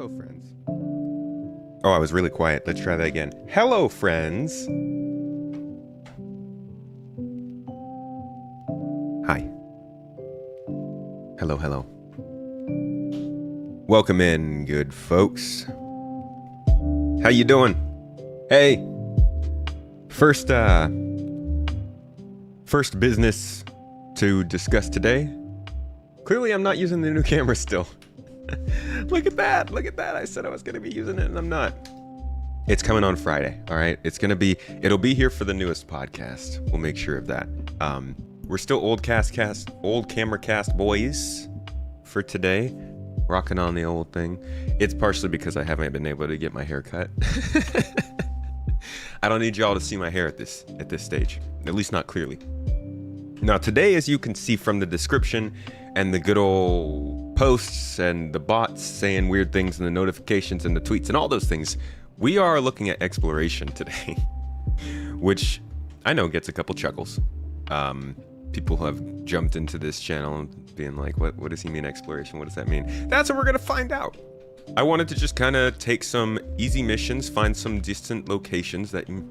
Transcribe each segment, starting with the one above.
Hello, friends. Oh, I was really quiet. Let's try that again. Hello, friends. Hi. Hello, hello. Welcome in, good folks. How you doing? Hey. First business to discuss today. Clearly, I'm not using the new camera still. Look at that. Look at that. I said I was going to be using it and I'm not. It's coming on Friday. All right. It'll be here for the newest podcast. We'll make sure of that. We're still old camera cast boys for today. Rocking on the old thing. It's partially because I haven't been able to get my hair cut. I don't need y'all to see my hair at this stage. At least not clearly. Now today, as you can see from the description and the good old posts and the bots saying weird things and the notifications and the tweets and all those things, we are looking at exploration today, which I know gets a couple chuckles. People have jumped into this channel and being like, what does he mean exploration? What does that mean? That's what we're gonna find out. I wanted to just kind of take some easy missions, find some distant locations that you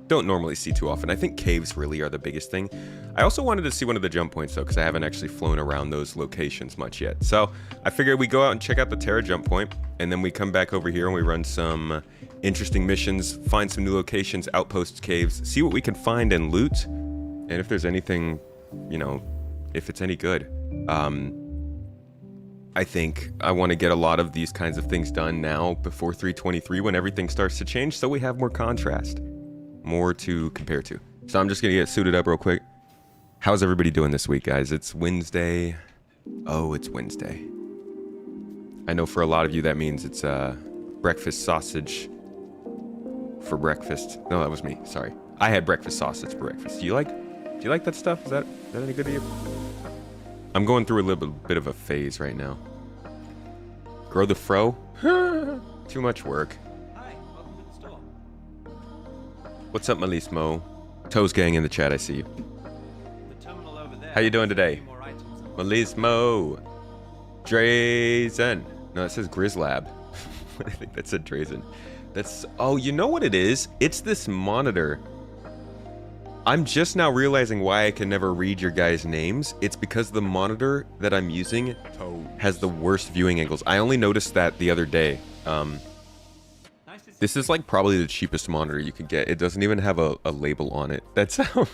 don't normally see too often. I think caves really are the biggest thing. I also wanted to see one of the jump points though, because I haven't actually flown around those locations much yet. So I figured we go out and check out the Terra jump point, and then we come back over here and we run some interesting missions, find some new locations, outposts, caves, see what we can find and loot. And if there's anything, if it's any good. I think I want to get a lot of these kinds of things done now before 323 when everything starts to change, so we have more contrast. More to compare to. So I'm just gonna get suited up real quick. How's everybody doing this week, guys? It's Wednesday. Oh, it's Wednesday. I know for a lot of you that means it's breakfast sausage for breakfast. No, that was me. Sorry. I had breakfast sausage for breakfast. Do you like that stuff? Is that any good to you? I'm going through a little bit of a phase right now. Grow the fro? Too much work. What's up, Melismo? Toes Gang in the chat, I see you. How you doing today? Melismo. Drazen. No, it says Grizzlab. I think that said Drazen. Oh, you know what it is? It's this monitor. I'm just now realizing why I can never read your guys' names. It's because the monitor that I'm using has the worst viewing angles. I only noticed that the other day. This is like probably the cheapest monitor you could get. It doesn't even have a label on it. That's how...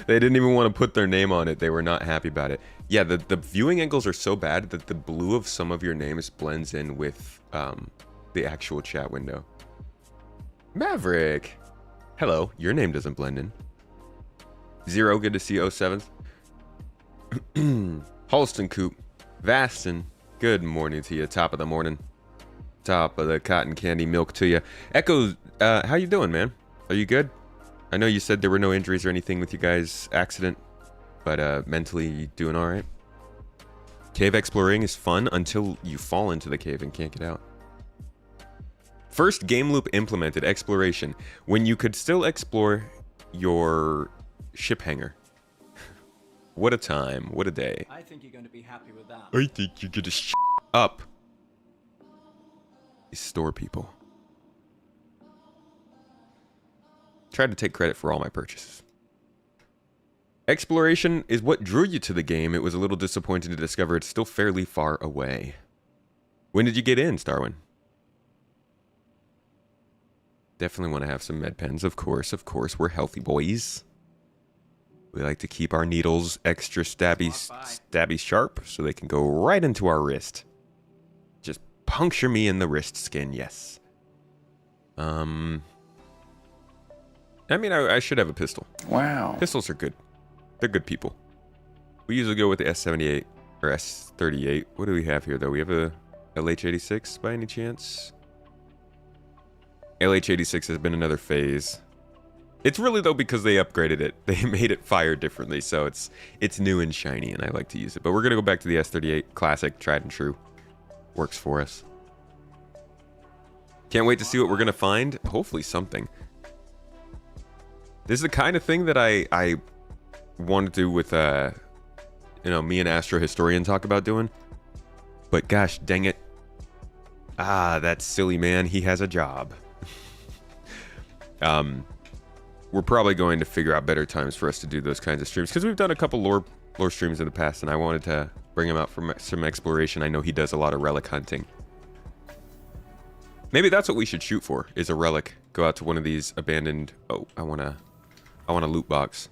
They didn't even want to put their name on it. They were not happy about it. Yeah, the viewing angles are so bad that the blue of some of your names blends in with the actual chat window. Maverick! Hello, your name doesn't blend in. Zero, good to see you. 07. Holston Coop. Vaston, good morning to you. Top of the morning. Top of the cotton candy milk to you. Echo, how you doing, man? Are you good? I know you said there were no injuries or anything with you guys' accident, but mentally you doing all right? Cave exploring is fun until you fall into the cave and can't get out. First game loop implemented, exploration, when you could still explore your ship hangar. What a time, what a day. I think you're going to be happy with that. I think you're gonna up. These store people. Tried to take credit for all my purchases. Exploration is what drew you to the game. It was a little disappointing to discover it's still fairly far away. When did you get in, Starwin? Definitely want to have some med pens, of course. We're healthy boys. We like to keep our needles extra stabby sharp so they can go right into our wrist. Just puncture me in the wrist skin, yes. I mean, I should have a pistol. Wow. Pistols are good. They're good people. We usually go with the S78 or S38. What do we have here, though? We have a LH86 by any chance? LH86 has been another phase. It's really, though, because they upgraded it. They made it fire differently, so it's new and shiny, and I like to use it. But we're going to go back to the S38 Classic, tried and true. Works for us. Can't wait to see what we're going to find. Hopefully something. This is the kind of thing that I want to do with, me and Astro Historian talk about doing. But gosh, dang it. Ah, that silly man. He has a job. We're probably going to figure out better times for us to do those kinds of streams because we've done a couple lore streams in the past, and I wanted to bring him out for some exploration. I know he does a lot of relic hunting. Maybe that's what we should shoot for, is a relic. Go out to one of these abandoned... Oh, I want a loot box.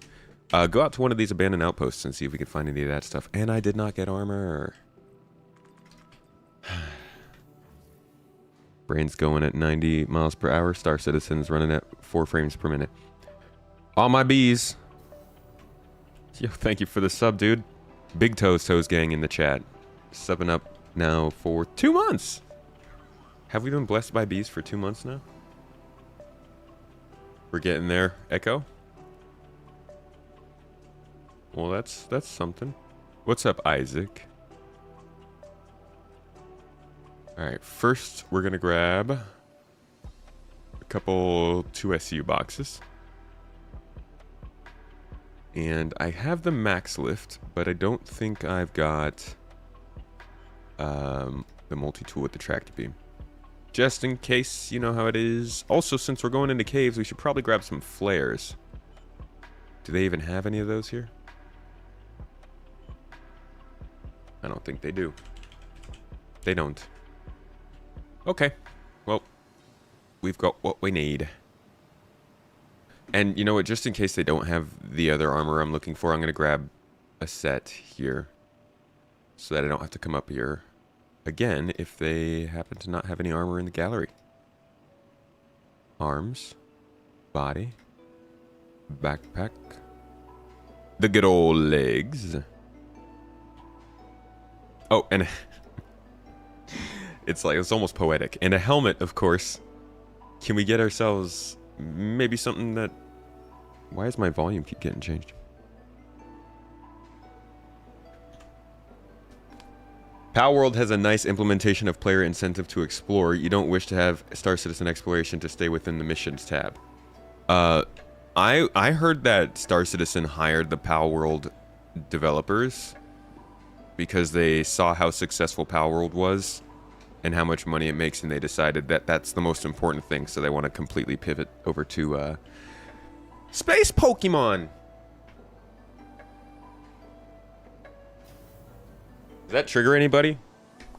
Go out to one of these abandoned outposts and see if we can find any of that stuff. And I did not get armor. Brain's going at 90 miles per hour. Star Citizen's running at 4 frames per minute. All my bees. Yo, thank you for the sub, dude. Big Toes Gang in the chat. Subbing up now for 2 months. Have we been blessed by bees for 2 months now? We're getting there, Echo. Well, that's something. What's up, Isaac? Alright, first we're gonna grab a couple 2SU boxes. And I have the max lift, but I don't think I've got the multi-tool with the tracked beam. Just in case, you know how it is. Also, since we're going into caves, we should probably grab some flares. Do they even have any of those here? I don't think they do. They don't. Okay. Well, we've got what we need. And you know what? Just in case they don't have the other armor I'm looking for, I'm going to grab a set here. So that I don't have to come up here again if they happen to not have any armor in the gallery. Arms. Body. Backpack. The good old legs. Oh, and it's almost poetic. And a helmet, of course. Can we get ourselves maybe something that... Why does my volume keep getting changed? Palworld has a nice implementation of player incentive to explore. You don't wish to have Star Citizen Exploration to stay within the missions tab. I heard that Star Citizen hired the Palworld developers because they saw how successful Palworld was and how much money it makes, and they decided that that's the most important thing, so they want to completely pivot over to Space Pokemon. Does that trigger anybody?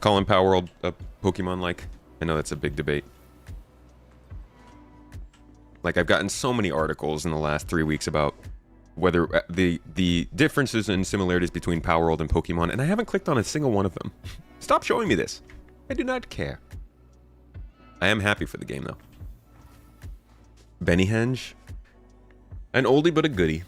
Calling Palworld a Pokemon-like? I know that's a big debate. Like, I've gotten so many articles in the last 3 weeks about whether the differences and similarities between Palworld and Pokemon, and I haven't clicked on a single one of them. Stop showing me this. I do not care. I am happy for the game, though. Bennyhenge? An oldie but a goodie.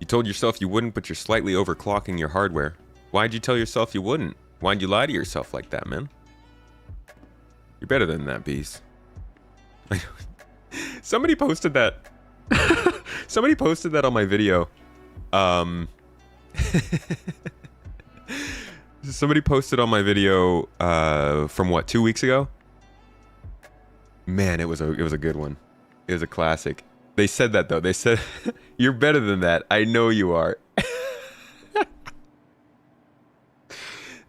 You told yourself you wouldn't, but you're slightly overclocking your hardware. Why'd you tell yourself you wouldn't? Why'd you lie to yourself like that, man? You're better than that, Bees. Somebody posted that. Somebody posted that on my video. Somebody posted on my video from what, 2 weeks ago? Man, it was a good one. It was a classic. They said that though. They said, "You're better than that. I know you are."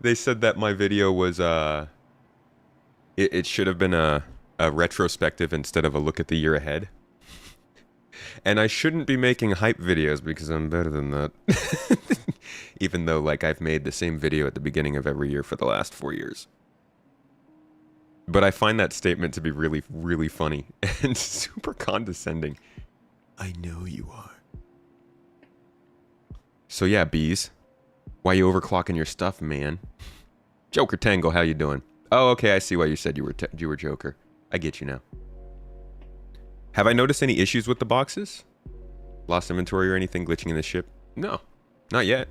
They said that my video was it should have been a retrospective instead of a look at the year ahead. And I shouldn't be making hype videos because I'm better than that. Even though, like, I've made the same video at the beginning of every year for the last 4 years. But I find that statement to be really, really funny and super condescending. I know you are. So yeah, Bees. Why you overclocking your stuff, man? Joker Tango, how you doing? Oh, okay, I see why you said you were Joker. I get you now. Have I noticed any issues with the boxes? Lost inventory or anything glitching in the ship? No, not yet.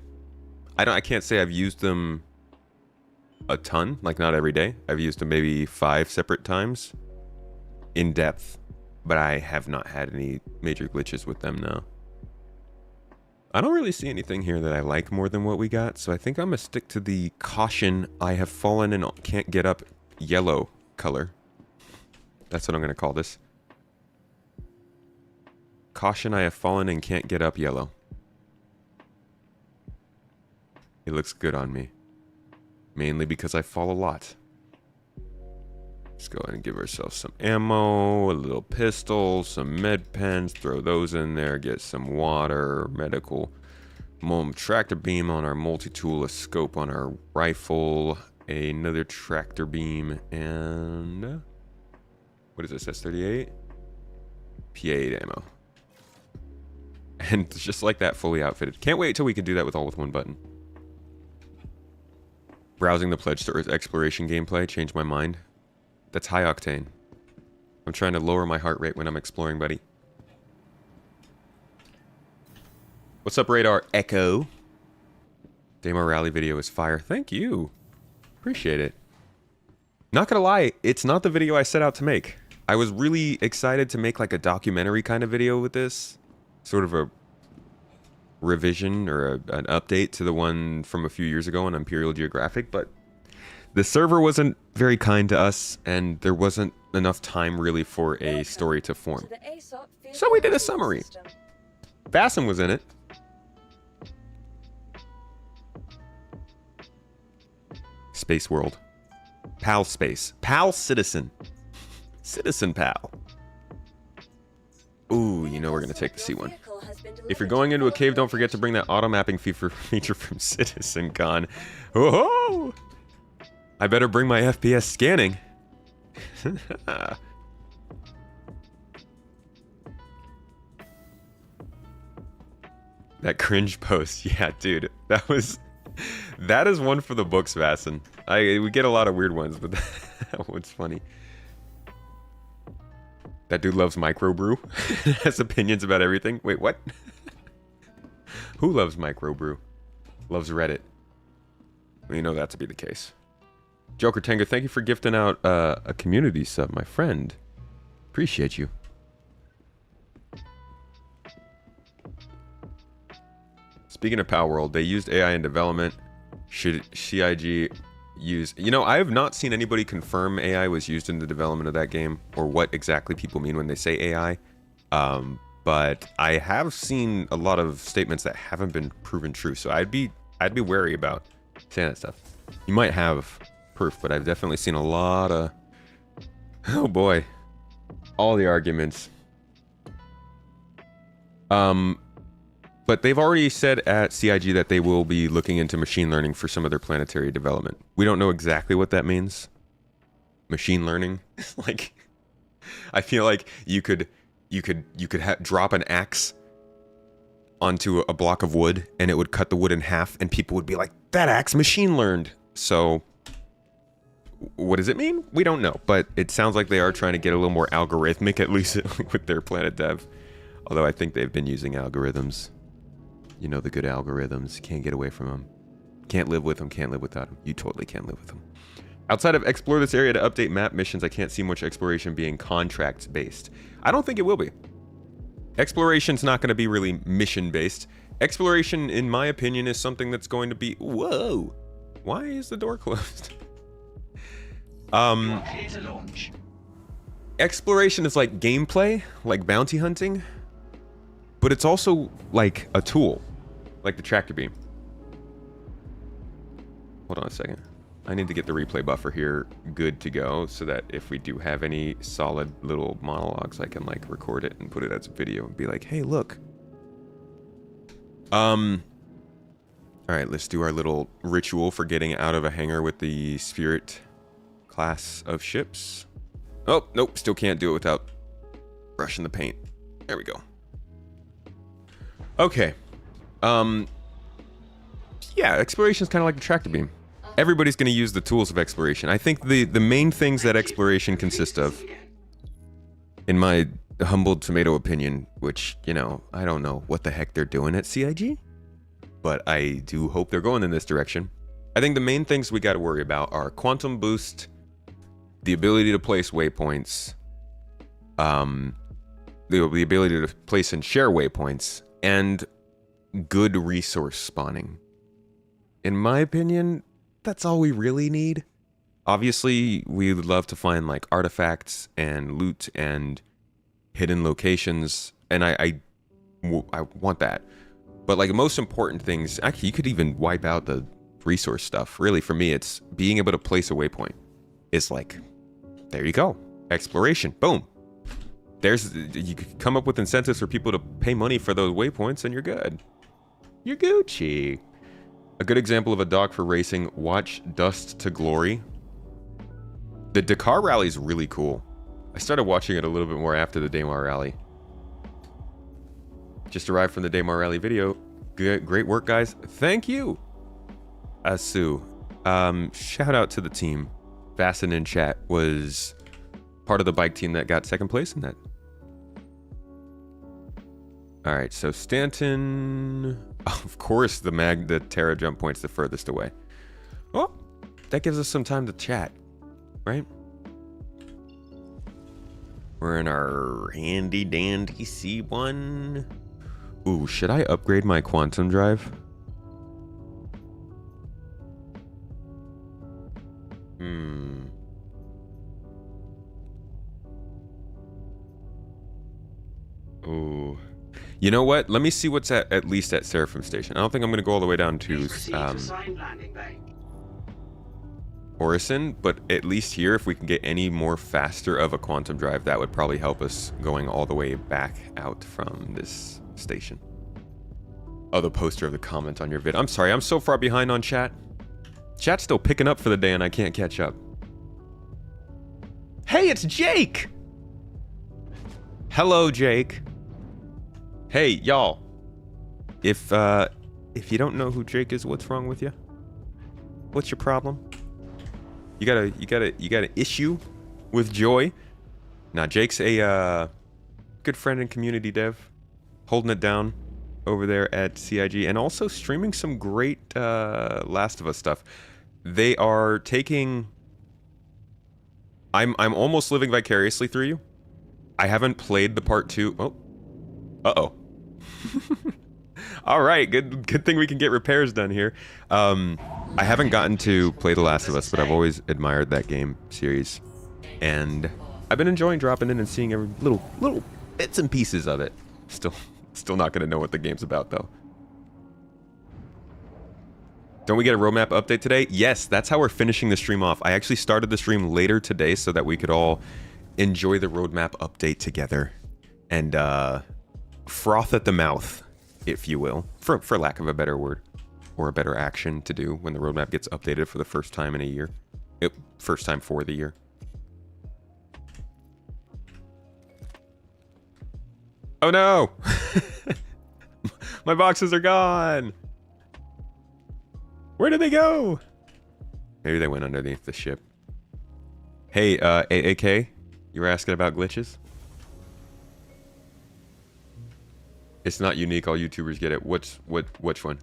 I can't say I've used them a ton, like not every day. I've used them maybe 5 separate times in depth, but I have not had any major glitches with them now. I don't really see anything here that I like more than what we got, so I think I'm gonna stick to the caution I have fallen and can't get up yellow color. That's what I'm gonna call this. Caution I have fallen and can't get up yellow. It looks good on me. mainly because I fall a lot. Let's go ahead and give ourselves some ammo, a little pistol, some med pens, throw those in there, get some water, medical, tractor beam on our multi-tool, a scope on our rifle, another tractor beam, and what is this, S38? P8 ammo. And just like that, fully outfitted. Can't wait till we can do that with all with one button. Browsing the pledge to Earth exploration gameplay changed my mind. That's high octane. I'm trying to lower my heart rate when I'm exploring, buddy. What's up, Radar Echo? Demo rally video is fire. Thank you. Appreciate it. Not gonna lie, it's not the video I set out to make. I was really excited to make like a documentary kind of video with this. Sort of a revision or an update to the one from a few years ago on Imperial Geographic, but the server wasn't very kind to us, and there wasn't enough time really for a story to form. So we did a summary. Fasten was in it. Space World. Pal Space. Pal Citizen. Citizen Pal. Ooh, you know we're gonna take the C1. If you're going into a cave, don't forget to bring that auto mapping feature from CitizenCon. Oh! I better bring my FPS scanning. That cringe post, yeah, dude. That is one for the books, Vasson. We get a lot of weird ones, but that one's funny. That dude loves microbrew. Has opinions about everything. Wait, what? Who loves microbrew? Loves Reddit. Well, you know that to be the case. Joker Tenga, thank you for gifting out a community sub, my friend. Appreciate you. Speaking of Power World, they used AI in development. Should CIG use... You know, I have not seen anybody confirm AI was used in the development of that game, or what exactly people mean when they say AI. But I have seen a lot of statements that haven't been proven true, so I'd be wary about saying that stuff. You might have proof, but I've definitely seen a lot of... Oh boy. All the arguments. But they've already said at CIG that they will be looking into machine learning for some of their planetary development. We don't know exactly what that means. Machine learning. Like, I feel like you could drop an axe onto a block of wood and it would cut the wood in half and people would be like, that axe machine learned. So what does it mean? We don't know, but it sounds like they are trying to get a little more algorithmic, at least with their planet dev. Although I think they've been using algorithms. You know, the good algorithms. Can't get away from them. Can't live with them, can't live without them. You totally can't live with them. Outside of explore this area to update map missions, I can't see much exploration being contract-based. I don't think it will be. Exploration's not going to be really mission-based. Exploration, in my opinion, is something that's going to be... Whoa! Why is the door closed? Exploration is like gameplay, like bounty hunting, but it's also like a tool, like the tractor beam. Hold on a second. I need to get the replay buffer here good to go so that if we do have any solid little monologues, I can like record it and put it as a video and be like, hey, look. All right, let's do our little ritual for getting out of a hangar with the Spirit class of ships. Oh, nope, still can't do it without brushing the paint. There we go. Okay. Yeah, exploration is kind of like a tractor beam. Everybody's going to use the tools of exploration. I think the main things that exploration consists of, in my humble tomato opinion, which, you know, I don't know what the heck they're doing at CIG, but I do hope they're going in this direction. I think the main things we got to worry about are quantum boost, the ability to place waypoints, the ability to place and share waypoints, and good resource spawning. In my opinion, that's all we really need. Obviously, we would love to find like artifacts and loot and hidden locations, and I want that. But like the most important things, actually, you could even wipe out the resource stuff. Really, for me, it's being able to place a waypoint. Is like, there you go. Exploration. Boom. You could come up with incentives for people to pay money for those waypoints, and you're good. You're Gucci. A good example of a dog for racing, watch Dust to Glory. The Dakar Rally is really cool. I started watching it a little bit more after the Daymar Rally. Just arrived from the Daymar Rally video. Great work, guys. Thank you. Asu. Shout out to the team. Vassen in chat was part of the bike team that got second place in that. All right, so Stanton. Oh, of course, the Terra jump point's the furthest away. Oh, that gives us some time to chat, right? We're in our handy dandy C1. Ooh, should I upgrade my quantum drive? Ooh. You know what? Let me see what's at least at Seraphim Station. I don't think I'm going to go all the way down to Orison, but at least here, if we can get any more faster of a quantum drive, that would probably help us going all the way back out from this station. Oh, the poster of the comment on your vid. I'm sorry, I'm so far behind on chat. Chat's still picking up for the day and I can't catch up. Hey, it's Jake! Hello, Jake. Hey, y'all. If you don't know who Jake is, what's wrong with you? What's your problem? You got an issue with Joy? Now, Jake's a good friend and community dev, holding it down over there at CIG, and also streaming some great Last of Us stuff. They are taking. I'm almost living vicariously through you. I haven't played the part 2. Oh, uh-oh. All right, good thing we can get repairs done here. I haven't gotten to play The Last of Us, but I've always admired that game series, and I've been enjoying dropping in and seeing every little bits and pieces of it. Still not gonna know what the game's about though. Don't we get a roadmap update today? Yes, that's how we're finishing the stream off. I actually started the stream later today so that we could all enjoy the roadmap update together and froth at the mouth, if you will, for lack of a better word, or a better action to do when the roadmap gets updated for the first time in a year. First time for the year. Oh no! My boxes are gone! Where did they go? Maybe they went underneath the ship. Hey, AAK, you were asking about glitches? It's not unique, all YouTubers get it. Which one?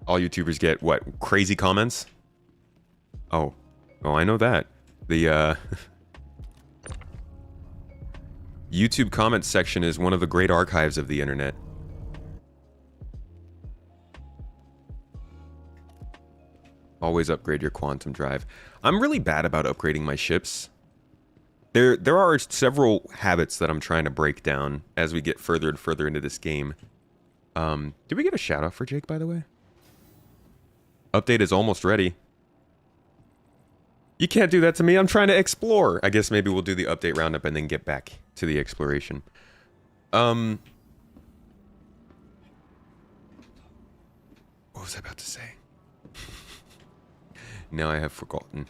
All YouTubers get what? Crazy comments? Oh, I know that. The YouTube comments section is one of the great archives of the internet. Always upgrade your quantum drive. I'm really bad about upgrading my ships. There are several habits that I'm trying to break down as we get further and further into this game. Did we get a shout out for Jake, by the way? Update is almost ready. You can't do that to me. I'm trying to explore. I guess maybe we'll do the update roundup and then get back to the exploration. What was I about to say? Now I have forgotten.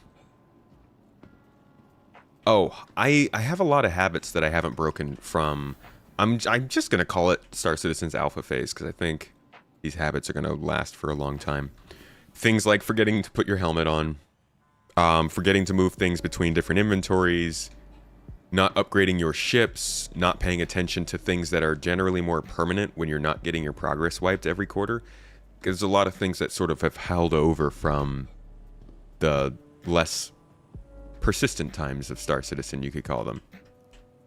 Oh, I have a lot of habits that I haven't broken from. I'm just gonna call it Star Citizen's alpha phase because I think these habits are gonna last for a long time. Things like forgetting to put your helmet on, forgetting to move things between different inventories, not upgrading your ships, not paying attention to things that are generally more permanent when you're not getting your progress wiped every quarter. There's a lot of things that sort of have held over from the less persistent times of Star Citizen, you could call them.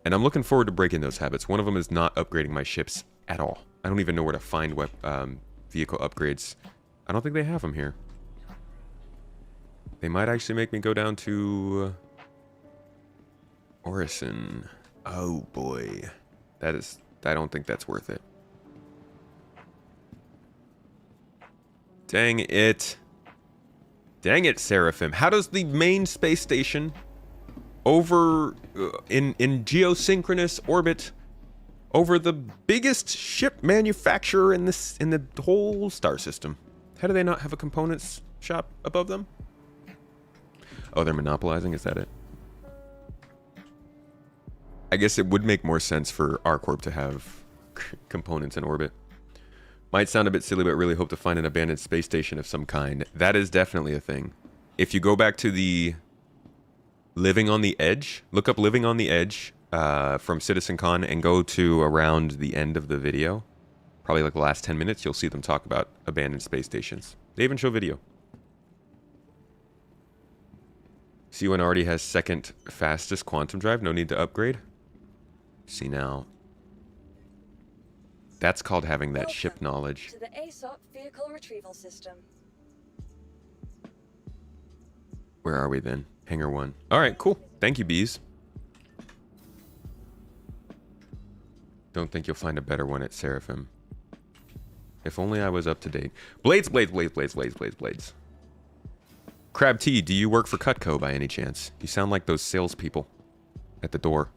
And I'm looking forward to breaking those habits. One of them is not upgrading my ships at all. I don't even know where to find vehicle upgrades. I don't think they have them here. They might actually make me go down to Orison. Oh boy. I don't think that's worth it. Dang it. Dang it, Seraphim. How does the main space station over in geosynchronous orbit over the biggest ship manufacturer in the whole star system, how do they not have a components shop above them? Oh, they're monopolizing? Is that it? I guess it would make more sense for ArcCorp to have components in orbit. Might sound a bit silly, but really hope to find an abandoned space station of some kind. That is definitely a thing. If you go back to the Living on the Edge, look up Living on the Edge from CitizenCon and go to around the end of the video. Probably like the last 10 minutes, you'll see them talk about abandoned space stations. They even show video. C1 already has second fastest quantum drive, no need to upgrade. See now. That's called having that ship knowledge. To the ASOP vehicle retrieval system. Where are we then? Hangar 1. Alright, cool. Thank you, bees. Don't think you'll find a better one at Seraphim. If only I was up to date. Blades, blades, blades, blades, blades, blades, blades. Crab T, do you work for Cutco by any chance? You sound like those salespeople at the door.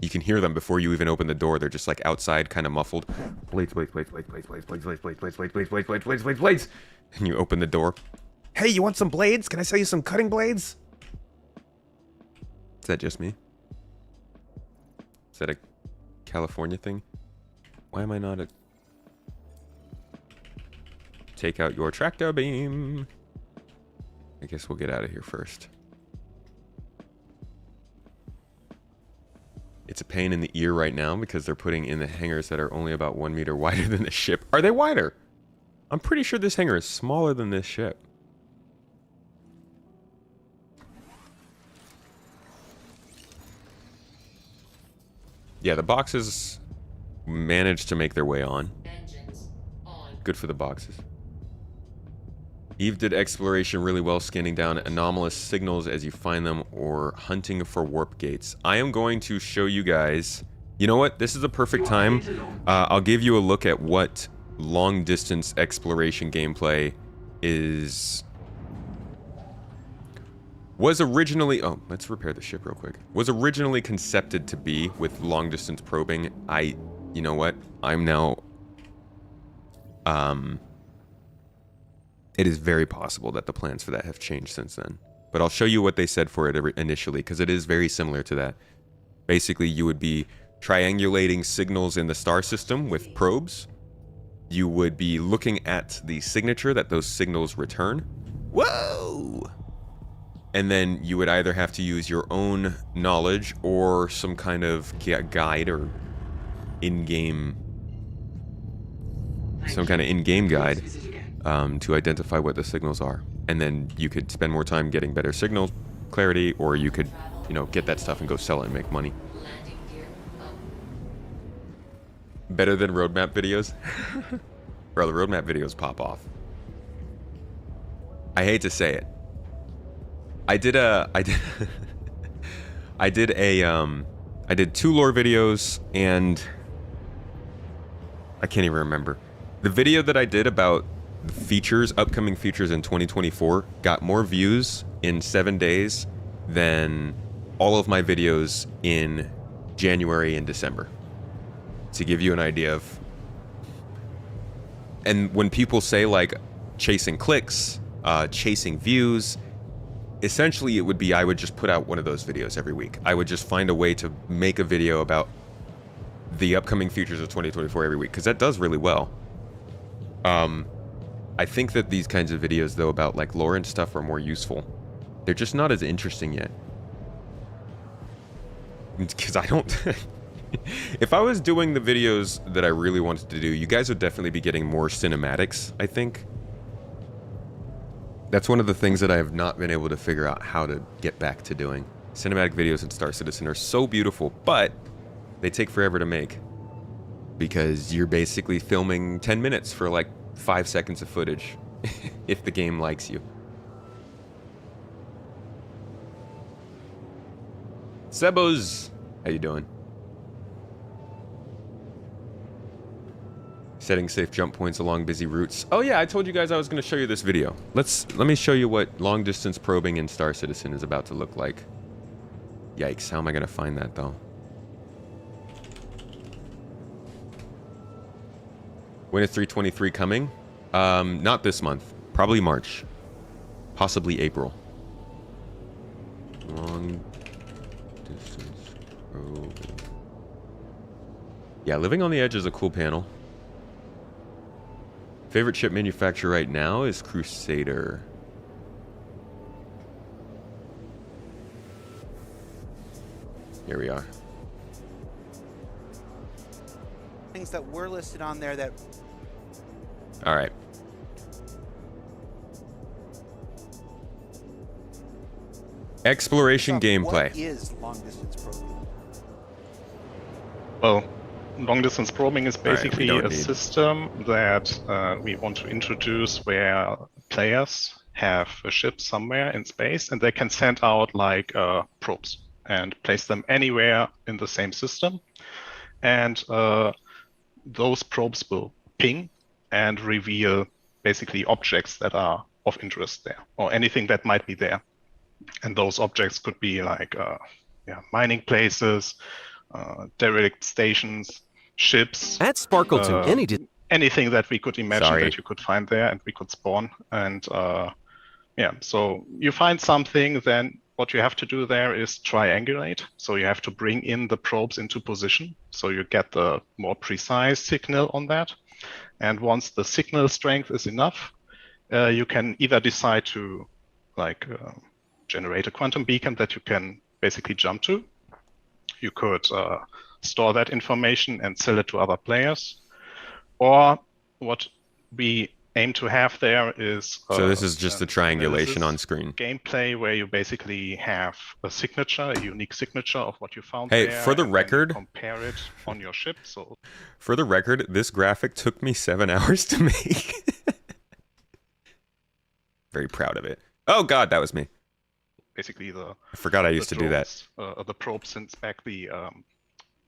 You can hear them before you even open the door. They're just like outside, kind of muffled. Blades, blades, blades, blades, blades, blades, blades, blades, blades, blades, blades, blades, blades, blades, blades, blades, blades. And you open the door. Hey, you want some blades? Can I sell you some cutting blades? Is that just me? Is that a California thing? Why am I not a... Take out your tractor beam. I guess we'll get out of here first. It's a pain in the ear right now because they're putting in the hangars that are only about 1 meter wider than the ship. Are they wider? I'm pretty sure this hangar is smaller than this ship. Yeah, the boxes managed to make their way on. Engines on. Good for the boxes. Eve did exploration really well, scanning down anomalous signals as you find them or hunting for warp gates. I am going to show you guys... You know what? This is a perfect time. I'll give you a look at what long-distance exploration gameplay is... Was originally... Oh, let's repair the ship real quick. Was originally concepted to be with long-distance probing. You know what? I'm now... It is very possible that the plans for that have changed since then. But I'll show you what they said for it initially, because it is very similar to that. Basically, you would be triangulating signals in the star system with probes. You would be looking at the signature that those signals return. Whoa! And then you would either have to use your own knowledge or some kind of guide or in-game... Some kind of in-game guide. To identify what the signals are. And then you could spend more time getting better signal clarity, or you could, you know, get that stuff and go sell it and make money. Better than roadmap videos? Bro, the roadmap videos pop off. I hate to say it. I did two lore videos, and I can't even remember. The video that I did about the features, upcoming features in 2024, got more views in 7 days than all of my videos in January and December. To give you an idea of... And when people say, like, chasing clicks, chasing views, essentially it would be I would just put out one of those videos every week. I would just find a way to make a video about the upcoming features of 2024 every week, because that does really well. I think that these kinds of videos, though, about like lore and stuff are more useful. They're just not as interesting yet. Because I don't... If I was doing the videos that I really wanted to do, you guys would definitely be getting more cinematics, I think. That's one of the things that I have not been able to figure out how to get back to doing. Cinematic videos in Star Citizen are so beautiful, but they take forever to make. Because you're basically filming 10 minutes for like 5 seconds of footage, if the game likes you. Sebos, how you doing? Setting safe jump points along busy routes. Oh yeah, I told you guys I was going to show you this video. Let me show you what long distance probing in Star Citizen is about to look like. Yikes, how am I going to find that though? When is 323 coming? Not this month. Probably March. Possibly April. Long distance probing. Yeah, living on the edge is a cool panel. Favorite ship manufacturer right now is Crusader. Here we are. Things that were listed on there that... All right. Exploration gameplay. What is long distance probing? Well, long distance probing is basically don't a need- system that we want to introduce where players have a ship somewhere in space and they can send out like probes and place them anywhere in the same system. And those probes will ping and reveal basically objects that are of interest there or anything that might be there. And those objects could be like mining places, derelict stations, ships. At Sparkleton, anything that we could imagine Sorry. that you could find there and we could spawn. And so you find something, then what you have to do there is triangulate. So you have to bring in the probes into position. So you get the more precise signal on that. And once the signal strength is enough, you can either decide to generate a quantum beacon that you can basically jump to. You could store that information and sell it to other players. Or what we aim to have there is... So this is just the triangulation analysis on screen. gameplay where you basically have a signature, a unique signature of what you found Hey, there. for the and then record- compare it on your ship. So For the record, this graphic took me 7 hours to make. Very proud of it. Oh god, that was me. basically the... I forgot I used to do that. The probe sends back the...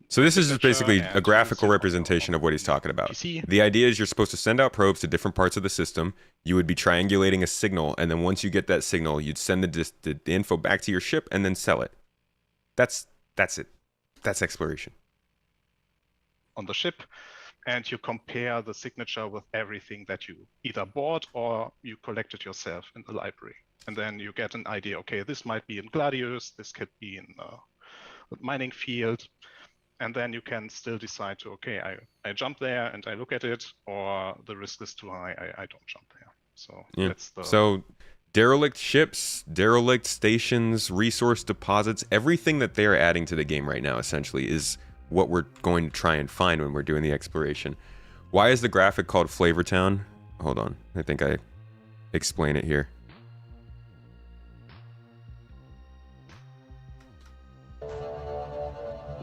So this is just basically signature a and graphical seal representation of what he's talking about. PC. The idea is you're supposed to send out probes to different parts of the system. You would be triangulating a signal, and then once you get that signal, you'd send the info back to your ship and then sell it. That's it. That's exploration. on the ship, and you compare the signature with everything that you either bought or you collected yourself in the library. And then you get an idea, okay, this might be in Gladius, this could be in a mining field. And then you can still decide to, okay, I jump there and I look at it, or the risk is too high, I don't jump there. So Yeah. that's the... So derelict ships, derelict stations, resource deposits, everything that they're adding to the game right now essentially is what we're going to try and find when we're doing the exploration. Why is the graphic called Flavortown? Hold on, I think I explain it here.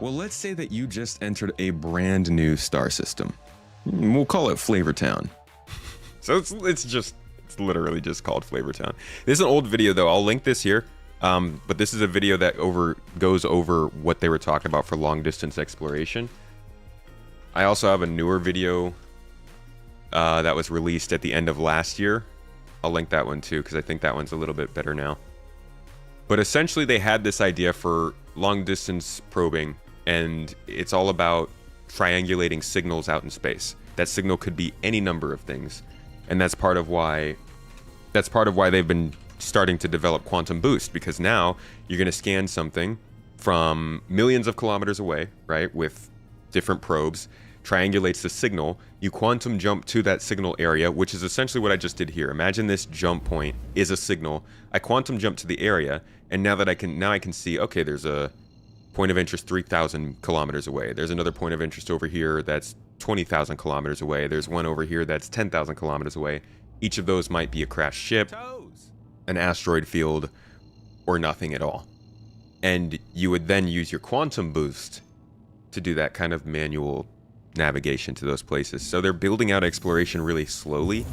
Well, let's say that you just entered a brand new star system. We'll call it Flavortown. So it's literally just called Flavortown. This is an old video though. I'll link this here. But this is a video that goes over what they were talking about for long distance exploration. I also have a newer video that was released at the end of last year. I'll link that one too because I think that one's a little bit better now. But essentially they had this idea for long distance probing, and it's all about triangulating signals out in space. That signal could be any number of things, and that's part of why they've been starting to develop quantum boost, because now you're going to scan something from millions of kilometers away, right, with different probes, triangulates the signal, you quantum jump to that signal area, which is essentially what I just did here. Imagine this jump point is a signal. I quantum jump to the area, and now I can see, okay, there's a point of interest 3,000 kilometers away. There's another point of interest over here that's 20,000 kilometers away. There's one over here that's 10,000 kilometers away. Each of those might be a crashed ship, an asteroid field, or nothing at all. And you would then use your quantum boost to do that kind of manual navigation to those places. So they're building out exploration really slowly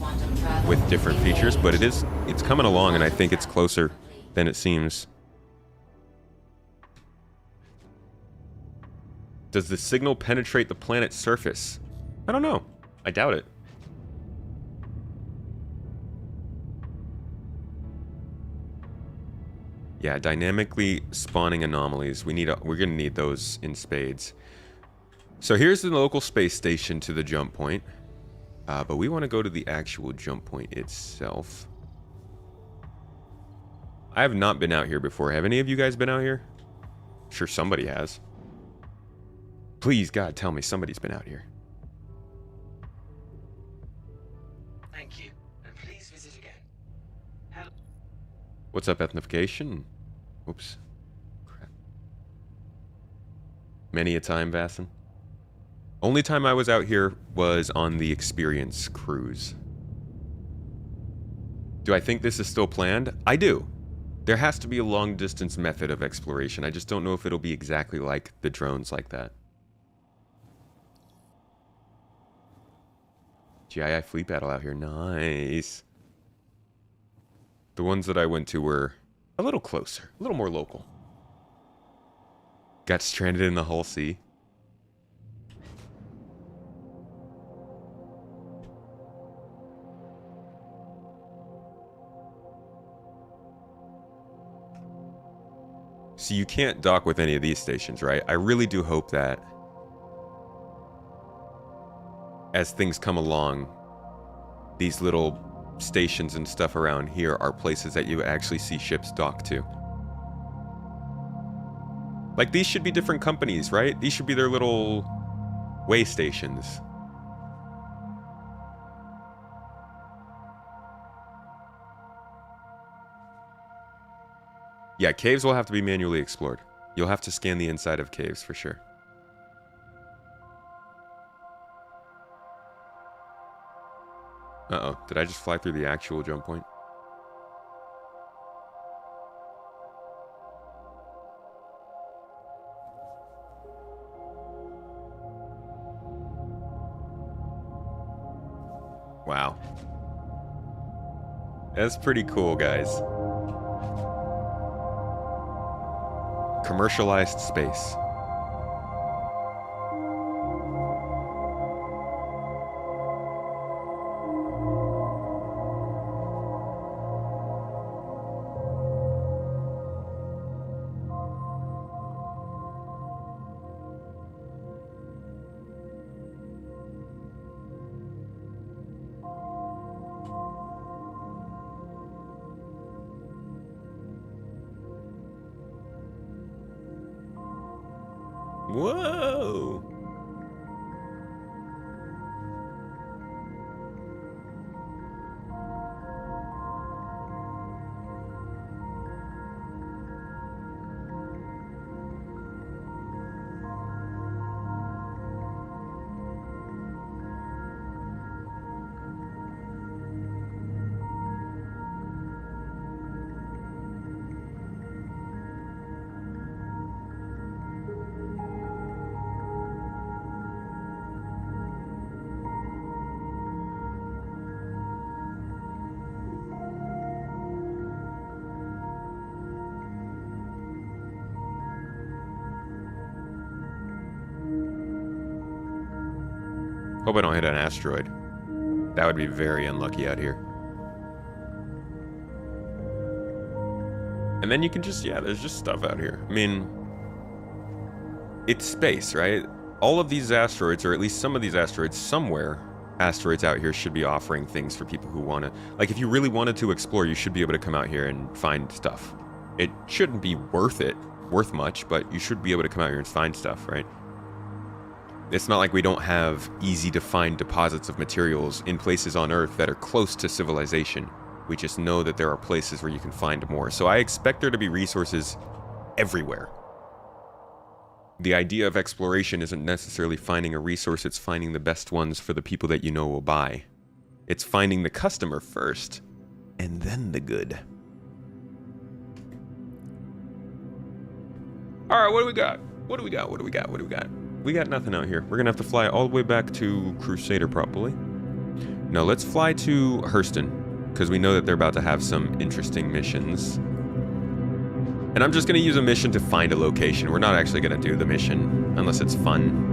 with different features, but it's coming along, and I think it's closer than it seems. Does the signal penetrate the planet's surface? I don't know. I doubt it. Yeah, dynamically spawning anomalies. We're gonna need those in spades. So here's the local space station to the jump point. But we want to go to the actual jump point itself. I have not been out here before. Have any of you guys been out here? Sure, somebody has. Please, God, tell me somebody's been out here. Thank you, and please visit again. What's up, ethnification? Oops. Crap. Many a time, Vassin. Only time I was out here was on the experience cruise. Do I think this is still planned? I do. There has to be a long distance method of exploration. I just don't know if it'll be exactly like the drones like that. GII fleet battle out here. Nice. The ones that I went to were a little closer, a little more local. Got stranded in the Hull Sea. So you can't dock with any of these stations, right? I really do hope that as things come along, these little stations and stuff around here are places that you actually see ships dock to. Like, these should be different companies, right? These should be their little way stations. Yeah, caves will have to be manually explored. You'll have to scan the inside of caves for sure. Uh-oh, did I just fly through the actual jump point? Wow. That's pretty cool, guys. Commercialized space. Whoa! Hope I don't hit an asteroid. That would be very unlucky out here. And then you can just, yeah, there's just stuff out here. I mean, it's space, right? All of these asteroids, or at least some of these asteroids, somewhere, asteroids out here should be offering things for people who want to, like, if you really wanted to explore, you should be able to come out here and find stuff. It shouldn't be worth much, but you should be able to come out here and find stuff, right? It's not like we don't have easy to find deposits of materials in places on Earth that are close to civilization. We just know that there are places where you can find more. So I expect there to be resources everywhere. The idea of exploration isn't necessarily finding a resource, it's finding the best ones for the people that you know will buy. It's finding the customer first, and then the good. Alright, what do we got? What do we got? What do we got? What do we got? We got nothing out here. We're gonna have to fly all the way back to Crusader, probably. No, let's fly to Hurston, because we know that they're about to have some interesting missions. And I'm just gonna use a mission to find a location. We're not actually gonna do the mission, unless it's fun.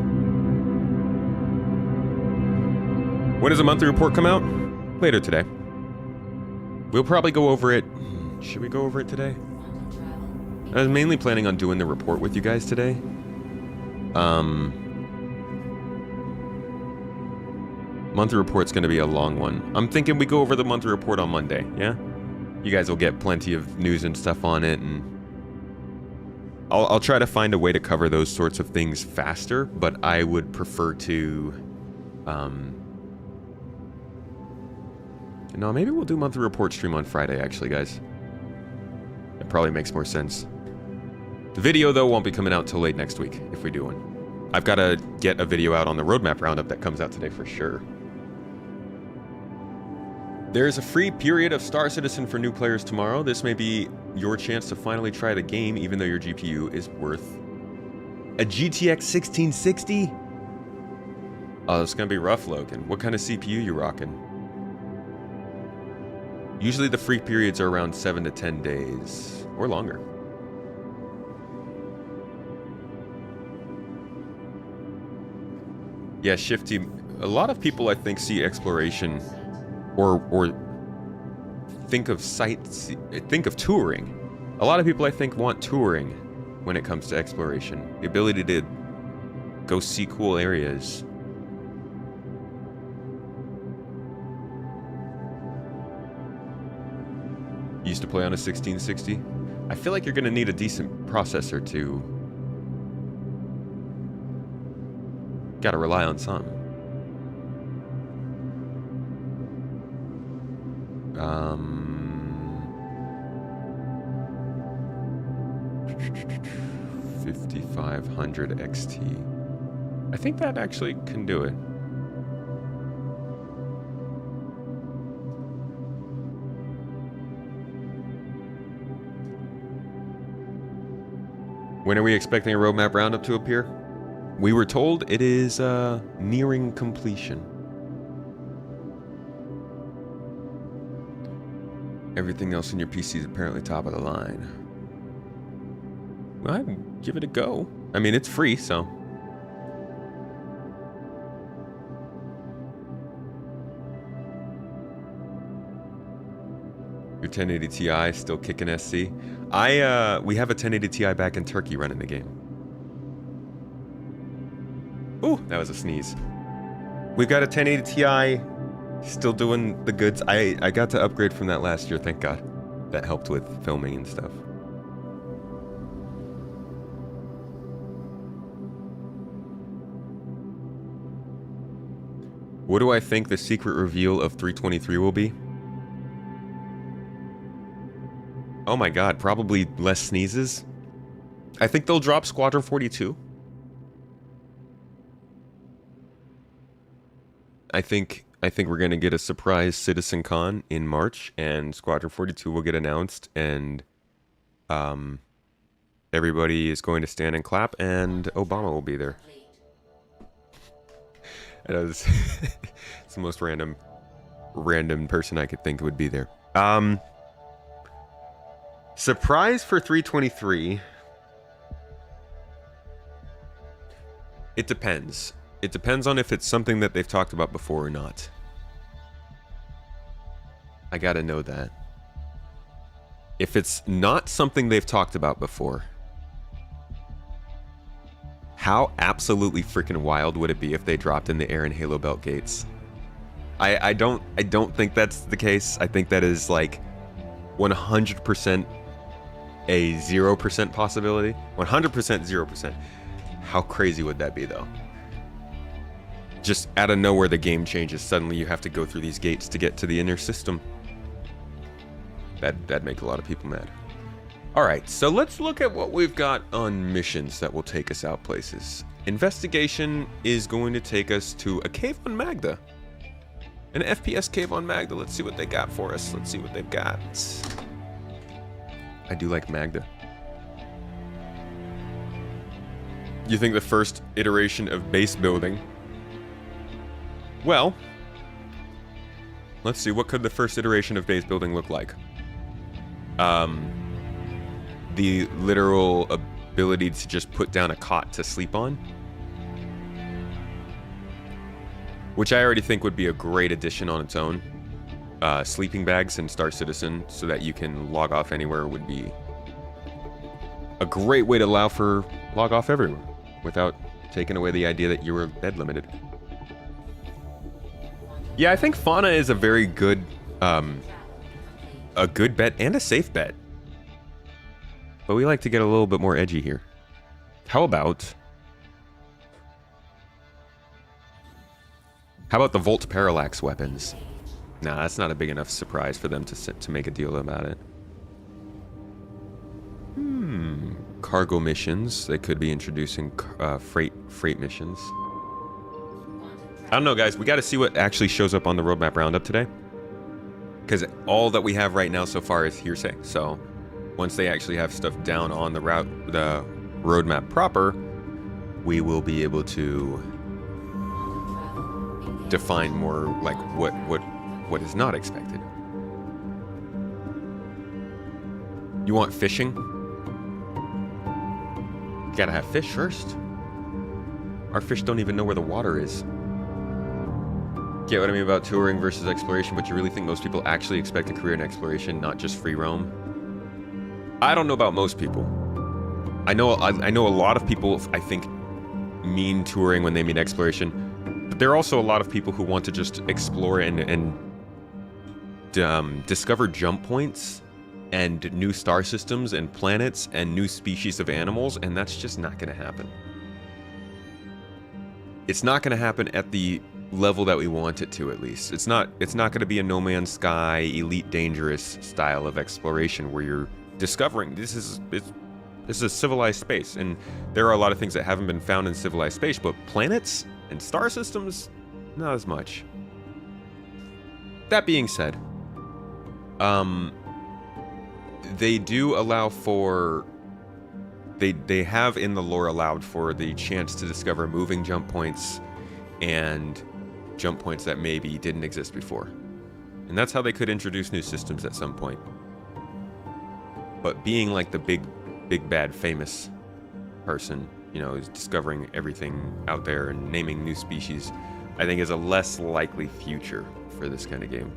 When does the monthly report come out? Later today. We'll probably go over it. Should we go over it today? I was mainly planning on doing the report with you guys today. Monthly report's going to be a long one. I'm thinking we go over the monthly report on Monday, yeah? You guys will get plenty of news and stuff on it, and I'll try to find a way to cover those sorts of things faster, but I would prefer to... No, maybe we'll do monthly report stream on Friday, actually, guys. It probably makes more sense. The video, though, won't be coming out till late next week, if we do one. I've got to get a video out on the roadmap roundup that comes out today for sure. There's a free period of Star Citizen for new players tomorrow. This may be your chance to finally try the game, even though your GPU is worth a GTX 1660. Oh, it's gonna be rough, Logan. What kind of CPU you rocking? Usually the free periods are around 7 to 10 days, or longer. Yeah, Shifty. A lot of people, I think, see exploration, or think of sites, think of touring. A lot of people, I think, want touring when it comes to exploration. The ability to go see cool areas. You used to play on a 1660? I feel like you're going to need a decent processor to... Gotta rely on some. 5500 XT. I think that actually can do it. When are we expecting a roadmap roundup to appear? We were told it is nearing completion. Everything else in your PC is apparently top of the line. Well, I'd give it a go. I mean, it's free, so. Your 1080 Ti still kicking SC. We have a 1080 Ti back in Turkey running the game. Ooh, that was a sneeze. We've got a 1080 Ti still doing the goods. I got to upgrade from that last year, thank God. That helped with filming and stuff. What do I think the secret reveal of 323 will be? Oh my God, probably less sneezes. I think they'll drop Squadron 42. I think we're gonna get a surprise Citizen Con in March, and Squadron 42 will get announced, and everybody is going to stand and clap, and Obama will be there. It's the most random person I could think would be there. Surprise for 323. It depends. It depends on if it's something that they've talked about before or not. I gotta know that. If it's not something they've talked about before, how absolutely freaking wild would it be if they dropped in the air in Halo Belt Gates? I don't think that's the case. I think that is like 100% a 0% possibility. 100% 0%. How crazy would that be, though? Just out of nowhere, the game changes. Suddenly you have to go through these gates to get to the inner system. That'd make a lot of people mad. Alright, so let's look at what we've got on missions that will take us out places. Investigation is going to take us to a cave on Magda. An FPS cave on Magda. Let's see what they got for us. Let's see what they've got. I do like Magda. You think the first iteration of base building? Well, let's see. What could the first iteration of base building look like? The literal ability to just put down a cot to sleep on. which I already think would be a great addition on its own. Sleeping bags in Star Citizen so that you can log off anywhere would be a great way to allow for log off everywhere without taking away the idea that you were bed limited. Yeah, I think fauna is a very good bet and a safe bet. But we like to get a little bit more edgy here. How about the Volt Parallax weapons? Nah, that's not a big enough surprise for them to make a deal about it. Cargo missions. They could be introducing freight missions. I don't know, guys. We got to see what actually shows up on the roadmap roundup today. Because all that we have right now so far is hearsay. So once they actually have stuff down on the roadmap proper, we will be able to define more like what is not expected. You want fishing? You gotta have fish first. Our fish don't even know where the water is. Get what I mean about touring versus exploration, but you really think most people actually expect a career in exploration, not just free roam? I don't know about most people. I know a lot of people, I think, mean touring when they mean exploration, but there are also a lot of people who want to just explore and discover jump points and new star systems and planets and new species of animals, and that's just not going to happen. It's not going to happen at the level that we want it to, at least. It's not going to be a No Man's Sky, Elite Dangerous style of exploration where you're discovering this is a civilized space, and there are a lot of things that haven't been found in civilized space, but planets and star systems, not as much. That being said, they do allow for they have in the lore allowed for the chance to discover moving jump points and jump points that maybe didn't exist before. And that's how they could introduce new systems at some point. But being like the big bad famous person, is discovering everything out there and naming new species, I think is a less likely future for this kind of game.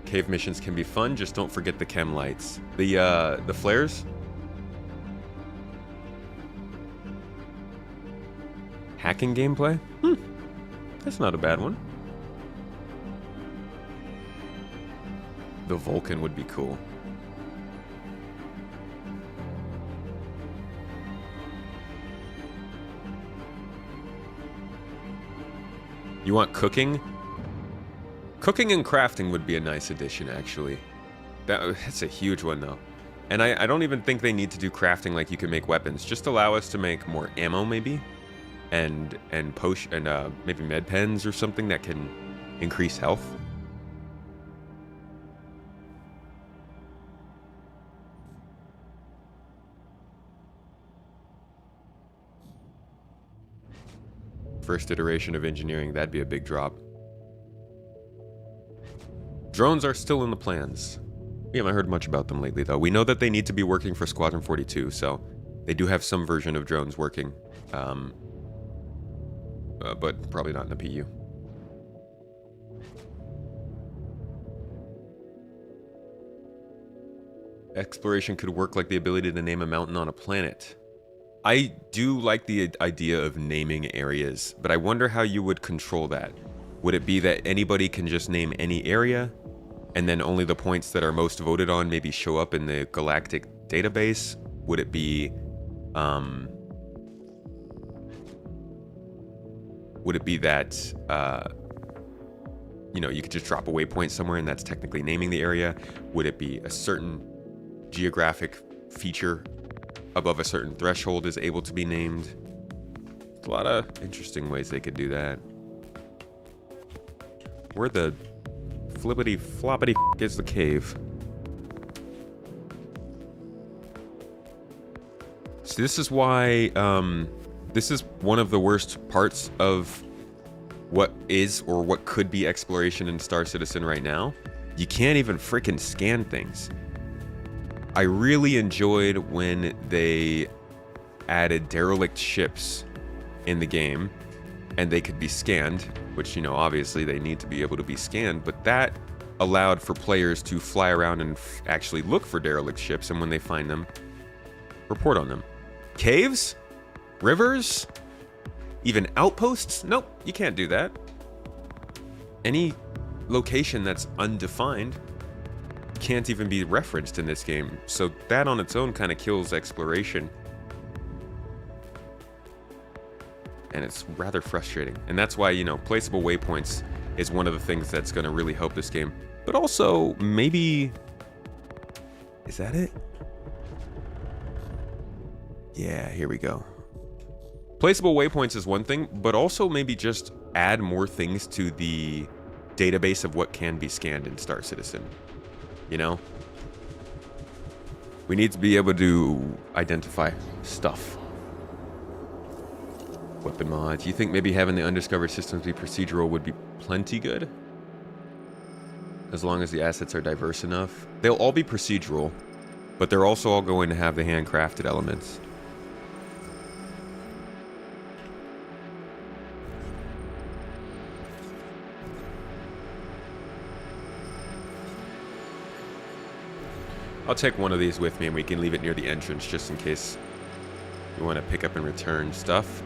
Cave missions can be fun, just don't forget the chem lights. The flares? Hacking gameplay? That's not a bad one. The Vulcan would be cool. You want cooking? Cooking and crafting would be a nice addition, actually. That's a huge one, though. And I don't even think they need to do crafting like you can make weapons. Just allow us to make more ammo, maybe, and potion and maybe med pens or something that can increase health. First iteration of engineering, that'd be a big drop. Drones are still in the plans. We haven't heard much about them lately, though. We know that they need to be working for Squadron 42, so they do have some version of drones working. But probably not in the PU. Exploration could work like the ability to name a mountain on a planet. I do like the idea of naming areas, but I wonder how you would control that. Would it be that anybody can just name any area, and then only the points that are most voted on maybe show up in the galactic database? Would it be, that, you could just drop a waypoint somewhere and that's technically naming the area? Would it be a certain geographic feature above a certain threshold is able to be named? There's a lot of interesting ways they could do that. Where the flippity floppity is the cave? See, this is why this is one of the worst parts of what is or what could be exploration in Star Citizen right now. You can't even freaking scan things. I really enjoyed when they added derelict ships in the game and they could be scanned, which, you know, obviously they need to be able to be scanned, but that allowed for players to fly around and actually look for derelict ships, and when they find them, report on them. Caves? Rivers? Even outposts? Nope, you can't do that. Any location that's undefined can't even be referenced in this game, so that on its own kind of kills exploration. And it's rather frustrating. And that's why, you know, placeable waypoints is one of the things that's going to really help this game. But also, maybe... Is that it? Yeah, here we go. Placeable waypoints is one thing, but also maybe just add more things to the database of what can be scanned in Star Citizen. You know? We need to be able to identify stuff. Weapon mods. You think maybe having the undiscovered systems be procedural would be plenty good? As long as the assets are diverse enough. They'll all be procedural, but they're also all going to have the handcrafted elements. I'll take one of these with me and we can leave it near the entrance just in case we want to pick up and return stuff.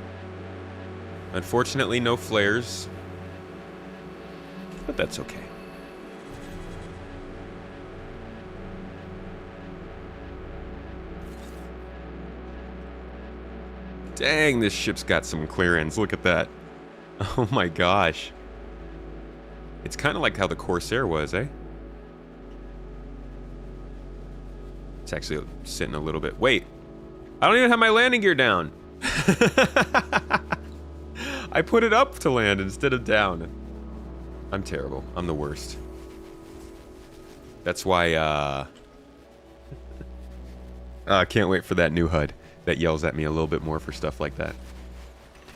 Unfortunately, no flares, but that's okay. Dang, this ship's got some clearance. Look at that. Oh my gosh. It's kind of like how the Corsair was, eh? It's actually sitting a little bit. Wait, I don't even have my landing gear down. I put it up to land instead of down. I'm terrible. I'm the worst. That's why, I can't wait for that new HUD that yells at me a little bit more for stuff like that.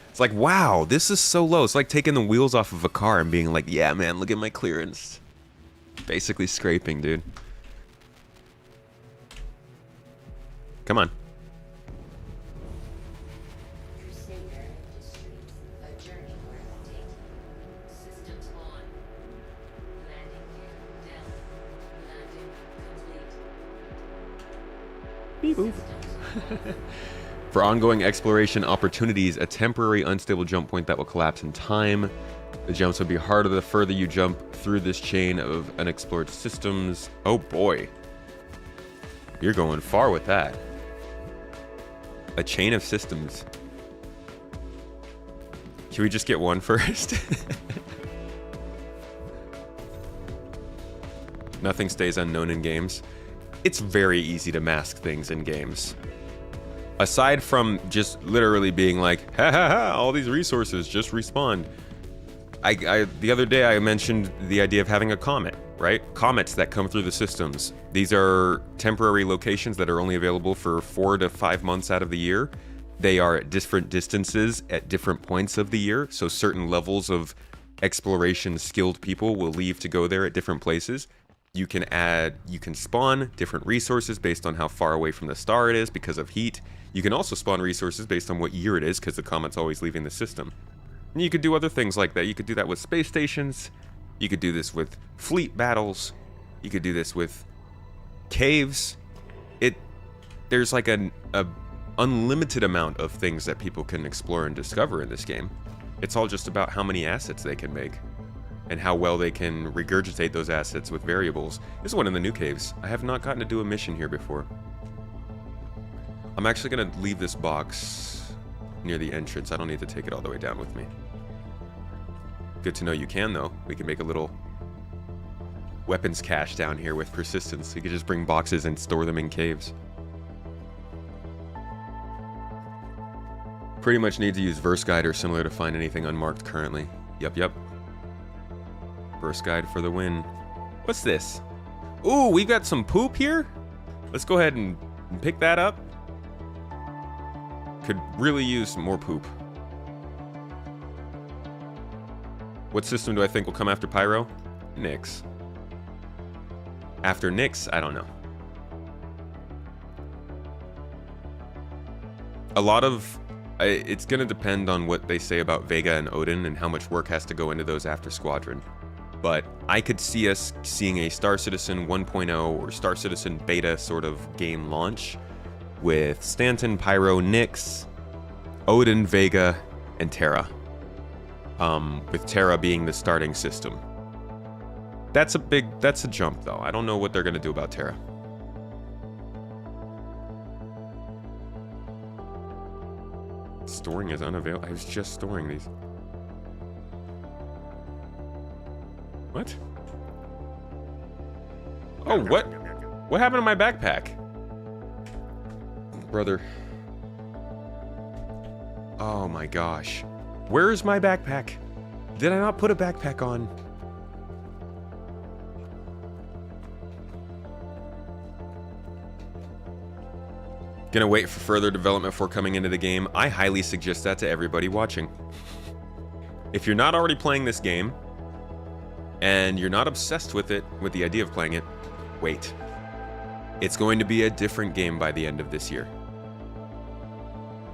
It's like, wow, this is so low. It's like taking the wheels off of a car and being like, yeah, man, look at my clearance. Basically scraping, dude. Come on. Beep boop. For ongoing exploration opportunities, a temporary unstable jump point that will collapse in time. The jumps will be harder the further you jump through this chain of unexplored systems. Oh boy. You're going far with that. A chain of systems. Should we just get one first? Nothing stays unknown in games. It's very easy to mask things in games. Aside from just literally being like, ha ha ha, all these resources just respawned. The other day I mentioned the idea of having a comet, right? Comets that come through the systems. These are temporary locations that are only available for 4 to 5 months out of the year. They are at different distances at different points of the year, so certain levels of exploration skilled people will leave to go there at different places. You can spawn different resources based on how far away from the star it is because of heat. You can also spawn resources based on what year it is because the comet's always leaving the system. And you could do other things like that. You could do that with space stations. You could do this with fleet battles. You could do this with caves. There's like an unlimited amount of things that people can explore and discover in this game. It's all just about how many assets they can make and how well they can regurgitate those assets with variables. This is one of the new caves. I have not gotten to do a mission here before. I'm actually going to leave this box near the entrance. I don't need to take it all the way down with me. Good to know you can, though. We can make a little weapons cache down here with persistence. You could just bring boxes and store them in caves. Pretty much need to use Verse Guide or similar to find anything unmarked currently. Yep. Verse Guide for the win. What's this? Ooh, we got some poop here? Let's go ahead and pick that up. Could really use some more poop. What system do I think will come after Pyro? Nyx. After Nyx, I don't know. a lot of it's going to depend on what they say about Vega and Odin and how much work has to go into those after Squadron. But I could see us seeing a Star Citizen 1.0 or Star Citizen beta sort of game launch with Stanton, Pyro, Nyx, Odin, Vega, and Terra. With Terra being the starting system. That's a jump though. I don't know what they're going to do about Terra. Storing is unavailable. I was just storing these. What? Oh, what? What happened to my backpack? Brother. Oh my gosh. Where's my backpack? Did I not put a backpack on? Gonna wait for further development before coming into the game. I highly suggest that to everybody watching. If you're not already playing this game, and you're not obsessed with it, with the idea of playing it, wait. It's going to be a different game by the end of this year.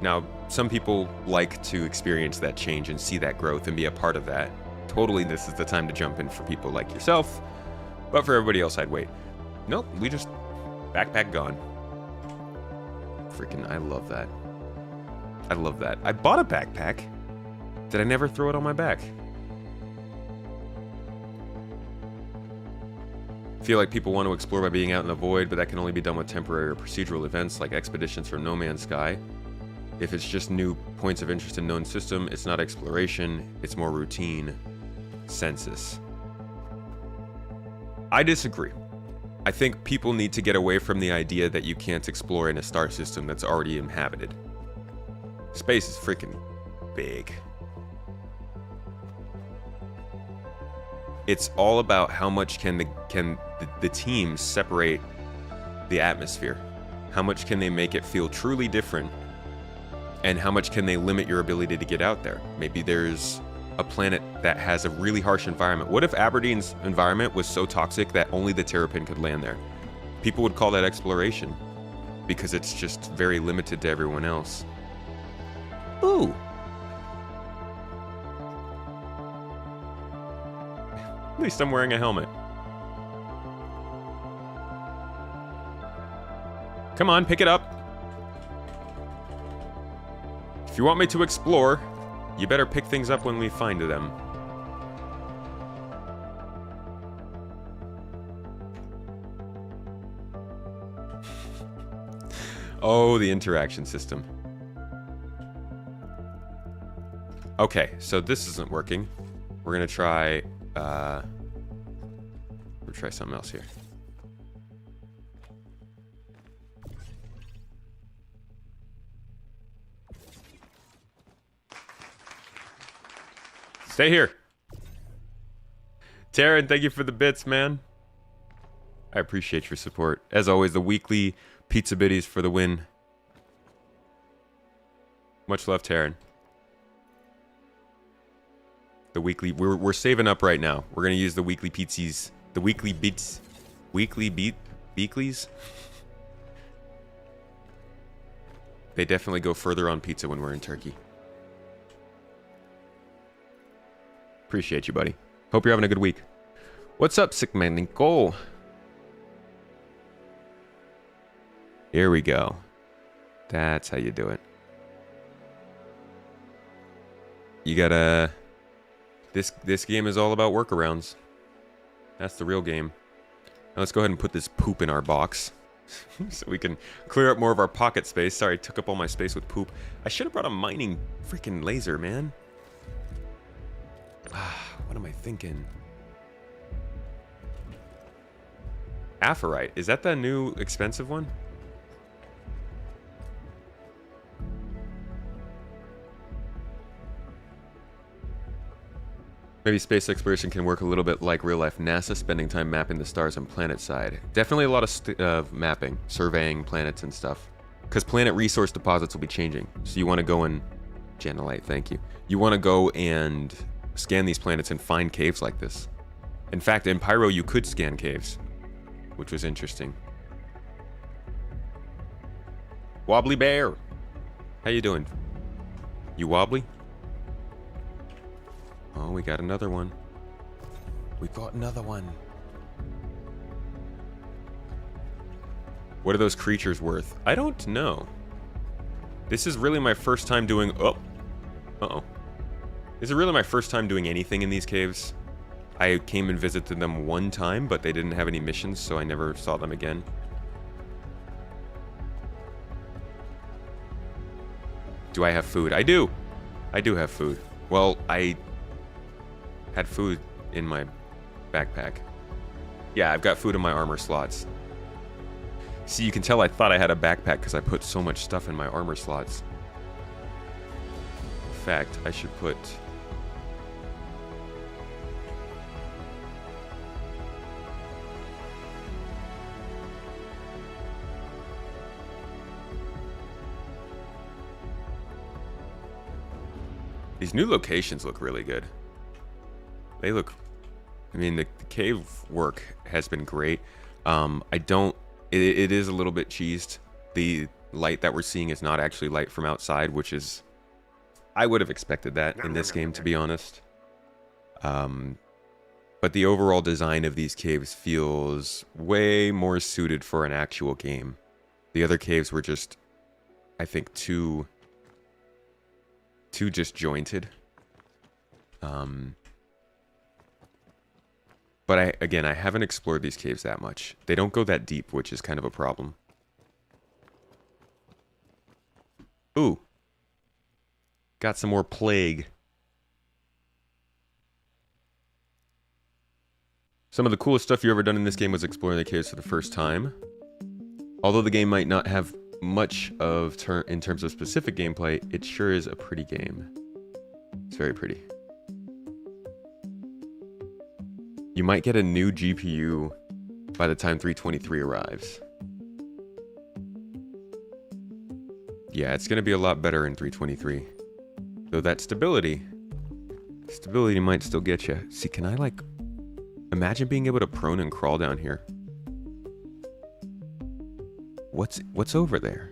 Now, some people like to experience that change and see that growth and be a part of that. Totally, this is the time to jump in for people like yourself. But for everybody else, I'd wait. Nope, we just... backpack gone. Freaking, I love that. I love that. I bought a backpack. Did I never throw it on my back? Feel like people want to explore by being out in the void, but that can only be done with temporary or procedural events like expeditions from No Man's Sky. If it's just new points of interest in known system, it's not exploration, it's more routine. Census. I disagree. I think people need to get away from the idea that you can't explore in a star system that's already inhabited. Space is freaking big. It's all about how much can the teams separate the atmosphere. How much can they make it feel truly different? And how much can they limit your ability to get out there? Maybe there's a planet that has a really harsh environment. What if Aberdeen's environment was so toxic that only the Terrapin could land there? People would call that exploration because it's just very limited to everyone else. Ooh. At least I'm wearing a helmet. Come on, pick it up. If you want me to explore, you better pick things up when we find them. Oh, the interaction system. Okay, so this isn't working. We're gonna try, we'll try something else here. Stay here. Taryn, thank you for the bits, man. I appreciate your support. As always, the weekly pizza biddies for the win. Much love, Taryn. The weekly, we're saving up right now. We're gonna use the weekly pizzas, the weekly beats, beaklies. They definitely go further on pizza when we're in Turkey. Appreciate you, buddy. Hope you're having a good week. What's up, Sick Man Nicole? Here we go. That's how you do it. You gotta... This game is all about workarounds. That's the real game. Now let's go ahead and put this poop in our box. So we can clear up more of our pocket space. Sorry, I took up all my space with poop. I should have brought a mining freaking laser, man. What am I thinking? Apherite. Is that the new expensive one? Maybe space exploration can work a little bit like real life NASA, spending time mapping the stars and planet side. Definitely a lot of mapping, surveying planets and stuff. Because planet resource deposits will be changing. So you want to go and... Janelite, thank you. You want to go and scan these planets and find caves like this. In fact, in Pyro you could scan caves, which was interesting. Wobbly Bear. How you doing? You wobbly? Oh, we got another one. We got another one. What are those creatures worth? I don't know. This is really my first time doing... Oh. Uh-oh. This is really my first time doing anything in these caves. I came and visited them one time, but they didn't have any missions, so I never saw them again. Do I have food? I do! I do have food. Well, I had food in my backpack. Yeah, I've got food in my armor slots. See, you can tell I thought I had a backpack because I put so much stuff in my armor slots. In fact, I should put... These new locations look really good. They look... I mean, the cave work has been great. I don't... It is a little bit cheesed. The light that we're seeing is not actually light from outside, which is... I would have expected that in this game, to be honest. But the overall design of these caves feels way more suited for an actual game. The other caves were just, I think, too disjointed. But I haven't explored these caves that much. They don't go that deep, which is kind of a problem. Ooh. Got some more plague. Some of the coolest stuff you ever done in this game was exploring the caves for the first time. Although the game might not have much of in terms of specific gameplay, it sure is a pretty game. It's very pretty. You might get a new GPU by the time 323 arrives. Yeah, it's going to be a lot better in 323. Though that stability might still get you. See, can I like... Imagine being able to prone and crawl down here. What's over there?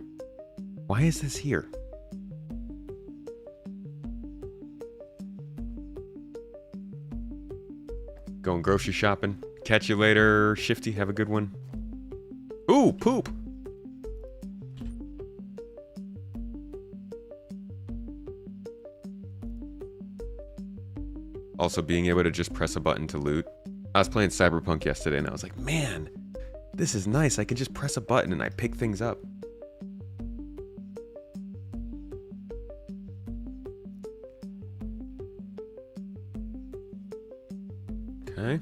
Why is this here? Going grocery shopping. Catch you later, Shifty. Have a good one. Ooh, poop! Also, being able to just press a button to loot. I was playing Cyberpunk yesterday and I was like, man, this is nice. I can just press a button and I pick things up. Okay.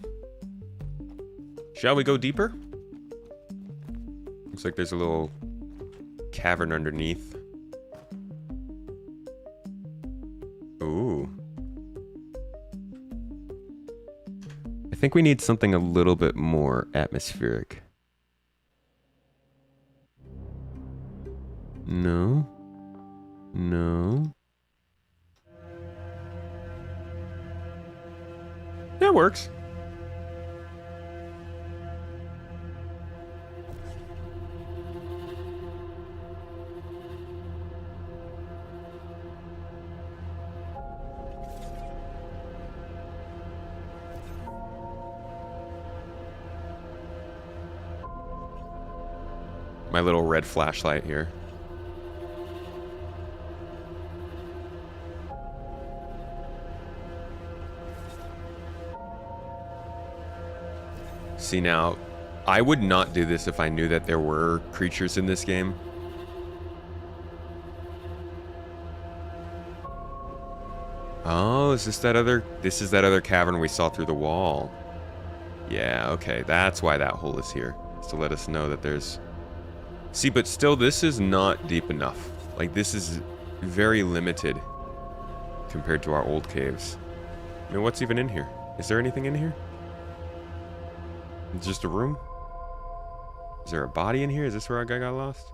Shall we go deeper? Looks like there's a little cavern underneath. Ooh. I think we need something a little bit more atmospheric. No. No. That works. My little red flashlight here. See now, I would not do this if I knew that there were creatures in this game. Oh, is this that other... This is that other cavern we saw through the wall. Yeah, okay, that's why that hole is here. It's to let us know that there's... See, but still, this is not deep enough. Like, this is very limited compared to our old caves. I mean, what's even in here? Is there anything in here? It's just a room? Is there a body in here? Is this where our guy got lost?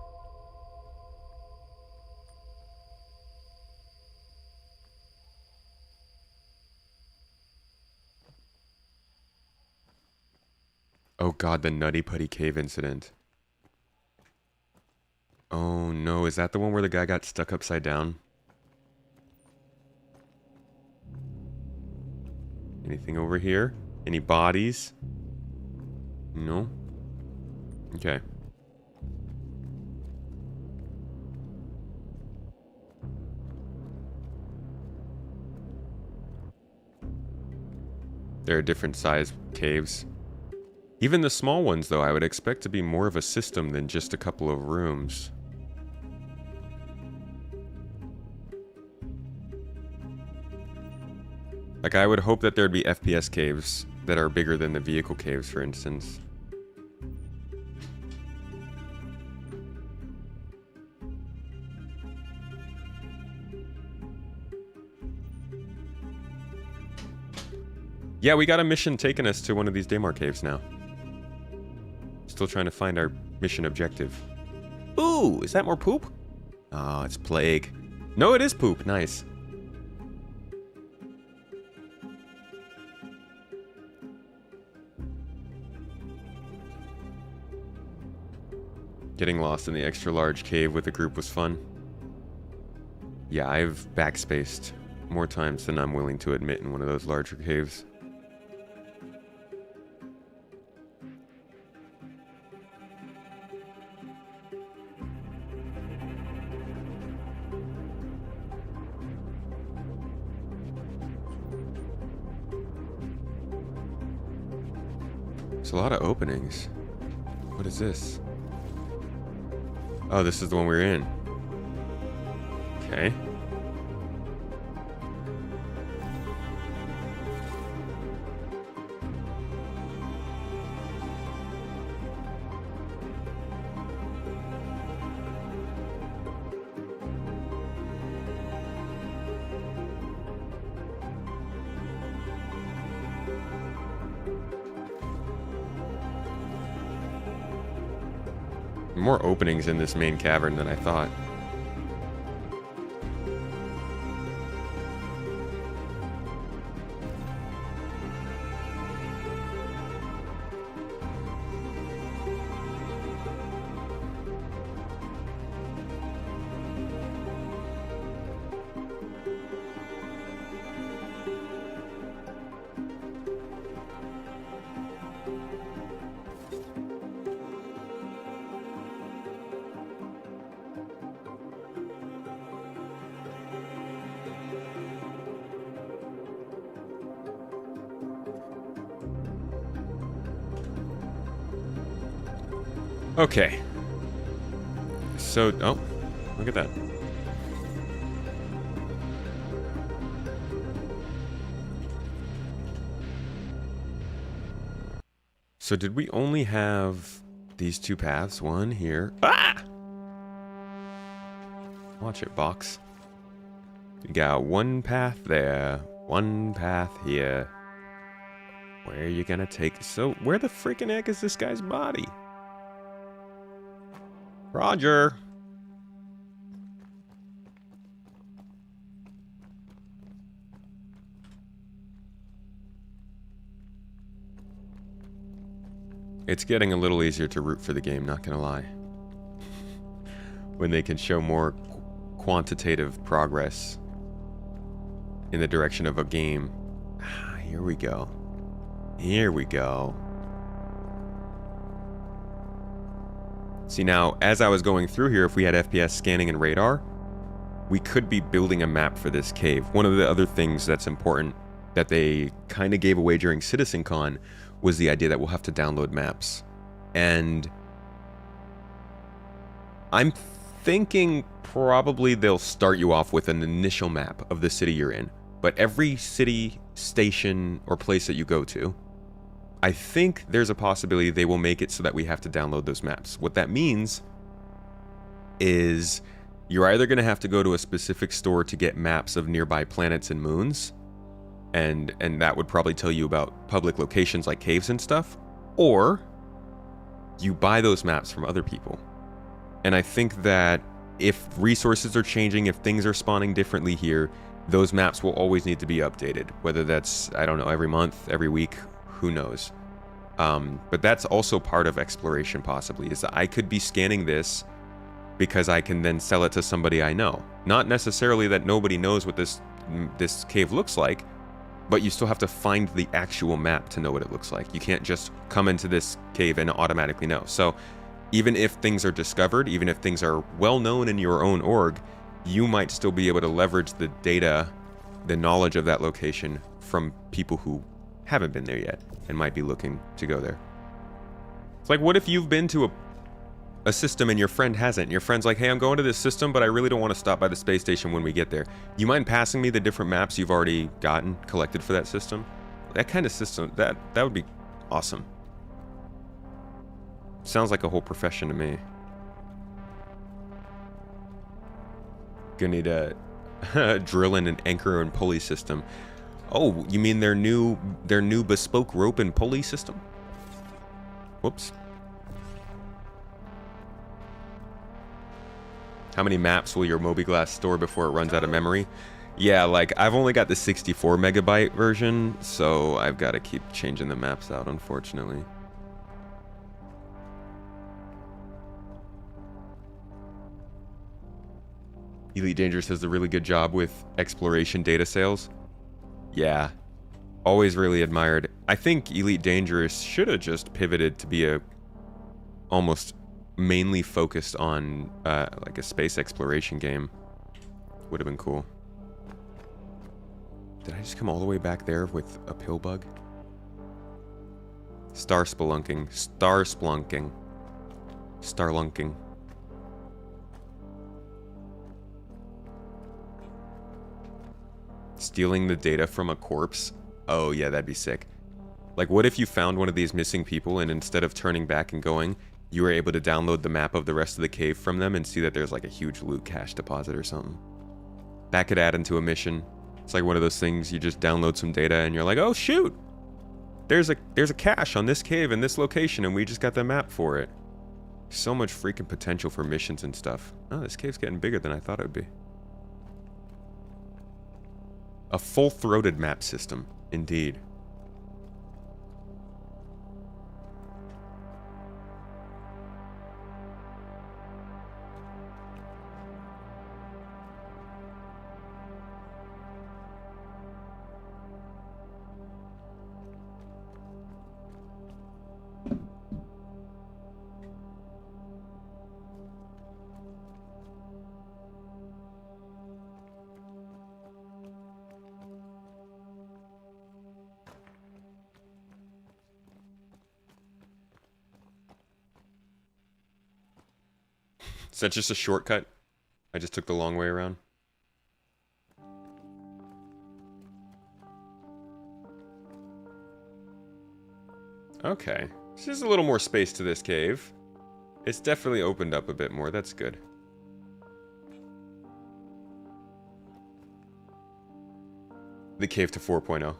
Oh god, the Nutty Putty Cave incident. Oh no, is that the one where the guy got stuck upside down? Anything over here? Any bodies? No? Okay. There are different size caves. Even the small ones, though, I would expect to be more of a system than just a couple of rooms. Like, I would hope that there'd be FPS caves that are bigger than the vehicle caves, for instance. Yeah, we got a mission taking us to one of these Daymar caves now. Still trying to find our mission objective. Ooh, is that more poop? Oh, it's plague. No, it is poop. Nice. Getting lost in the extra large cave with a group was fun. Yeah, I've backspaced more times than I'm willing to admit in one of those larger caves. There's a lot of openings. What is this? Oh, this is the one we're in. Okay. More openings in this main cavern than I thought. Okay. So, oh, look at that. So did we only have these two paths? One here. Ah! Watch it, box. You got one path there, one path here. Where are you gonna take? So, where the freaking heck is this guy's body? Roger. It's getting a little easier to root for the game, not gonna lie. When they can show more quantitative progress in the direction of a game. Ah, here we go. Here we go. See now, as I was going through here, if we had FPS scanning and radar, we could be building a map for this cave. One of the other things that's important that they kind of gave away during CitizenCon was the idea that we'll have to download maps. And I'm thinking probably they'll start you off with an initial map of the city you're in. But every city, station, or place that you go to, I think there's a possibility they will make it so that we have to download those maps. What that means is you're either going to have to go to a specific store to get maps of nearby planets and moons, and that would probably tell you about public locations like caves and stuff, or you buy those maps from other people. And I think that if resources are changing, if things are spawning differently here, those maps will always need to be updated, whether that's, I don't know, every month, every week, who knows. But that's also part of exploration, possibly, is that I could be scanning this because I can then sell it to somebody I know. Not necessarily that nobody knows what this cave looks like, but you still have to find the actual map to know what it looks like. You can't just come into this cave and automatically know. So even if things are discovered, even if things are well known in your own org, you might still be able to leverage the data, the knowledge of that location from people who haven't been there yet and might be looking to go there. It's like, what if you've been to a system and your friend hasn't? And your friend's like, hey, I'm going to this system, but I really don't want to stop by the space station when we get there. You mind passing me the different maps you've already collected for that system? That kind of system, that would be awesome. Sounds like a whole profession to me. Gonna need a drill in an anchor and pulley system. Oh, you mean their new bespoke rope and pulley system? Whoops. How many maps will your Moby-Glass store before it runs out of memory? Yeah, like, I've only got the 64 megabyte version, so I've got to keep changing the maps out, unfortunately. Elite Dangerous does a really good job with exploration data sales. Yeah, always really admired. I think Elite Dangerous should have just pivoted to be almost mainly focused on like a space exploration game. Would have been cool. Did I just come all the way back there with a pill bug? Spelunking. Starlunking. Stealing the data from a corpse? Oh yeah, that'd be sick. Like, what if you found one of these missing people and instead of turning back and going, you were able to download the map of the rest of the cave from them and see that there's like a huge loot cache deposit or something? That could add into a mission. It's like one of those things, you just download some data and you're like, oh shoot! There's a cache on this cave in this location and we just got the map for it. So much freaking potential for missions and stuff. Oh, this cave's getting bigger than I thought it would be. A full-throated map system, indeed. Is that just a shortcut? I just took the long way around. Okay. So there's a little more space to this cave. It's definitely opened up a bit more. That's good. The cave to 4.0.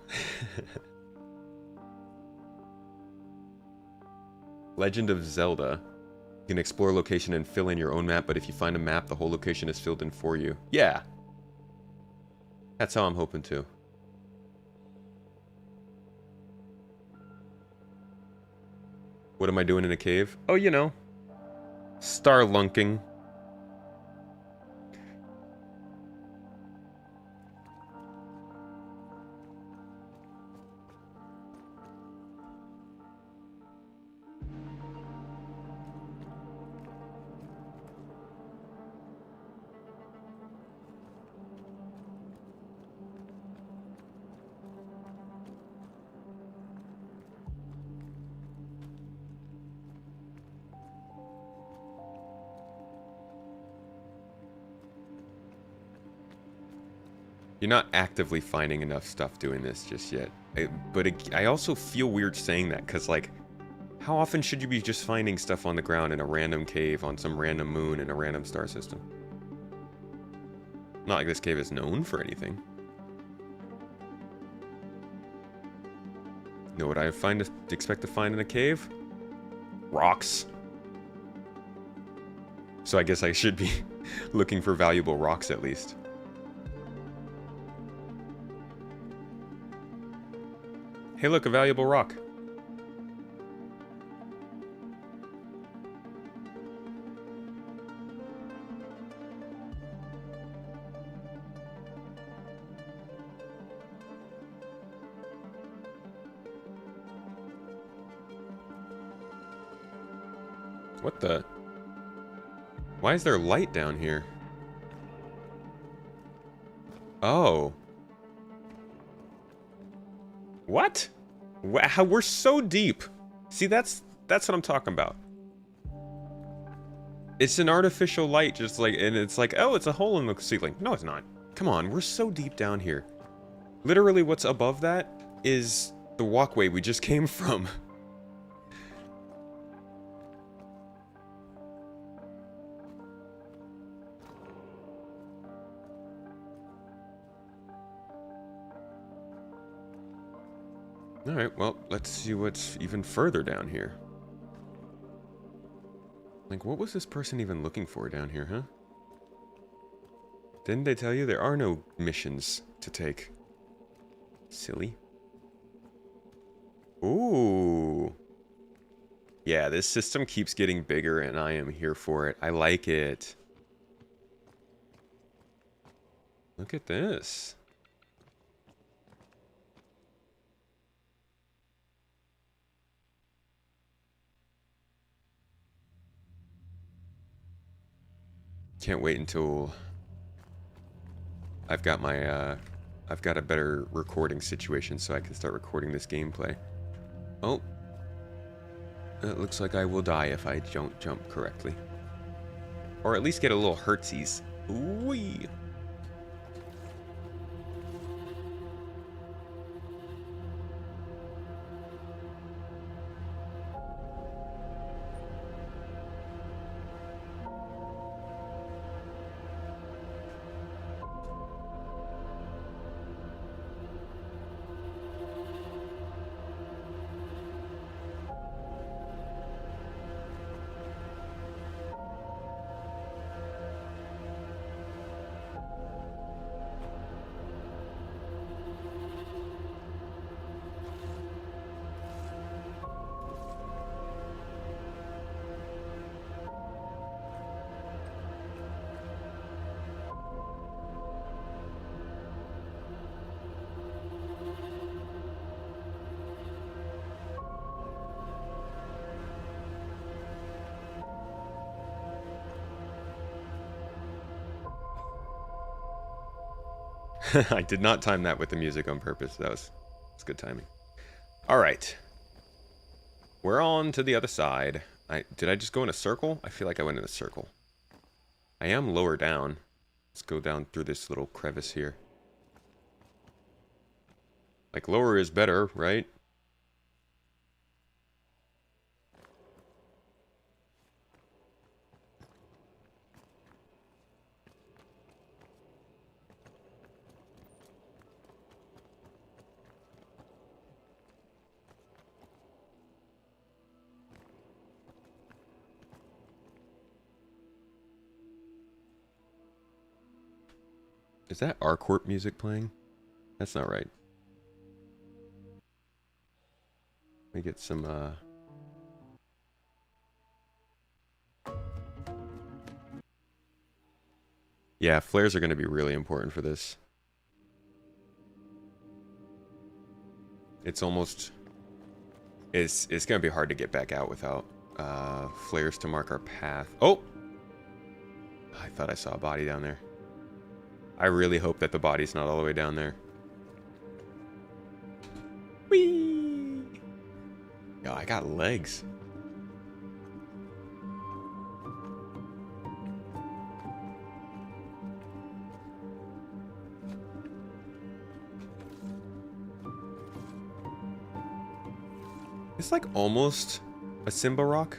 Legend of Zelda. You can explore a location and fill in your own map, but if you find a map, the whole location is filled in for you. Yeah. That's how I'm hoping to. What am I doing in a cave? Oh, you know. Starlunking. You're not actively finding enough stuff doing this just yet. I also feel weird saying that, because, like, how often should you be just finding stuff on the ground in a random cave on some random moon in a random star system? Not like this cave is known for anything. You know what I expect to find in a cave? Rocks. So I guess I should be looking for valuable rocks at least. Hey look, a valuable rock. What the? Why is there light down here? Oh. What? Wow, we're so deep. See, that's what I'm talking about. It's an artificial light, just like, and it's like, oh, it's a hole in the ceiling. No, it's not. Come on, we're so deep down here. Literally, what's above that is the walkway we just came from. Alright, well, let's see what's even further down here. Like, what was this person even looking for down here, huh? Didn't they tell you there are no missions to take? Silly. Ooh. Yeah, this system keeps getting bigger and I am here for it. I like it. Look at this. Can't wait until I've got my, I've got a better recording situation so I can start recording this gameplay. Oh. It looks like I will die if I don't jump correctly. Or at least get a little hurtsies. Ooh-wee. I did not time that with the music on purpose. That's good timing. All right. We're on to the other side. Did I just go in a circle? I feel like I went in a circle. I am lower down. Let's go down through this little crevice here. Like, lower is better, right? Is that R-Corp music playing? That's not right. Let me get some, Yeah, flares are going to be really important for this. It's almost... It's going to be hard to get back out without flares to mark our path. Oh! I thought I saw a body down there. I really hope that the body's not all the way down there. Whee! Yo, I got legs. It's like almost a Simba rock.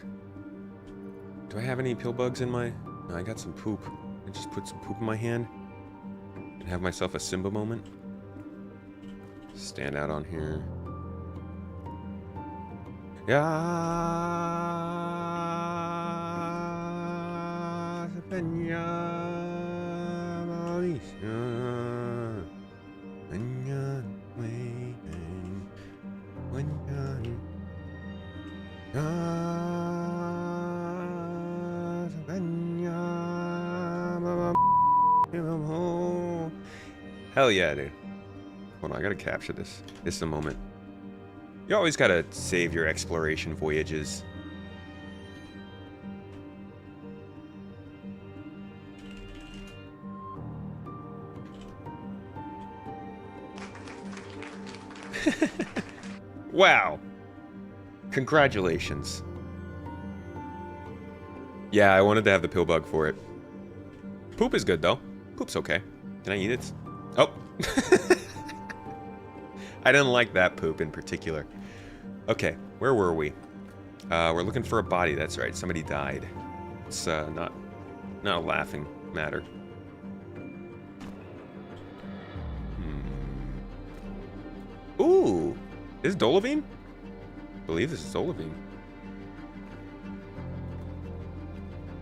Do I have any pill bugs in my... No, I got some poop. I just put some poop in my hand. And have myself a Simba moment. Stand out on here. Yeah. Hell yeah, dude. Hold on, I gotta capture this. This is a moment. You always gotta save your exploration voyages. Wow. Congratulations. Yeah, I wanted to have the pill bug for it. Poop is good, though. Poop's okay. Can I eat it? Oh. I didn't like that poop in particular. Okay, where were we? We're looking for a body. That's right. Somebody died. It's not a laughing matter. Ooh, is Dolovine? I believe this is Dolovine.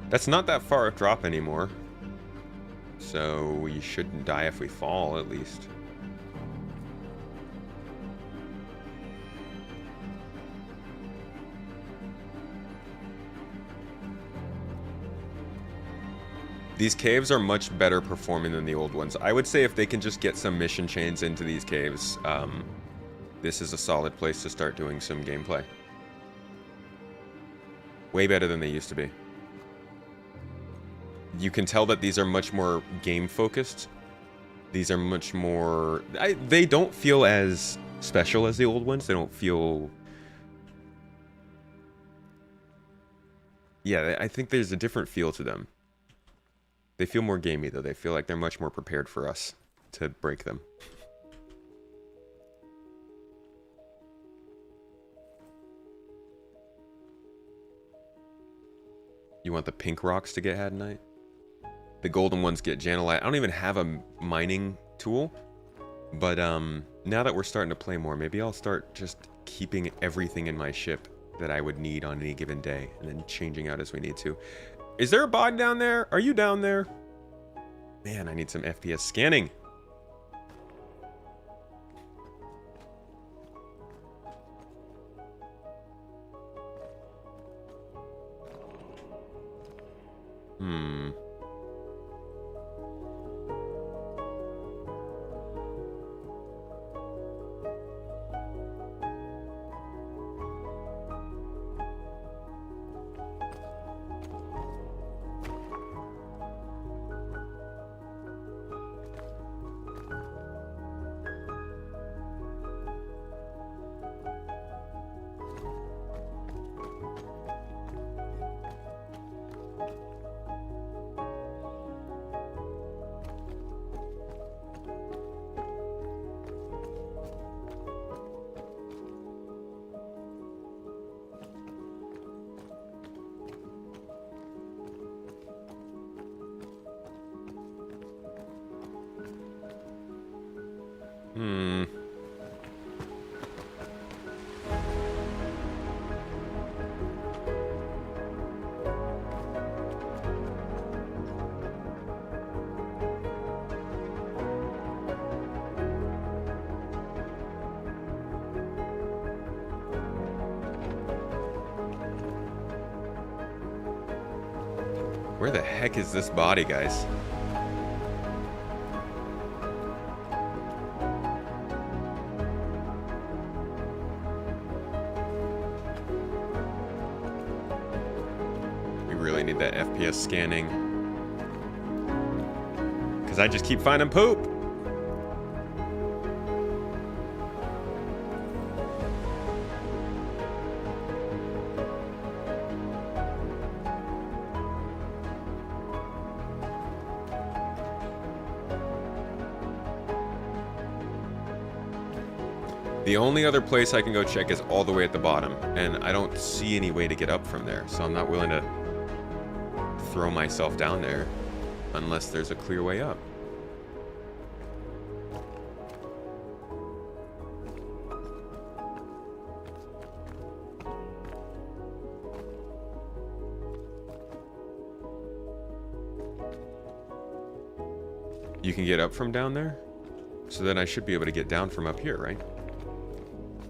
That's not that far a drop anymore. So we shouldn't die if we fall, at least. These caves are much better performing than the old ones. I would say if they can just get some mission chains into these caves, this is a solid place to start doing some gameplay. Way better than they used to be. You can tell that these are much more game-focused. These are much more... they don't feel as special as the old ones. They don't feel... Yeah, I think there's a different feel to them. They feel more gamey, though. They feel like they're much more prepared for us to break them. You want the pink rocks to get had tonight? The golden ones get Janelite. I don't even have a mining tool. But now that we're starting to play more, maybe I'll start just keeping everything in my ship that I would need on any given day. And then changing out as we need to. Is there a bot down there? Are you down there? Man, I need some FPS scanning. Where the heck is this body, guys? We really need that FPS scanning. Because I just keep finding poop. The only other place I can go check is all the way at the bottom, and I don't see any way to get up from there, so I'm not willing to throw myself down there unless there's a clear way up. You can get up from down there? So then I should be able to get down from up here, right?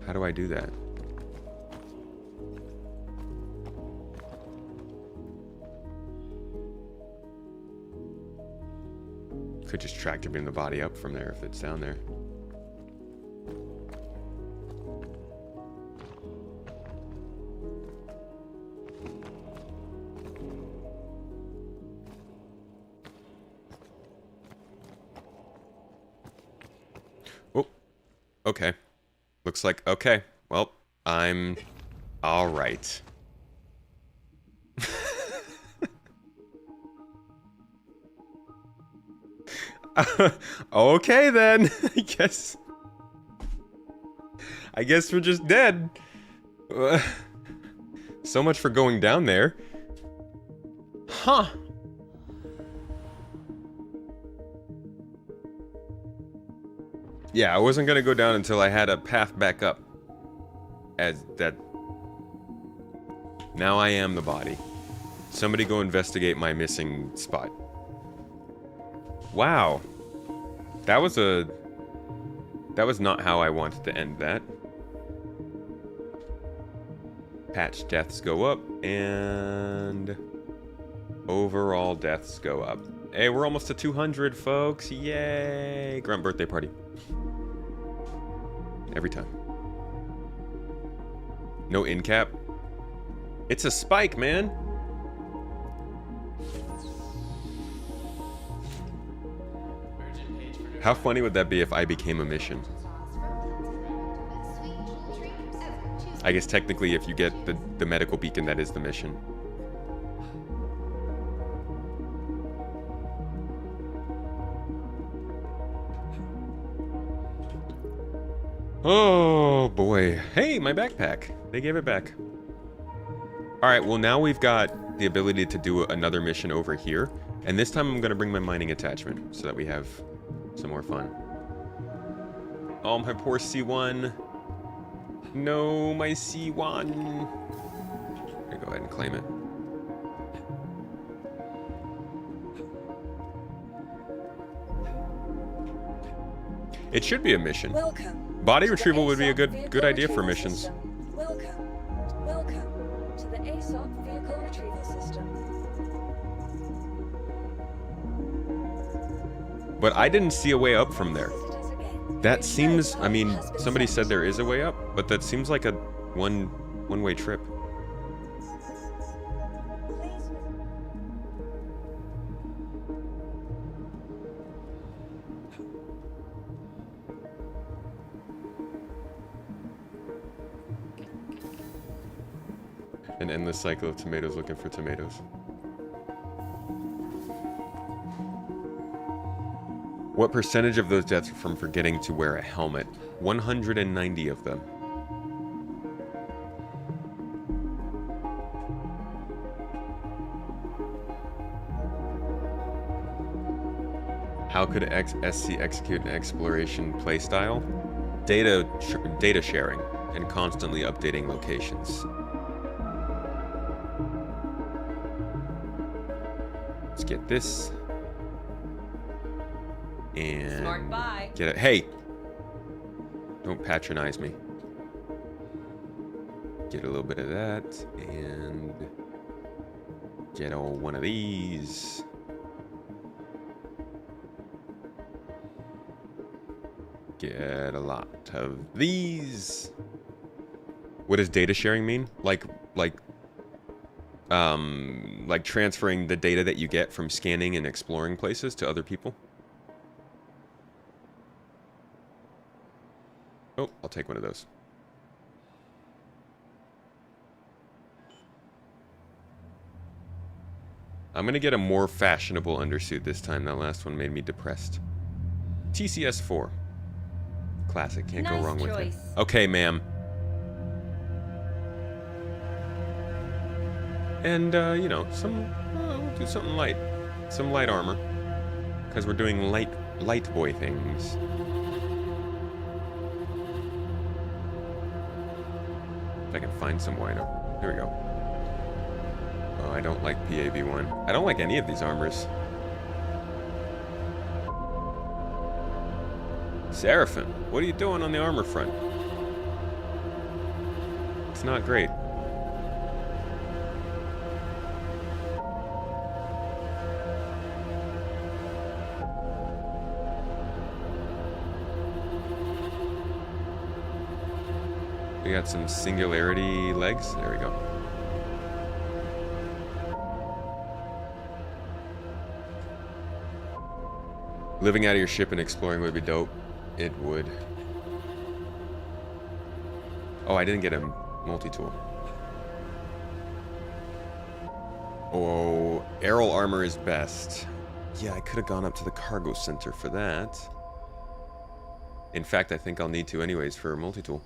How do I do that? Could just tractor beam the body up from there if it's down there. Oh, okay. Looks like, okay. Well, I'm all right. Okay then. I guess we're just dead. So much for going down there. Huh. Yeah, I wasn't gonna go down until I had a path back up. As that. Now I am the body. Somebody go investigate my missing spot. Wow. That was not how I wanted to end that. Patch deaths go up, and overall deaths go up. Hey, we're almost to 200, folks. Yay! Grunt birthday party. Every time. No in cap. It's a spike, man. How funny would that be if I became a mission? I guess technically if you get the medical beacon, that is the mission. Oh boy. Hey, my backpack. They gave it back. Alright, well now we've got the ability to do another mission over here. And this time I'm going to bring my mining attachment so that we have some more fun. Oh, my poor C1. No, my C1. I'm gonna go ahead and claim it. It should be a mission. Welcome. Body to the retrieval would be a ASOP good idea vehicle for retrieval missions. system. Welcome to the ASOP vehicle retrieval system. But I didn't see a way up from there. Visit us again. That Your seems, flight I mean, has been somebody sent. said there is a way up, but that seems like a one-way trip. Please visit. An endless cycle of tomatoes looking for tomatoes. What percentage of those deaths are from forgetting to wear a helmet? 190 of them. How could SC execute an exploration playstyle? Data sharing and constantly updating locations. Let's get this. And Smart buy. get it. Hey! Don't patronize me. Get a little bit of that. And get one of these. Get a lot of these. What does data sharing mean? Like transferring the data that you get from scanning and exploring places to other people? Oh, I'll take one of those. I'm gonna get a more fashionable undersuit this time. That last one made me depressed. TCS 4. Classic, can't go Nice wrong with it. choice. Okay, ma'am. And, you know, we'll do something light. Some light armor. Because we're doing light boy things. If I can find some white armor. Here we go. Oh, I don't like PAV1. I don't like any of these armors. Seraphim, what are you doing on the armor front? It's not great. We got some singularity legs. There we go. Living out of your ship and exploring would be dope. It would. Oh, I didn't get a multi-tool. Oh, aerial armor is best. Yeah, I could have gone up to the cargo center for that. In fact, I think I'll need to anyways for a multi-tool.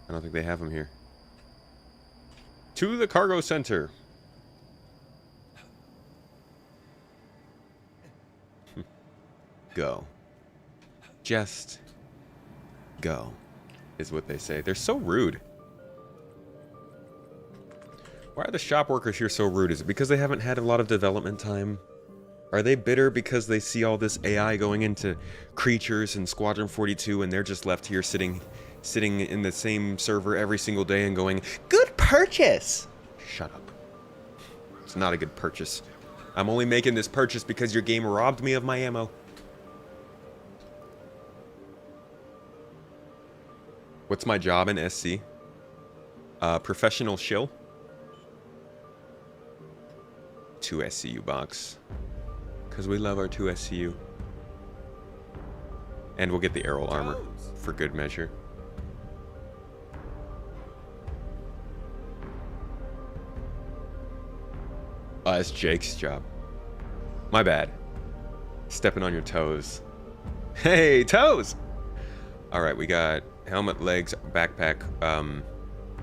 I don't think they have them here. To the cargo center. Go. Just go, is what they say. They're so rude. Why are the shop workers here so rude? Is it because they haven't had a lot of development time? Are they bitter because they see all this AI going into creatures and Squadron 42 and they're just left here sitting in the same server every single day and going, good purchase! Shut up. It's not a good purchase. I'm only making this purchase because your game robbed me of my ammo. What's my job in SC? Professional shill. 2 SCU box. Because we love our 2 SCU. And we'll get the aerial armor for good measure. Oh, that's Jake's job. My bad. Stepping on your toes. Hey, toes! Alright, we got helmet, legs, backpack.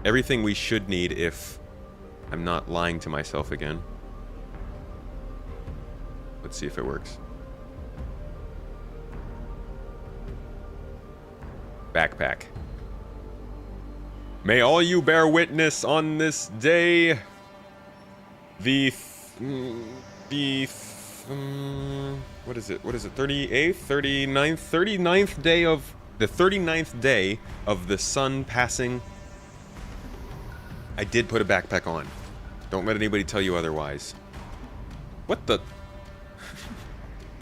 Everything we should need if I'm not lying to myself again. Let's see if it works. Backpack. May all you bear witness on this day. What is it? 38th? 39th? 39th day of... The 39th day of the sun passing. I did put a backpack on. Don't let anybody tell you otherwise. What the...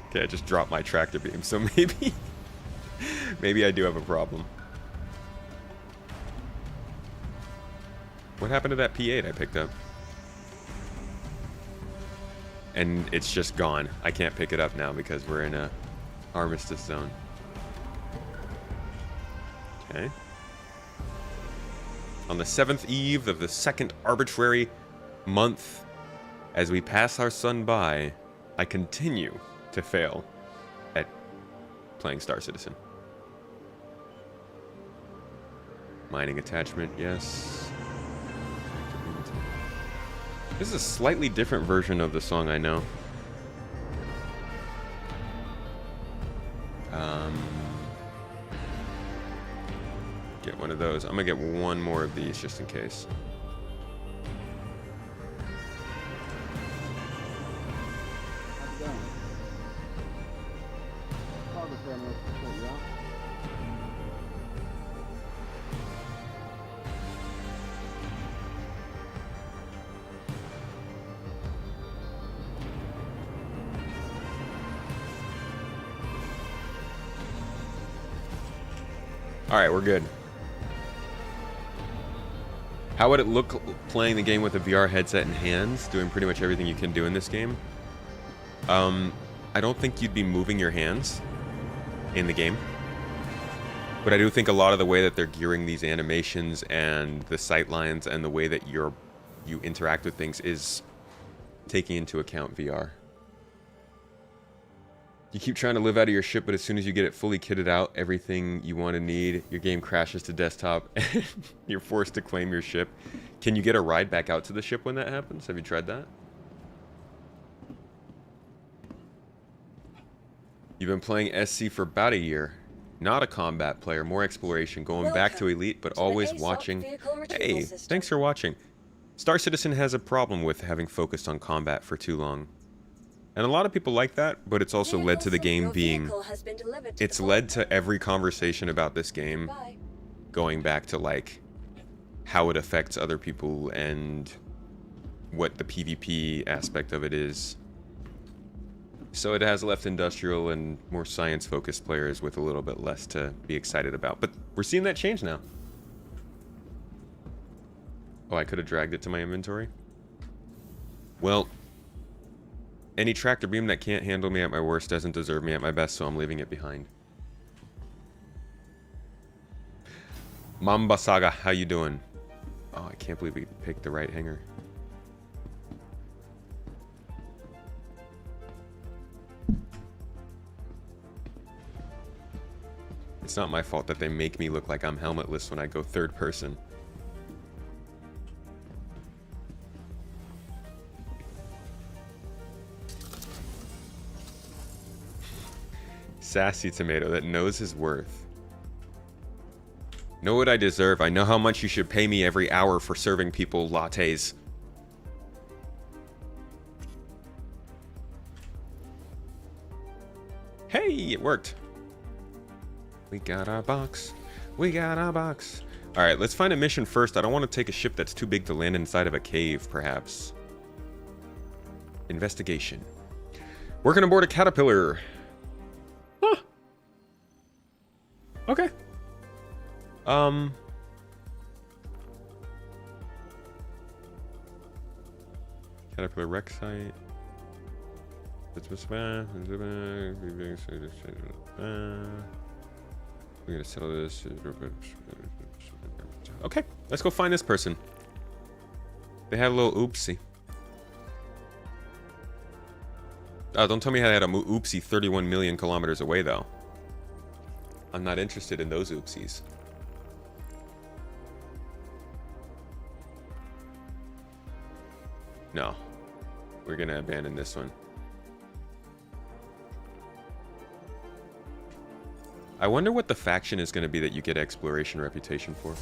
Okay, I just dropped my tractor beam, so maybe... maybe I do have a problem. What happened to that P8 I picked up? And it's just gone. I can't pick it up now because we're in a armistice zone. Okay. On the 7th eve of the 2nd arbitrary month, as we pass our sun by, I continue to fail at playing Star Citizen. Mining attachment, yes. This is a slightly different version of the song I know. Get one of those. I'm gonna get one more of these just in case. How's it going? Call the family to support you out. Alright, we're good. How would it look playing the game with a VR headset and hands, doing pretty much everything you can do in this game? I don't think you'd be moving your hands in the game. But I do think a lot of the way that they're gearing these animations and the sight lines and the way that you interact with things is taking into account VR. You keep trying to live out of your ship, but as soon as you get it fully kitted out, everything you want to need, your game crashes to desktop, and you're forced to claim your ship. Can you get a ride back out to the ship when that happens? Have you tried that? You've been playing SC for about a year. Not a combat player, more exploration, going back to Elite, but always watching. Hey, thanks for watching. Star Citizen has a problem with having focused on combat for too long. And a lot of people like that, but it's also led to the game being... It's led to every conversation about this game going back to, like, how it affects other people and what the PvP aspect of it is. So it has left industrial and more science-focused players with a little bit less to be excited about. But we're seeing that change now. Oh, I could have dragged it to my inventory? Well... Any tractor beam that can't handle me at my worst doesn't deserve me at my best, so I'm leaving it behind. Mamba Saga, how you doing? Oh, I can't believe we picked the right hanger. It's not my fault that they make me look like I'm helmetless when I go third person. Sassy tomato that knows his worth. Know what I deserve. I know how much you should pay me every hour for serving people lattes. Hey, it worked. We got our box. We got our box. All right, let's find a mission first. I don't want to take a ship that's too big to land inside of a cave, perhaps. Investigation. Working aboard a caterpillar. Huh. Okay. Caterpillar wreck site. We're gonna settle this. Okay, let's go find this person. They had a little oopsie. Oh, don't tell me how they had a oopsie 31 million kilometers away, though. I'm not interested in those oopsies. No. We're gonna abandon this one. I wonder what the faction is going to be that you get exploration reputation for.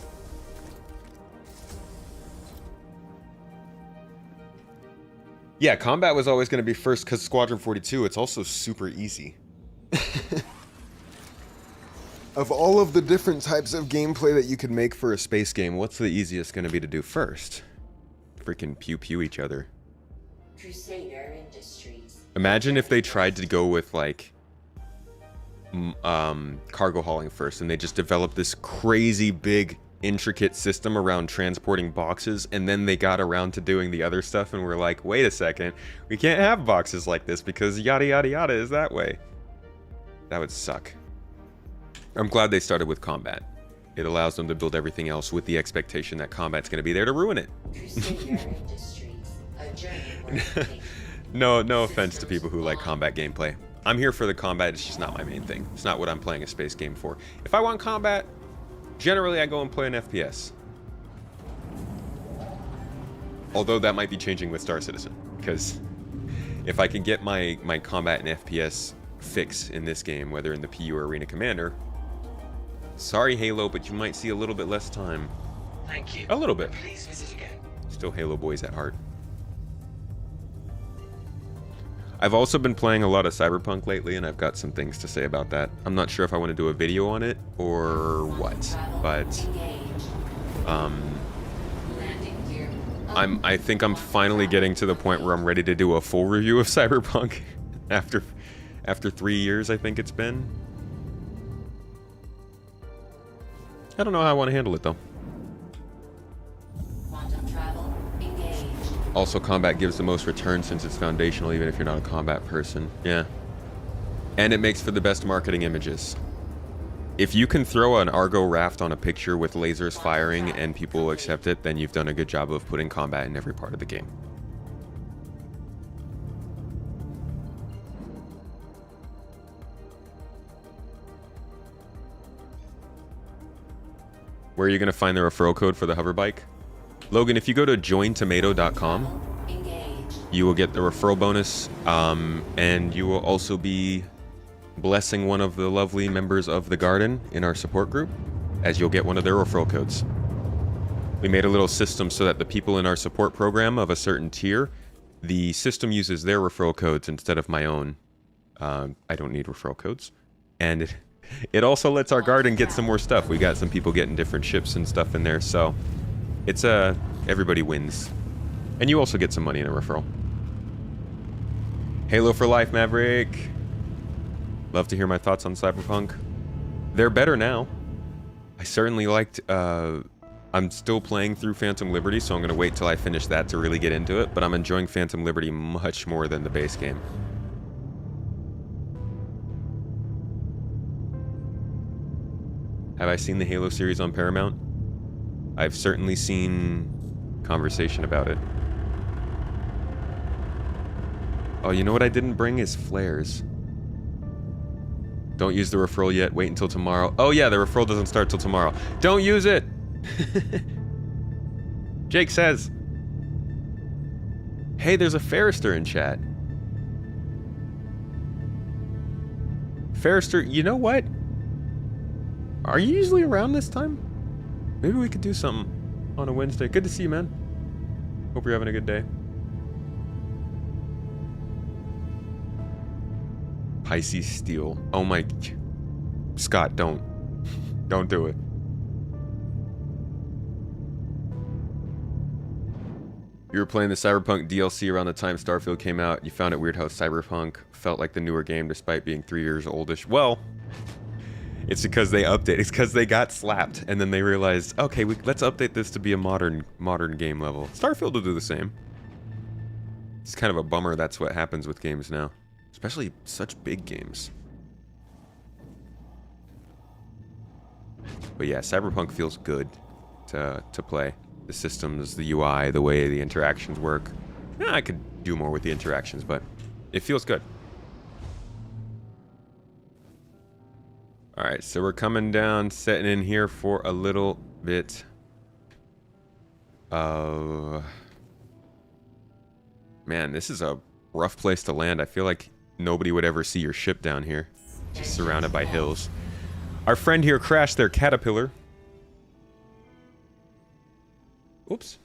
Yeah, combat was always going to be first because Squadron 42, it's also super easy. Of all of the different types of gameplay that you could make for a space game, what's the easiest going to be to do first? Freaking pew-pew each other. Crusader Industries. Imagine if they tried to go with, like, cargo hauling first, and they just developed this crazy big intricate system around transporting boxes, and then they got around to doing the other stuff and we're like, wait a second, we can't have boxes like this because yada yada yada is that way. That would suck. I'm glad they started with combat. It allows them to build everything else with the expectation that combat's going to be there to ruin it. No offense to people who like combat gameplay. I'm here for the combat, it's just not my main thing. It's not what I'm playing a space game for. If I want combat, generally I go and play an FPS. Although that might be changing with Star Citizen, because if I can get my combat and FPS fix in this game, whether in the PU or Arena Commander, sorry Halo, but you might see a little bit less time. Thank you. A little bit. Please visit again. Still Halo boys at heart. I've also been playing a lot of Cyberpunk lately, and I've got some things to say about that. I'm not sure if I want to do a video on it or what, but I think I'm finally getting to the point where I'm ready to do a full review of Cyberpunk after 3 years, I think it's been. I don't know how I want to handle it though. Also, combat gives the most return since it's foundational, even if you're not a combat person. Yeah. And it makes for the best marketing images. If you can throw an Argo raft on a picture with lasers firing and people will accept it, then you've done a good job of putting combat in every part of the game. Where are you going to find the referral code for the hover bike? Logan, if you go to jointomato.com, you will get the referral bonus, and you will also be blessing one of the lovely members of the garden in our support group, as you'll get one of their referral codes. We made a little system so that the people in our support program of a certain tier, the system uses their referral codes instead of my own. I don't need referral codes. And it also lets our garden get some more stuff. We got some people getting different ships and stuff in there, so it's everybody wins. And you also get some money in a referral. Halo for life, Maverick. Love to hear my thoughts on Cyberpunk. They're better now. I certainly liked, I'm still playing through Phantom Liberty, so I'm going to wait till I finish that to really get into it, but I'm enjoying Phantom Liberty much more than the base game. Have I seen the Halo series on Paramount? I've certainly seen conversation about it. Oh, you know what I didn't bring is flares. Don't use the referral yet. Wait until tomorrow. Oh yeah, the referral doesn't start till tomorrow. Don't use it! Jake says. Hey, there's a Ferrister in chat. Ferrister, you know what? Are you usually around this time? Maybe we could do something on a Wednesday. Good to see you, man. Hope you're having a good day. Pisces Steel. Oh my... Scott, don't. Don't do it. You were playing the Cyberpunk DLC around the time Starfield came out. You found it weird how Cyberpunk felt like the newer game despite being 3 years oldish. Well, it's because they updated. It's because they got slapped and then they realized, okay, let's update this to be a modern game level. Starfield will do the same. It's kind of a bummer that's what happens with games now. Especially such big games. But yeah, Cyberpunk feels good to play. The systems, the UI, the way the interactions work. I could do more with the interactions, but it feels good. Alright, so we're coming down, setting in here for a little bit of... Man, this is a rough place to land. I feel like nobody would ever see your ship down here. Just surrounded by hills. Our friend here crashed their caterpillar. Oops.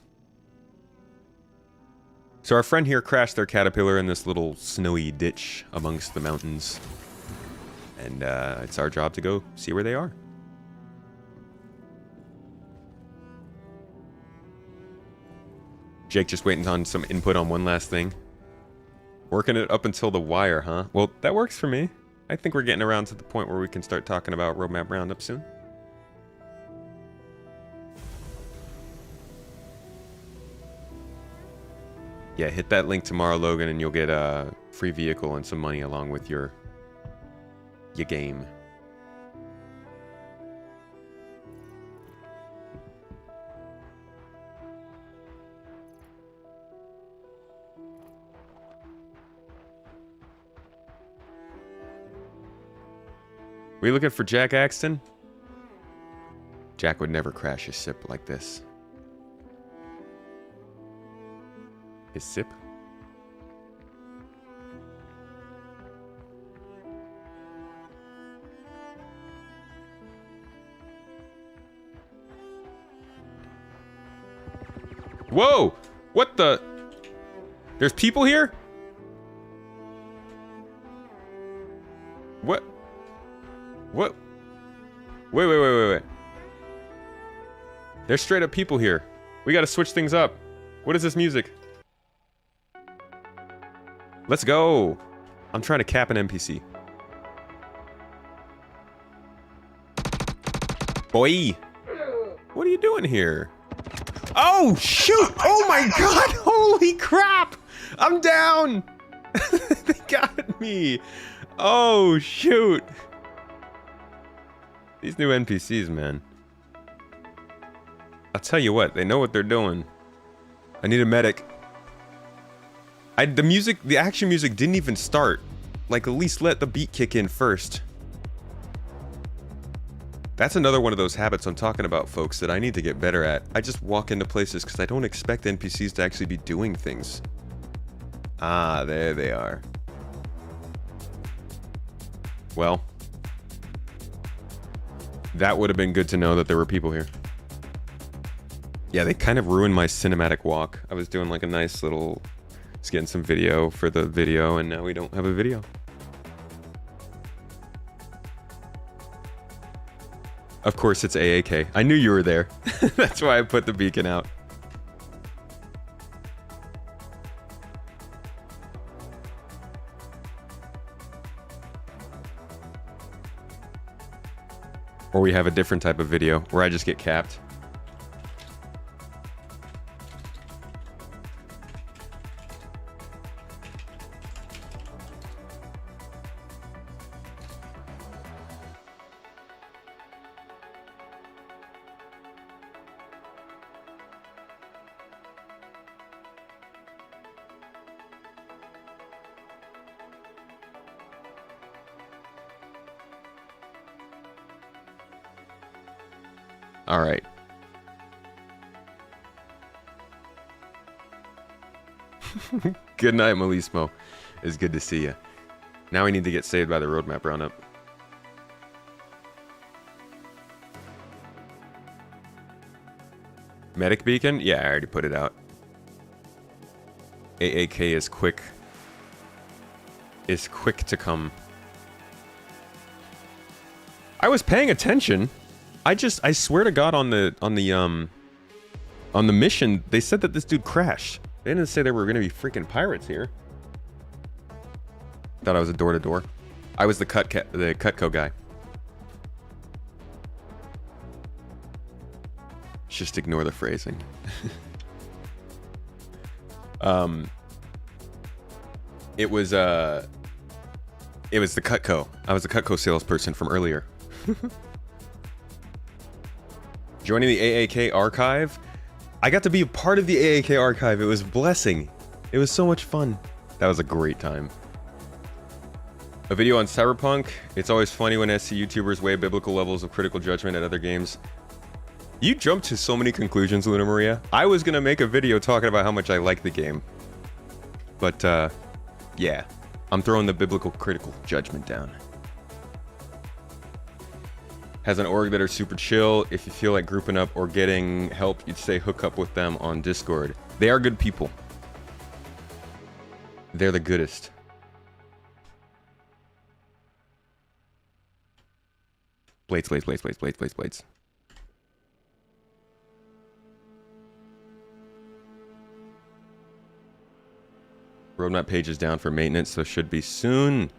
So our friend here crashed their caterpillar in this little snowy ditch amongst the mountains. And it's our job to go see where they are. Jake just waiting on some input on one last thing. Working it up until the wire, huh? Well, that works for me. I think we're getting around to the point where we can start talking about Roadmap Roundup soon. Yeah, hit that link tomorrow, Logan, and you'll get a free vehicle and some money along with your game. We looking for Jack Axton? Jack would never crash his ship like this. His sip? Whoa! What the? There's people here? What? What? Wait. There's straight up people here. We gotta switch things up. What is this music? Let's go! I'm trying to cap an NPC. Boy! What are you doing here? Oh, shoot! Oh my god! Holy crap! I'm down! They got me! Oh, shoot! These new NPCs, man. I'll tell you what, they know what they're doing. I need a medic. The action music didn't even start. Like, at least let the beat kick in first. That's another one of those habits I'm talking about, folks, that I need to get better at. I just walk into places because I don't expect NPCs to actually be doing things. Ah, there they are. Well, that would have been good to know that there were people here. Yeah, they kind of ruined my cinematic walk. I was doing like a nice little... Just getting some video for the video, and now we don't have a video. Of course, it's AAK. I knew you were there. That's why I put the beacon out. Or we have a different type of video where I just get capped. All right. Good night, Melismo. It's good to see you. Now we need to get saved by the roadmap roundup. Medic beacon? Yeah, I already put it out. AAK is quick. Is quick to come. I was paying attention. I swear to God, on the mission, they said that this dude crashed. They didn't say there were gonna be freaking pirates here. Thought I was a door-to-door. I was the Cutco guy. Just ignore the phrasing. It was the Cutco. I was the Cutco salesperson from earlier. Joining the AAK archive. I got to be a part of the AAK archive. It was a blessing. It was so much fun. That was a great time. A video on Cyberpunk. It's always funny when SC YouTubers weigh biblical levels of critical judgment at other games. You jumped to so many conclusions, Luna Maria. I was gonna make a video talking about how much I like the game. But, yeah. I'm throwing the biblical critical judgment down. Has an org that are super chill. If you feel like grouping up or getting help, you'd say hook up with them on Discord. They are good people. They're the goodest. Blades. Roadmap page is down for maintenance, so should be soon.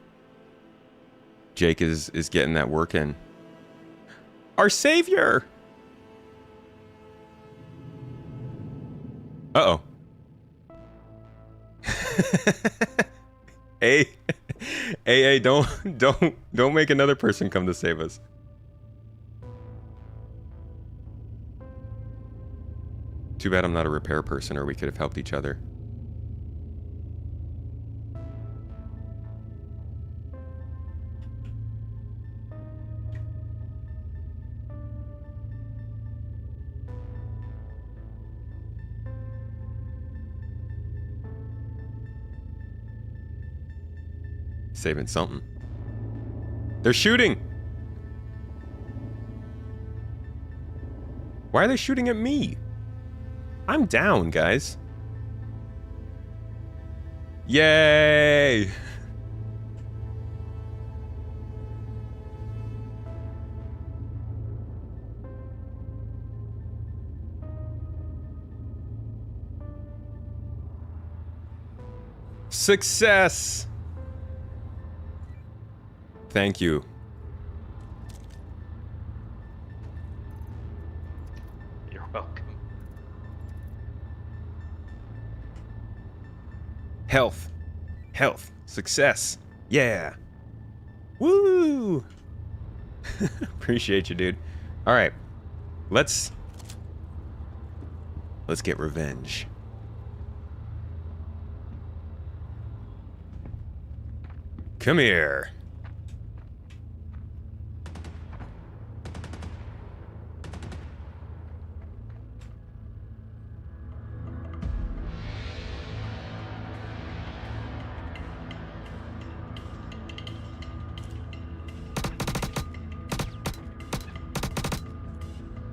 Jake is getting that work in. Our savior! Uh-oh. Hey, don't make another person come to save us. Too bad I'm not a repair person, or we could have helped each other. Saving something. They're shooting! Why are they shooting at me? I'm down, guys. Yay! Success! Thank you. You're welcome. Health. Success. Yeah. Woo! Appreciate you, dude. Alright. Let's get revenge. Come here.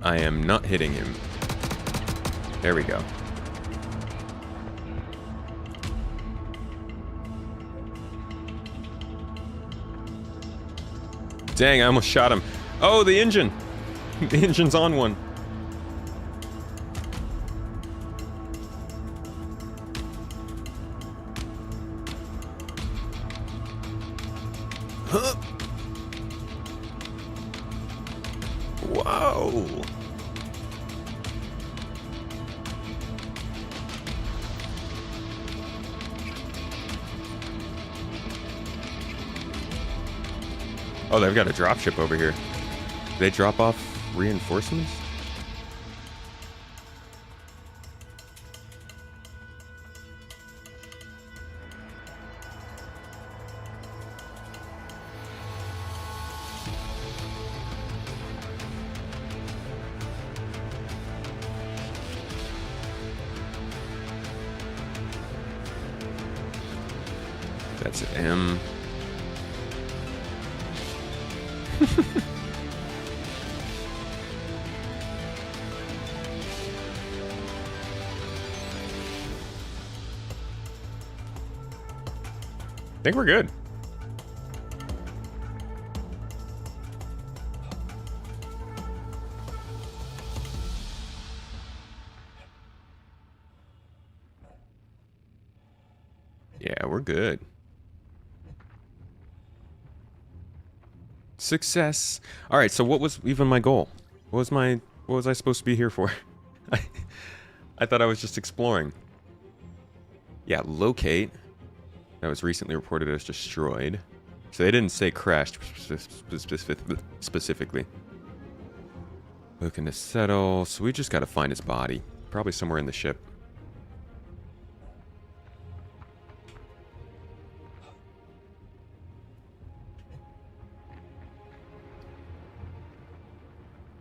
I am not hitting him. There we go. Dang, I almost shot him. Oh, the engine! The engine's on one. Huh. Whoa! Oh, they've got a dropship over here. They drop off reinforcements? That's M. I think we're good. Yeah, we're good. Success. All right, so what was even my goal? What was I supposed to be here for? I thought I was just exploring. Yeah, locate. That was recently reported as destroyed. So they didn't say crashed specifically. Looking to settle. So we just got to find his body. Probably somewhere in the ship.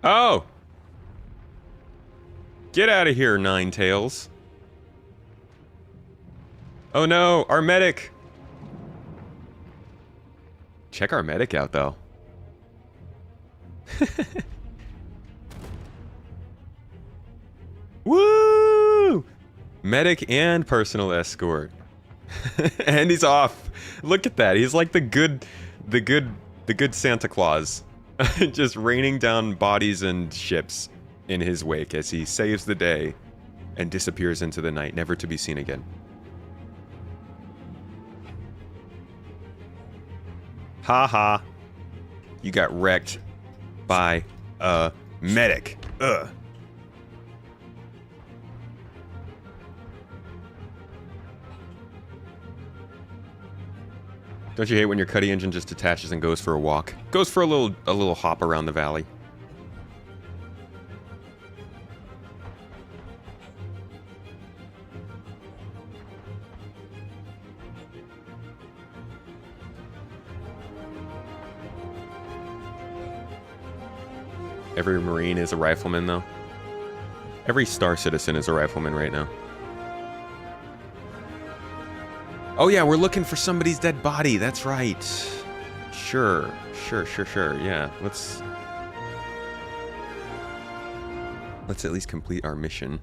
Oh! Get out of here, Nine Tails. Oh no, our medic! Check our medic out, though. Woo! Medic and personal escort. And he's off. Look at that. He's like the good Santa Claus. Just raining down bodies and ships in his wake as he saves the day and disappears into the night, never to be seen again. Ha ha. You got wrecked by a medic. Ugh. Don't you hate when your cutty engine just detaches and goes for a walk? Goes for a little hop around the valley. Every Marine is a rifleman, though. Every Star Citizen is a rifleman right now. Oh yeah, we're looking for somebody's dead body. That's right. Sure. Yeah, let's at least complete our mission.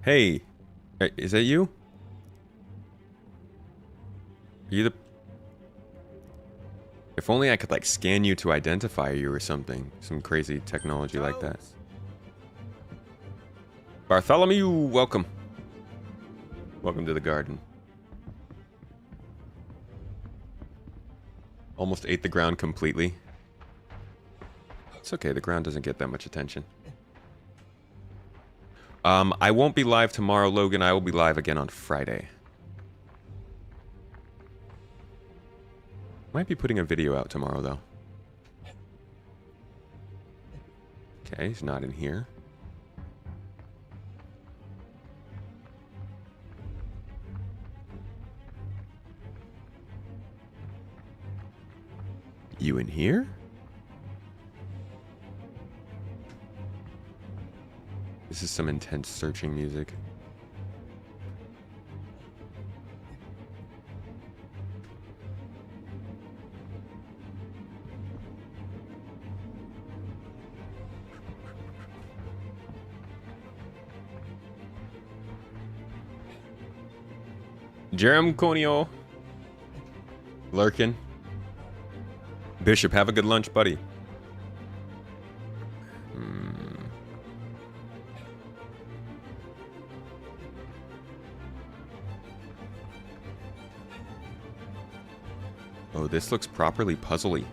Hey, is that you? Are you the... If only I could, like, scan you to identify you or something. Some crazy technology like that. Bartholomew, welcome. Welcome to the garden. Almost ate the ground completely. It's okay, the ground doesn't get that much attention. I won't be live tomorrow, Logan. I will be live again on Friday. Might be putting a video out tomorrow, though. Okay, he's not in here. You in here? This is some intense searching music. Jerem Conio. Lurkin. Bishop, have a good lunch, buddy. Oh, this looks properly puzzly.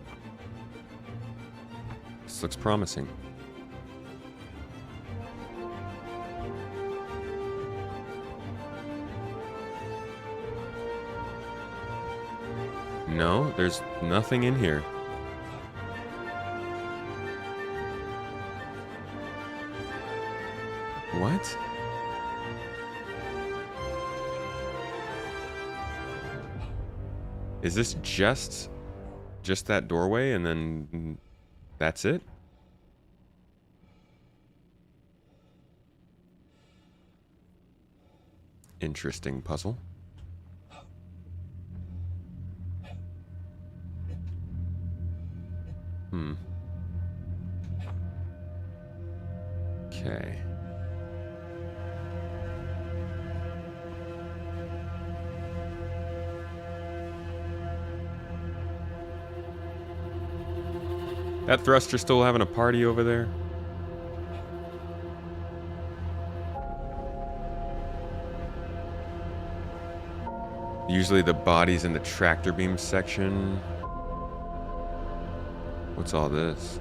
This looks promising. No, there's nothing in here. What? Is this just that doorway and then that's it? Interesting puzzle. That thruster's still having a party over there. Usually the body's in the tractor beam section. What's all this?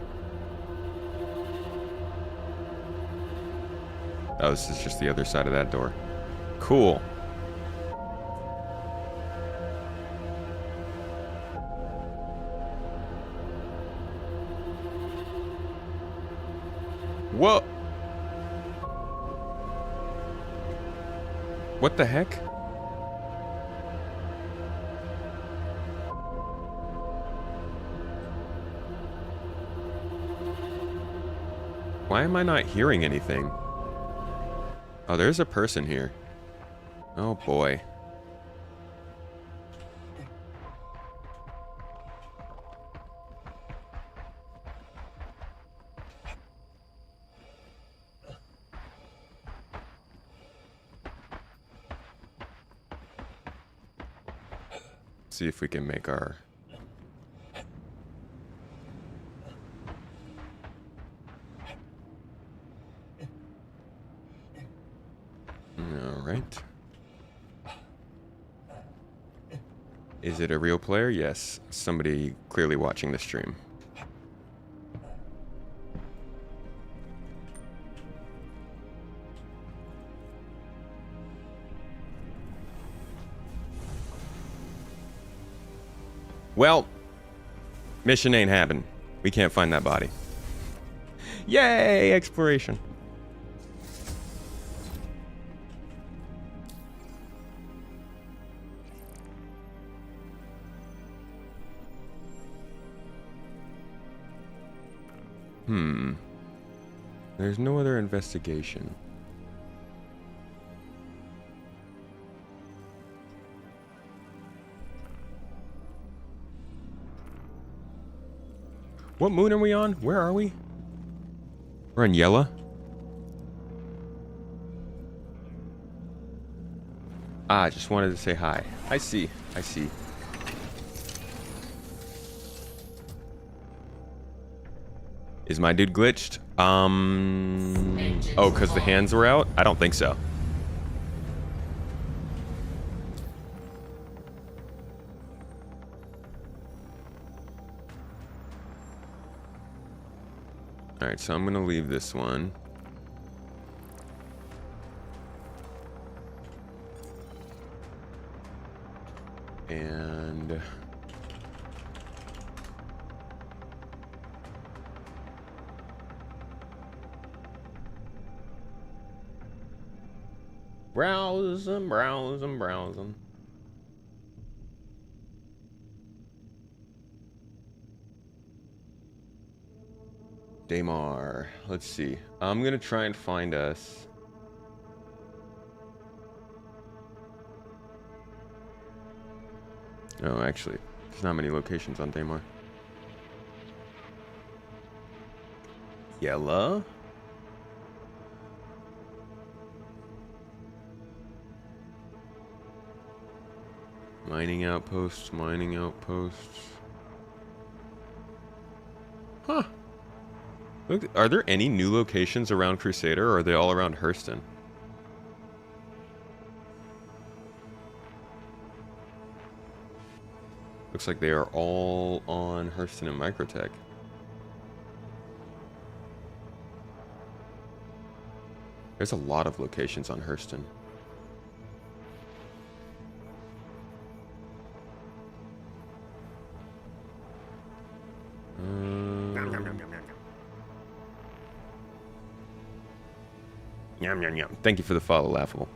Oh, this is just the other side of that door. Cool. Whoa! What the heck? Why am I not hearing anything? Oh, there's a person here. Oh boy. See if we can make our... Alright. Is it a real player? Yes. Somebody clearly watching the stream. Well, mission ain't happening. We can't find that body. Yay, exploration. There's no other investigation. What moon are we on? Where are we? We're on Yella. Ah, I just wanted to say hi. I see. I see. Is my dude glitched? Oh, because the hands were out? I don't think so. Alright, so I'm gonna leave this one. And... browsing, browsing, browsing. Daymar. Let's see. I'm gonna try and find us. Oh, actually, there's not many locations on Daymar. Yella. Mining outposts, mining outposts. Huh. Look, are there any new locations around Crusader, or are they all around Hurston? Looks like they are all on Hurston and Microtech. There's a lot of locations on Hurston. Yum, yum, yum. Thank you for the follow, Laughable.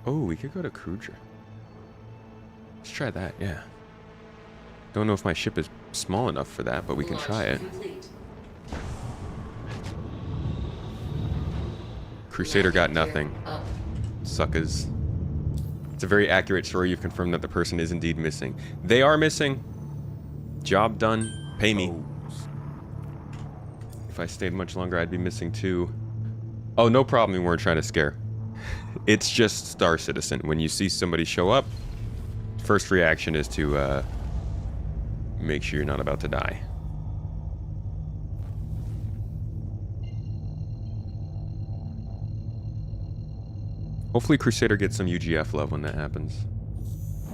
Oh, we could go to Kruger. Let's try that, yeah. Don't know if my ship is small enough for that, but we can try it. Crusader got nothing. Suckers. It's a very accurate story. You've confirmed that the person is indeed missing. They are missing. Job done. Pay me. If I stayed much longer, I'd be missing too. Oh, no problem. We weren't trying to scare. It's just Star Citizen. When you see somebody show up, first reaction is to make sure you're not about to die. Hopefully Crusader gets some UGF love when that happens.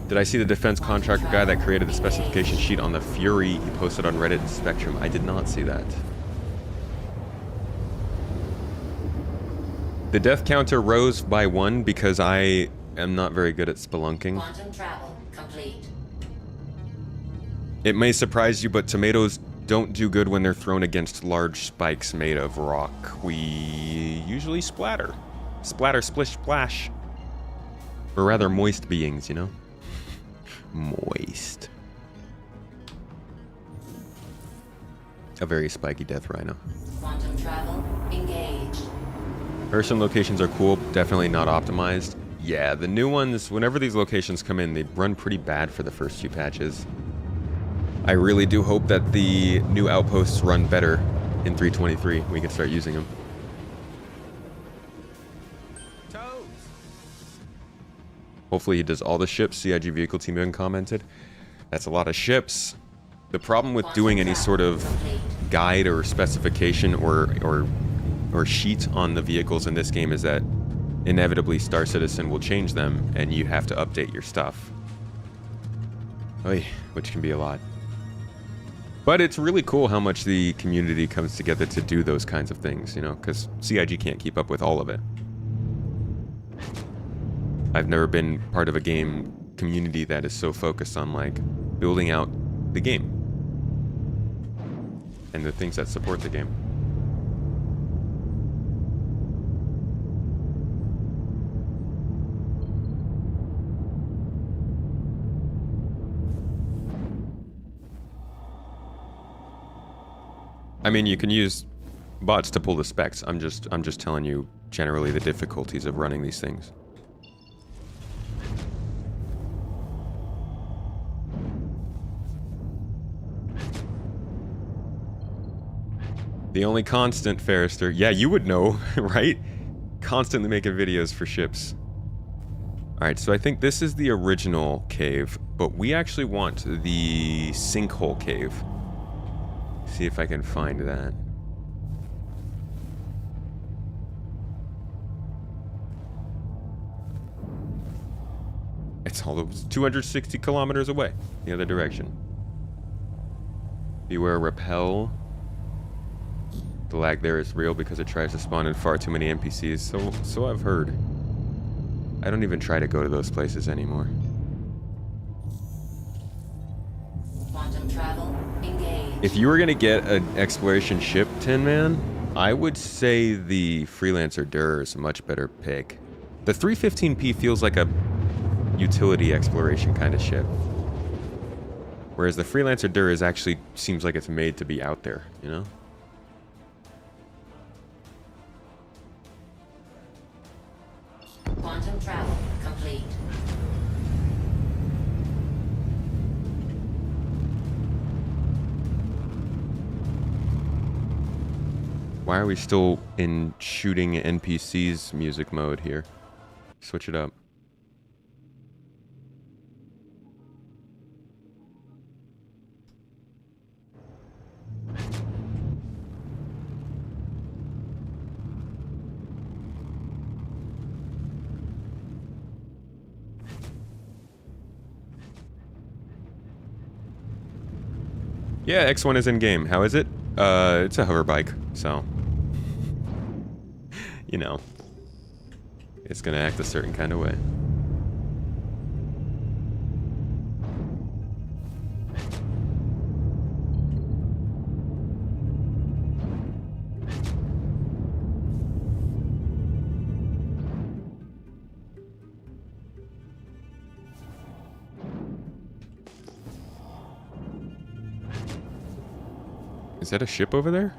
Did I see the defense contractor guy that created the specification sheet on the Fury he posted on Reddit and Spectrum? I did not see that. The death counter rose by 1 because I am not very good at spelunking. Quantum travel complete. It may surprise you, but tomatoes don't do good when they're thrown against large spikes made of rock. We usually splatter. Splatter, splish, splash. We're rather moist beings, you know? Moist. A very spiky death rhino. Quantum travel engaged. Urson locations are cool, definitely not optimized. Yeah, the new ones, whenever these locations come in, they run pretty bad for the first few patches. I really do hope that the new outposts run better in 3.23. We can start using them. Hopefully he does all the ships. CIG vehicle team even commented. That's a lot of ships. The problem with doing any sort of guide or specification or sheet on the vehicles in this game is that inevitably Star Citizen will change them and you have to update your stuff. Oy, which can be a lot. But it's really cool how much the community comes together to do those kinds of things, you know, because CIG can't keep up with all of it. I've never been part of a game community that is so focused on, like, building out the game and the things that support the game. I mean, you can use bots to pull the specs. I'm just telling you generally the difficulties of running these things. The only constant, Ferrister. Yeah, you would know, right? Constantly making videos for ships. Alright, so I think this is the original cave, but we actually want the sinkhole cave. See if I can find that. It's all those 260 kilometers away, the other direction. Beware repel. The lag there is real because it tries to spawn in far too many NPCs, so I've heard. I don't even try to go to those places anymore. Quantum travel engaged. If you were gonna get an exploration ship, Tin Man, I would say the Freelancer Dur is a much better pick. The 315P feels like a utility exploration kind of ship. Whereas the Freelancer Dur is actually seems like it's made to be out there, you know? Quantum travel complete. Why are we still in shooting NPCs music mode here? Switch it up. Yeah, X1 is in game. How is it? It's a hover bike, so you know, it's gonna act a certain kind of way. Is that a ship over there?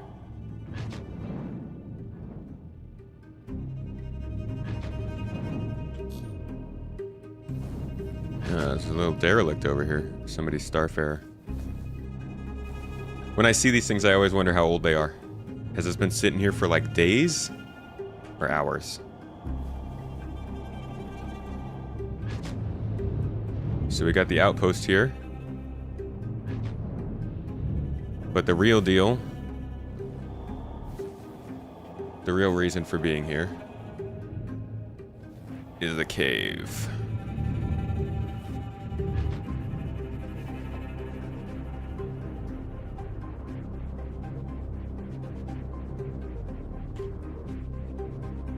There's a little derelict over here. Somebody's Starfarer. When I see these things, I always wonder how old they are. Has this been sitting here for like days? Or hours? So we got the outpost here. But the real deal, the real reason for being here, is the cave.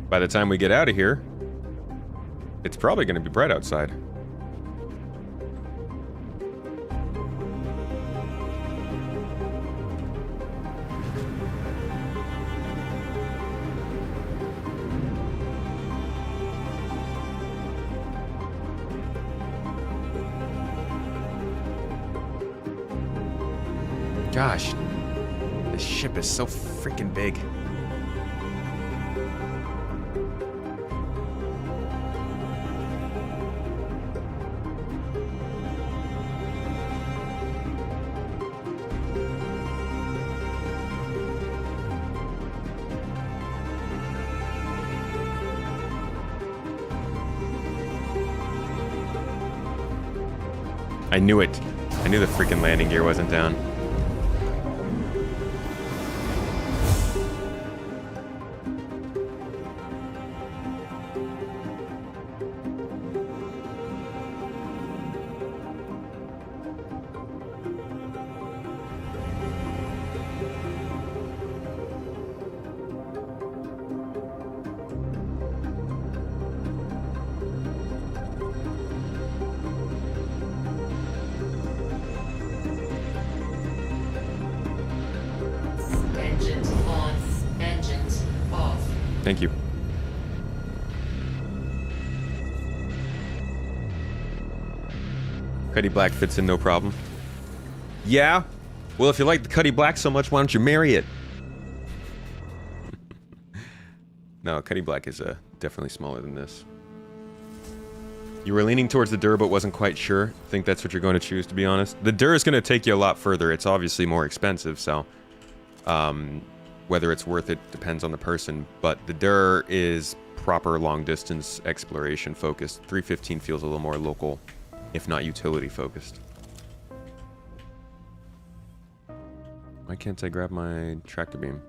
By the time we get out of here, it's probably going to be bright outside. Gosh, this ship is so freaking big. I knew it. I knew the freaking landing gear wasn't down. Engines on. Engines off. Thank you. Cuddy Black fits in no problem. Yeah? Well, if you like the Cuddy Black so much, why don't you marry it? No, Cuddy Black is definitely smaller than this. You were leaning towards the Dur, but wasn't quite sure. Think that's what you're going to choose, to be honest. The Dur is going to take you a lot further. It's obviously more expensive, so... whether it's worth it depends on the person, but the Dur is proper long-distance exploration focused. 315 feels a little more local, if not utility focused. Why can't I grab my tractor beam?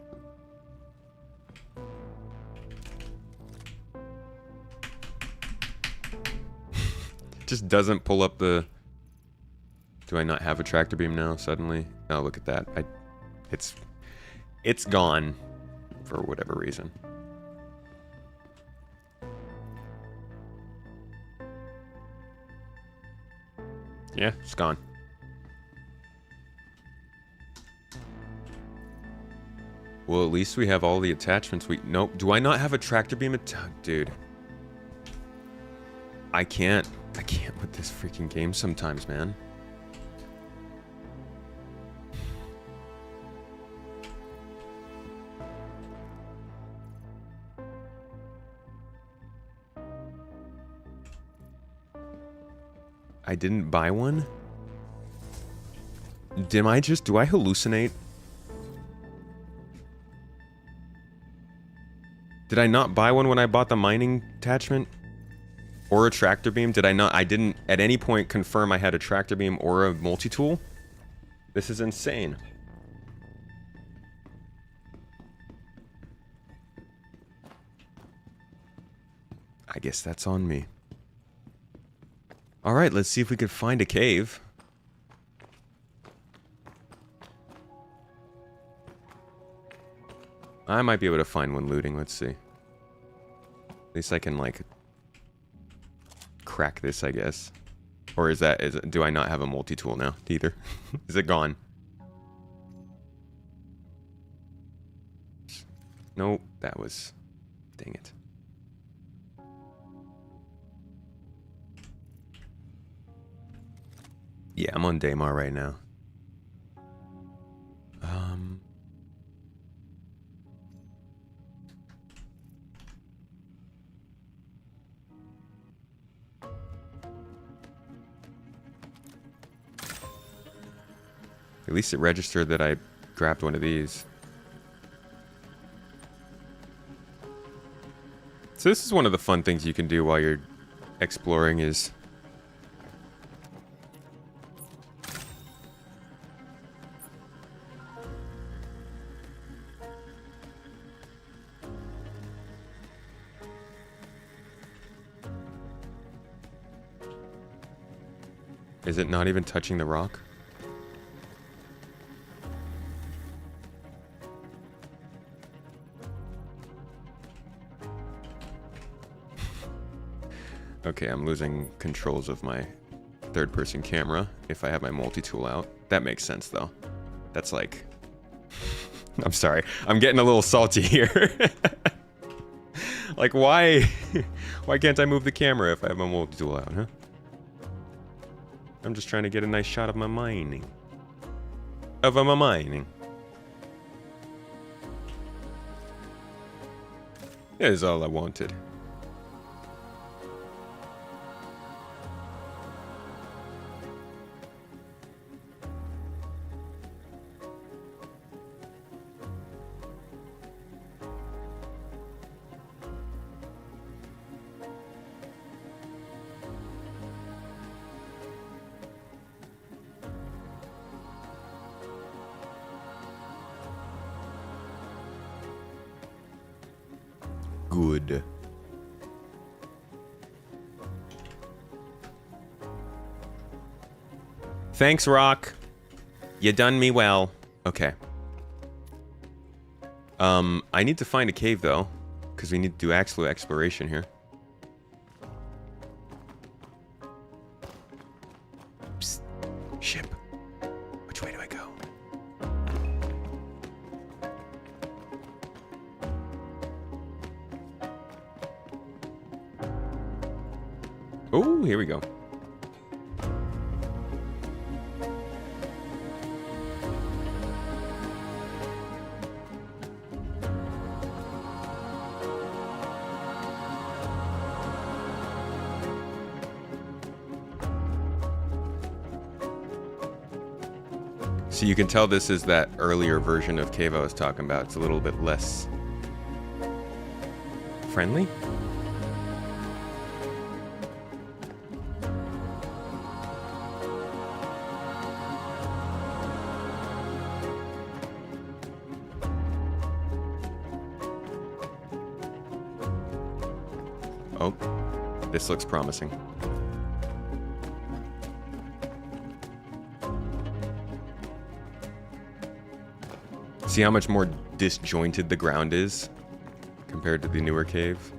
Just doesn't pull up the... Do I not have a tractor beam now suddenly? Oh, look at that. It's gone for whatever reason. Yeah, it's gone. Well, at least we have all the attachments we... Nope. Do I not have a tractor beam? Dude. I can't with this freaking game sometimes, man. I didn't buy one? Do I hallucinate? Did I not buy one when I bought the mining attachment? Or a tractor beam? I didn't at any point confirm I had a tractor beam or a multi-tool? This is insane. I guess that's on me. Alright, let's see if we could find a cave. I might be able to find one looting, let's see. At least I can, like, crack this, I guess. Or do I not have a multi-tool now, either? Is it gone? Nope, that was... Dang it. Yeah, I'm on Daymar right now. At least it registered that I grabbed one of these. So this is one of the fun things you can do while you're exploring is Is it not even touching the rock? Okay, I'm losing controls of my third-person camera if I have my multi-tool out. That makes sense, though. That's like... I'm sorry. I'm getting a little salty here. Like, why... why can't I move the camera if I have my multi-tool out, huh? I'm just trying to get a nice shot of my mining. Of my mining. That is all I wanted. Good. Thanks, Rock. You done me well. Okay. I need to find a cave, though, because we need to do actual exploration here. Psst. Ship. Which way do I go? Oh, here we go. So you can tell this is that earlier version of cave I was talking about. It's a little bit less friendly. Oh, this looks promising. See how much more disjointed the ground is compared to the newer cave?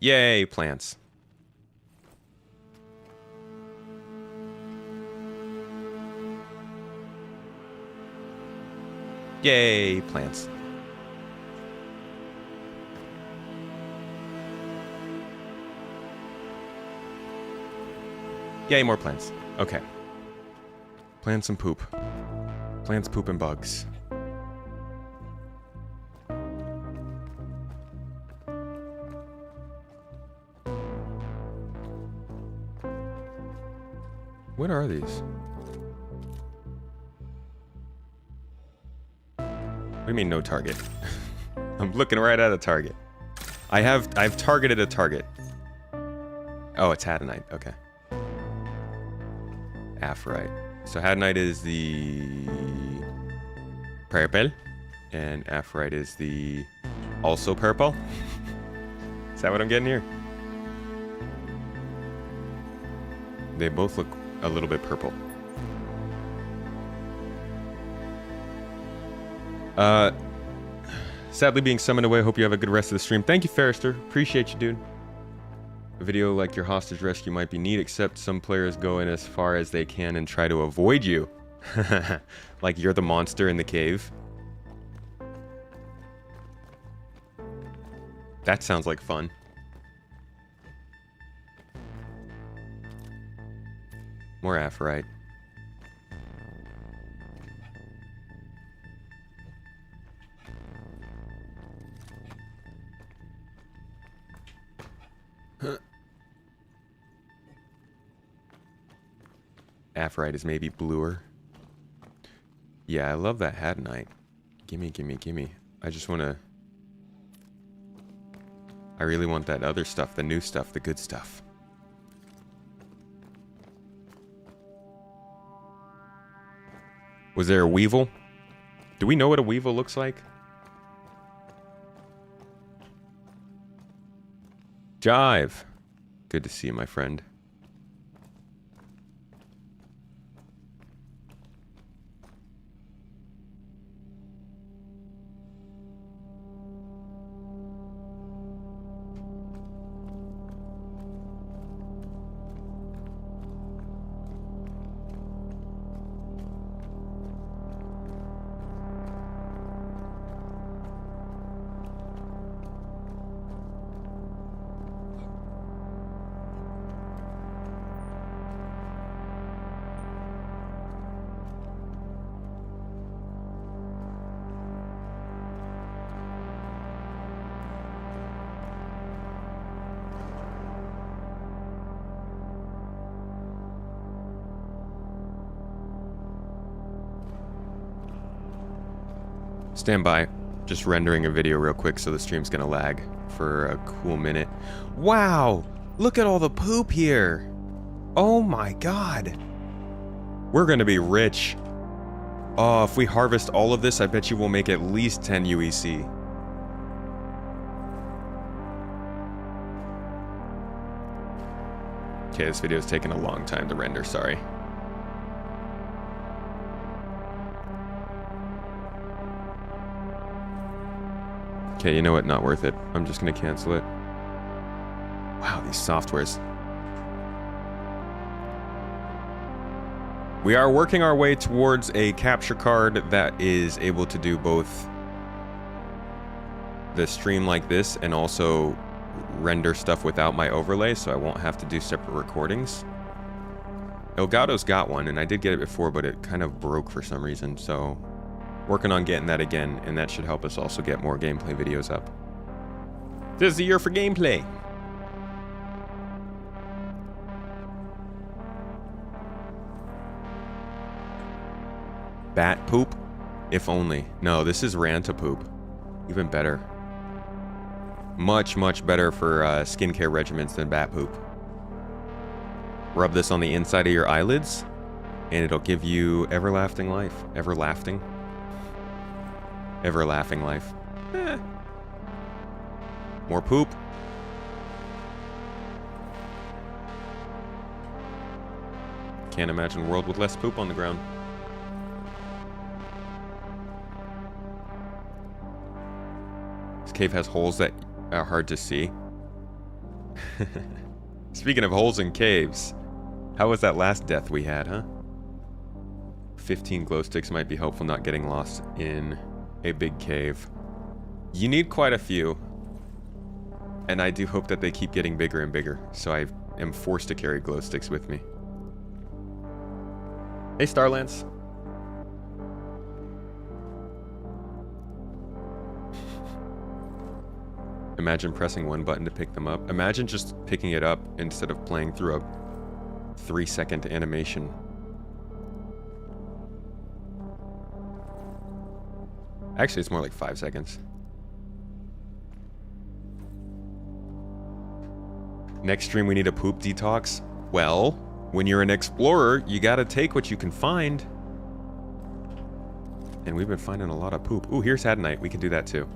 Yay, plants. Yay, plants. Yay, more plants. Okay. Plants and poop. Plants, poop, and bugs. What are these? What do you mean no target? I'm looking right at a target. I've targeted a target. Oh, it's Hadanite. Okay. Aphrite. So Hadanite is the purple, and Aphrite is the also purple. Is that what I'm getting here? They both look a little bit purple. Sadly being summoned away. Hope you have a good rest of the stream. Thank you, Ferrister. Appreciate you, dude. A video like your hostage rescue might be neat, except some players go in as far as they can and try to avoid you. Like you're the monster in the cave. That sounds like fun. More Aphrite. Aphrite is maybe bluer. Yeah, I love that Hadanite. Gimme, gimme, gimme. I just want to... I really want that other stuff, the new stuff, the good stuff. Was there a weevil? Do we know what a weevil looks like? Jive. Good to see you, my friend. Stand by. Just rendering a video real quick so the stream's gonna lag for a cool minute. Wow! Look at all the poop here! Oh my god! We're gonna be rich. Oh, if we harvest all of this, I bet you we'll make at least 10 UEC. Okay, this video's taking a long time to render, sorry. Okay, you know what? Not worth it. I'm just gonna cancel it. Wow, these softwares. We are working our way towards a capture card that is able to do both the stream like this and also render stuff without my overlay, so I won't have to do separate recordings. Elgato's got one, and I did get it before, but it kind of broke for some reason, so working on getting that again, and that should help us also get more gameplay videos up. This is the year for gameplay. Bat poop? If only. No, this is Ranta poop. Even better. Much, much better for skincare regimens than bat poop. Rub this on the inside of your eyelids, and it'll give you everlasting life. Everlasting? Everlaughing life. Eh. More poop. Can't imagine a world with less poop on the ground. This cave has holes that are hard to see. Speaking of holes in caves, how was that last death we had, huh? 15 glow sticks might be helpful not getting lost in a big cave. You need quite a few. And I do hope that they keep getting bigger and bigger, so I am forced to carry glow sticks with me. Hey, Starlance. Imagine pressing one button to pick them up. Imagine just picking it up instead of playing through a 3-second animation. Actually, it's more like 5 seconds. Next stream, we need a poop detox. Well, when you're an explorer, you gotta take what you can find. And we've been finding a lot of poop. Ooh, here's Hadnite. We can do that too.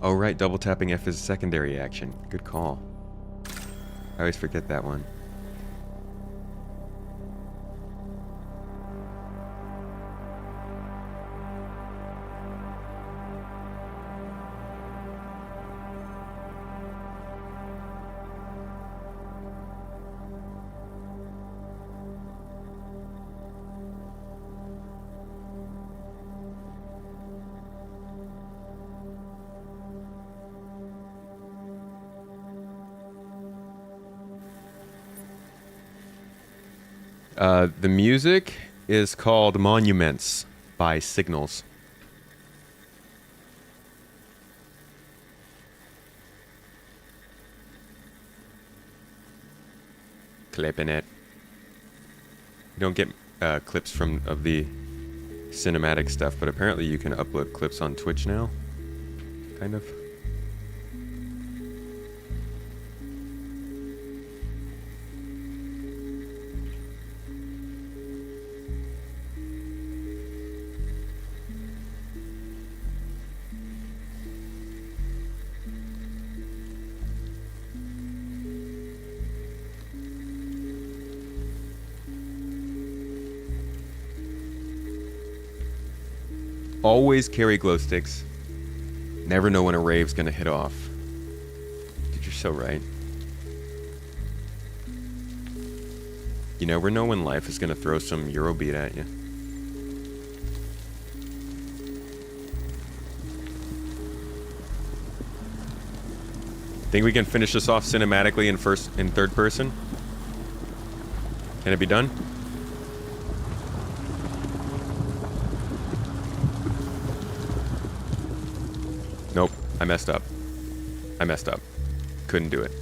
Oh, right. Double tapping F is a secondary action. Good call. I always forget that one. The music is called Monuments by Signals. Clipping it. You don't get clips of the cinematic stuff, but apparently you can upload clips on Twitch now. Kind of. Always carry glow sticks. Never know when a rave's gonna hit off. Dude, you're so right. You never know when life is gonna throw some Eurobeat at you. Think we can finish this off cinematically in third person? Can it be done? Nope, I messed up. I messed up. Couldn't do it.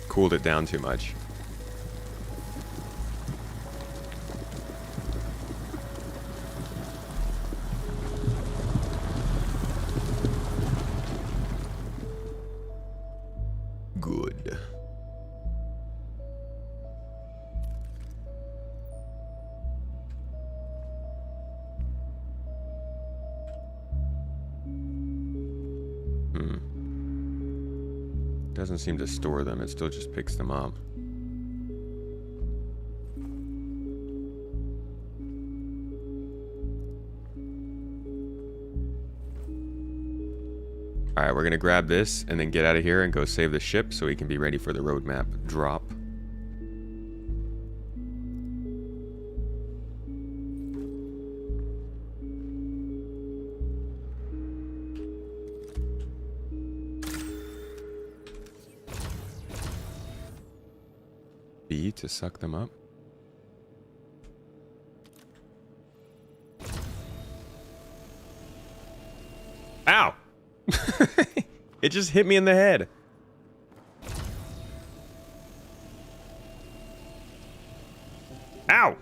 Cooled it down too much. Good. Doesn't seem to store them, it still just picks them up. Alright, we're gonna grab this and then get out of here and go save the ship so we can be ready for the roadmap drop. B to suck them up. Ow! It just hit me in the head. Ow!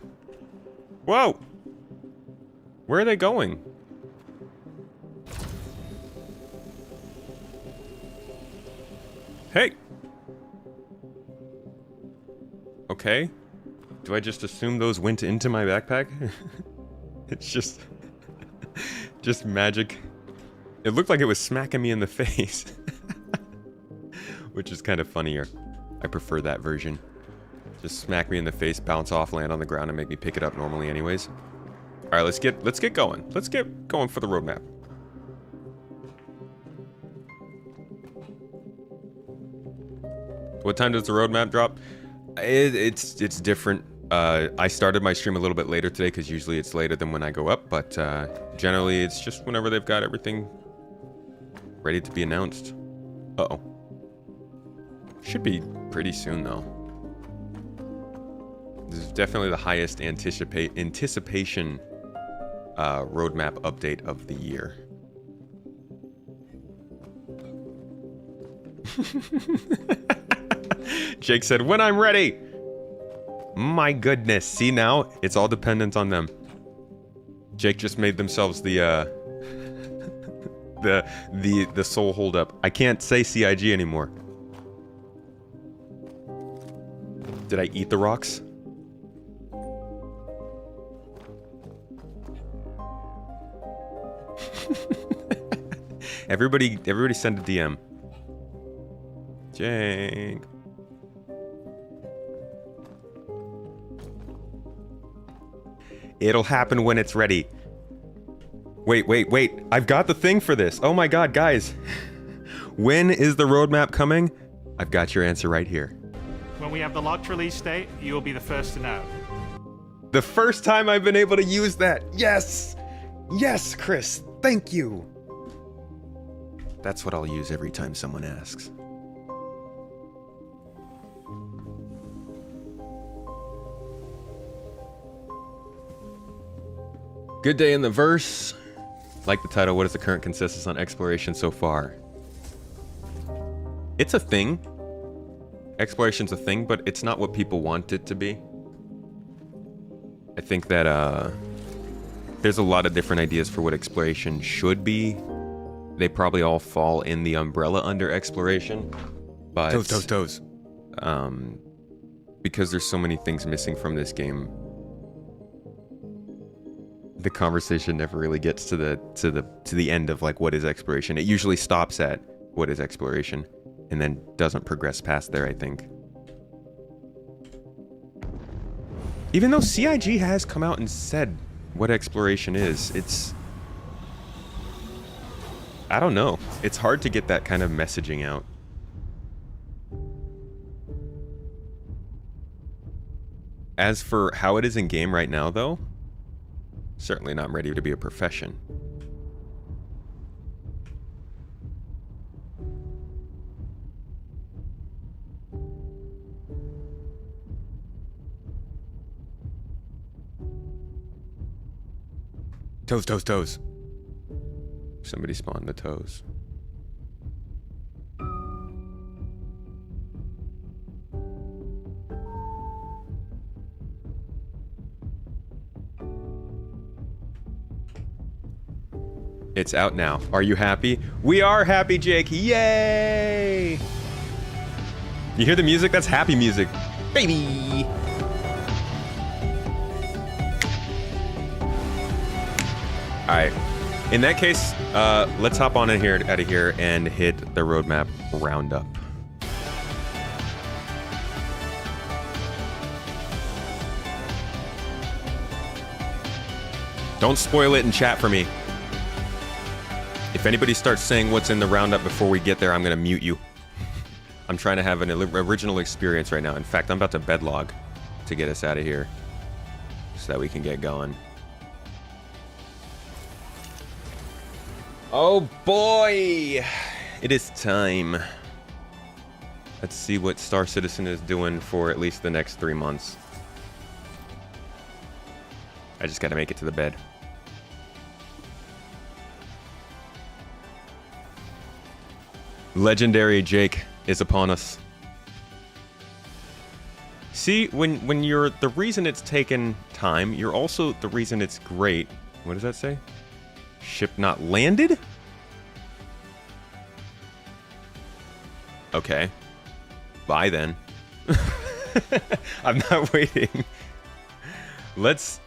Whoa! Where are they going? Hey! Okay. Do I just assume those went into my backpack? It's just magic. It looked like it was smacking me in the face. Which is kind of funnier. I prefer that version. Just smack me in the face, bounce off, land on the ground, and make me pick it up normally anyways. Alright, let's get going. Let's get going for the roadmap. What time does the roadmap drop? It's different. I started my stream a little bit later today because usually it's later than when I go up, but generally it's just whenever they've got everything ready to be announced. Uh-oh. Should be pretty soon though. This is definitely the highest anticipation roadmap update of the year. Jake said, when I'm ready. My goodness. See now? It's all dependent on them. Jake just made themselves the soul holdup. I can't say CIG anymore. Did I eat the rocks? Everybody send a DM. Jake. It'll happen when it's ready. Wait. I've got the thing for this. Oh my god, guys. When is the roadmap coming? I've got your answer right here. When we have the locked release date, you will be the first to know. The first time I've been able to use that. Yes! Yes, Chris. Thank you. That's what I'll use every time someone asks. Good day in the verse. Like the title, what is the current consensus on exploration so far? It's a thing. Exploration's a thing, but it's not what people want it to be. I think that there's a lot of different ideas for what exploration should be. They probably all fall in the umbrella under exploration. But toes. Because there's so many things missing from this game, the conversation never really gets to the end of like what is exploration. It usually stops at what is exploration and then doesn't progress past there, I think. Even though CIG has come out and said what exploration is, it's... I don't know. It's hard to get that kind of messaging out. As for how it is in game right now, though, certainly not ready to be a profession. Toes, toes, toes. Somebody spawned the toes. It's out now. Are you happy? We are happy, Jake. Yay! You hear the music? That's happy music. Baby! Alright. In that case, let's hop on in here, out of here, and hit the roadmap roundup. Don't spoil it in chat for me. If anybody starts saying what's in the roundup before we get there, I'm gonna mute you. I'm trying to have an original experience right now. In fact, I'm about to bedlog to get us out of here so that we can get going. Oh boy! It is time. Let's see what Star Citizen is doing for at least the next 3 months. I just gotta make it to the bed. Legendary Jake is upon us. See, when you're the reason it's taken time, you're also the reason it's great. What does that say? Ship not landed? Okay. Bye then. I'm not waiting. Let's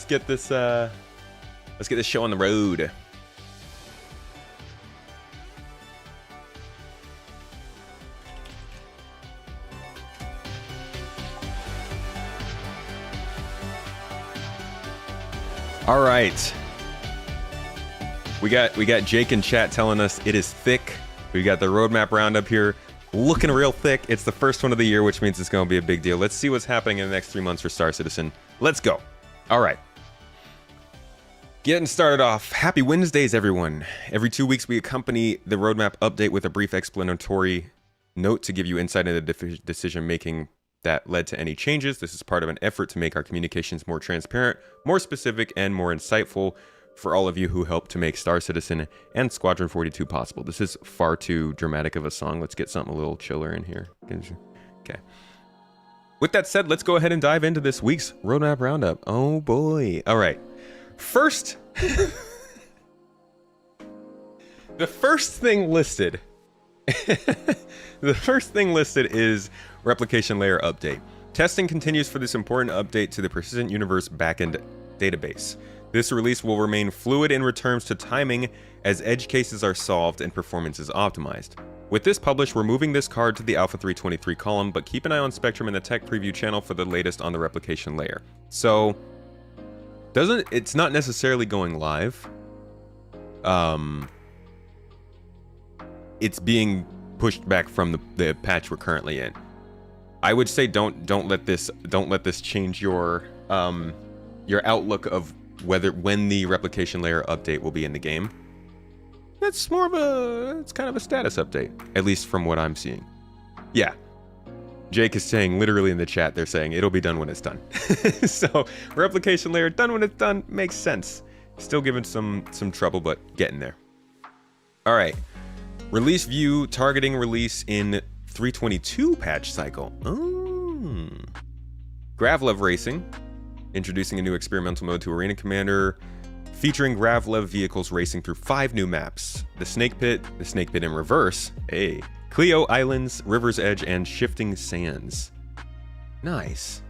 get this show on the road. All right. We got Jake in chat telling us it is thick. We got the roadmap roundup here, looking real thick. It's the first one of the year, which means it's going to be a big deal. Let's see what's happening in the next 3 months for Star Citizen. Let's go. All right. Getting started off. Happy Wednesdays, everyone. Every 2 weeks, we accompany the roadmap update with a brief explanatory note to give you insight into the decision-making that led to any changes. This is part of an effort to make our communications more transparent, more specific, and more insightful for all of you who helped to make Star Citizen and Squadron 42 possible. This is far too dramatic of a song. Let's get something a little chiller in here. Okay. With that said, let's go ahead and dive into this week's roadmap roundup. Oh boy. All right. First, the first thing listed is replication layer update. Testing continues for this important update to the Persistent Universe backend database. This release will remain fluid in returns to timing as edge cases are solved and performance is optimized. With this published, we're moving this card to the Alpha 323 column, but keep an eye on Spectrum and the tech preview channel for the latest on the replication layer. So, it's not necessarily going live. It's being pushed back from the patch we're currently in. I would say don't let this change your outlook of when the replication layer update will be in the game. It's kind of a status update, at least from what I'm seeing. Yeah. Jake is saying, literally in the chat, they're saying it'll be done when it's done. So, replication layer done when it's done makes sense. Still giving some trouble, but getting there. All right. Release view targeting release in 322 patch cycle. Gravlev Racing, introducing a new experimental mode to Arena Commander, featuring Gravlev vehicles racing through 5 new maps: the Snake Pit in Reverse, Clio Islands, River's Edge, and Shifting Sands. Nice.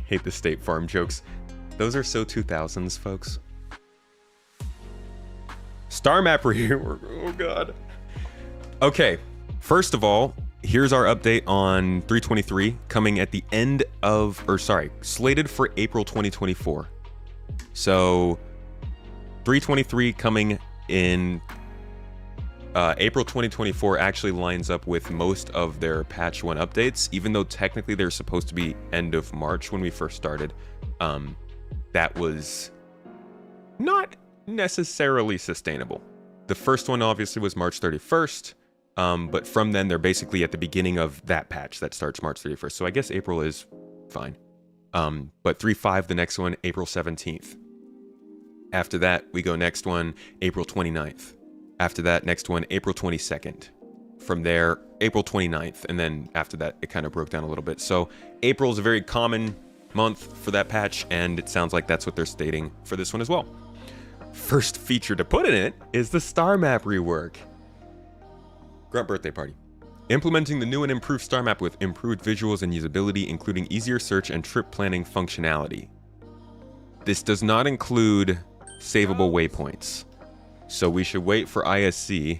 Hate the State Farm jokes. Those are so 2000s, folks. Star map rework. Oh god. Okay. First of all, here's our update on 323 coming at the end of, or sorry, slated for April 2024. So 323 coming in April 2024 actually lines up with most of their patch 1 updates, even though technically they're supposed to be end of March when we first started. That was not necessarily sustainable. The first one obviously was March 31st, but from then they're basically at the beginning of that patch that starts March 31st. So I guess April is fine. But 3.5, the next one, April 17th. After that, we go next one, April 29th. After that, next one, April 22nd. From there, April 29th. And then after that, it kind of broke down a little bit. So April is a very common month for that patch, and it sounds like that's what they're stating for this one as well. First feature to put in it is the star map rework. Grunt birthday party. Implementing the new and improved star map with improved visuals and usability, including easier search and trip planning functionality. This does not include savable waypoints, so we should wait for ISC.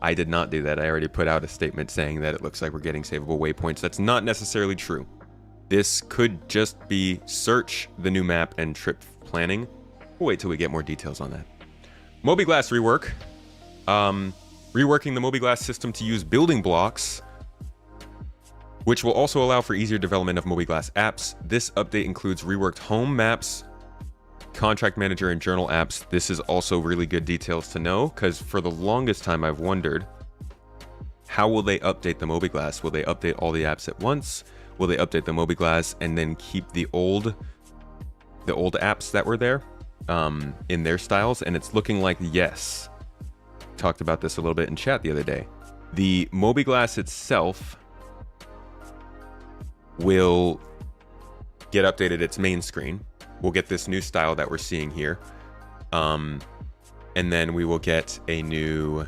I did not do that. I already put out a statement saying that it looks like we're getting savable waypoints. That's not necessarily true. This could just be search, the new map, and trip planning. We'll wait till we get more details on that. Mobiglass rework. Reworking the Mobiglass system to use building blocks, which will also allow for easier development of Mobiglass apps. This update includes reworked home maps, contract manager, and journal apps. This is also really good details to know, because for the longest time I've wondered, how will they update the Mobiglass? Will they update all the apps at once? Will they update the Mobiglass and then keep the old apps that were there in their styles? And it's looking like yes. Talked about this a little bit in chat the other day. The Mobiglass itself will get updated its main screen. We'll get this new style that we're seeing here. And then we will get a new,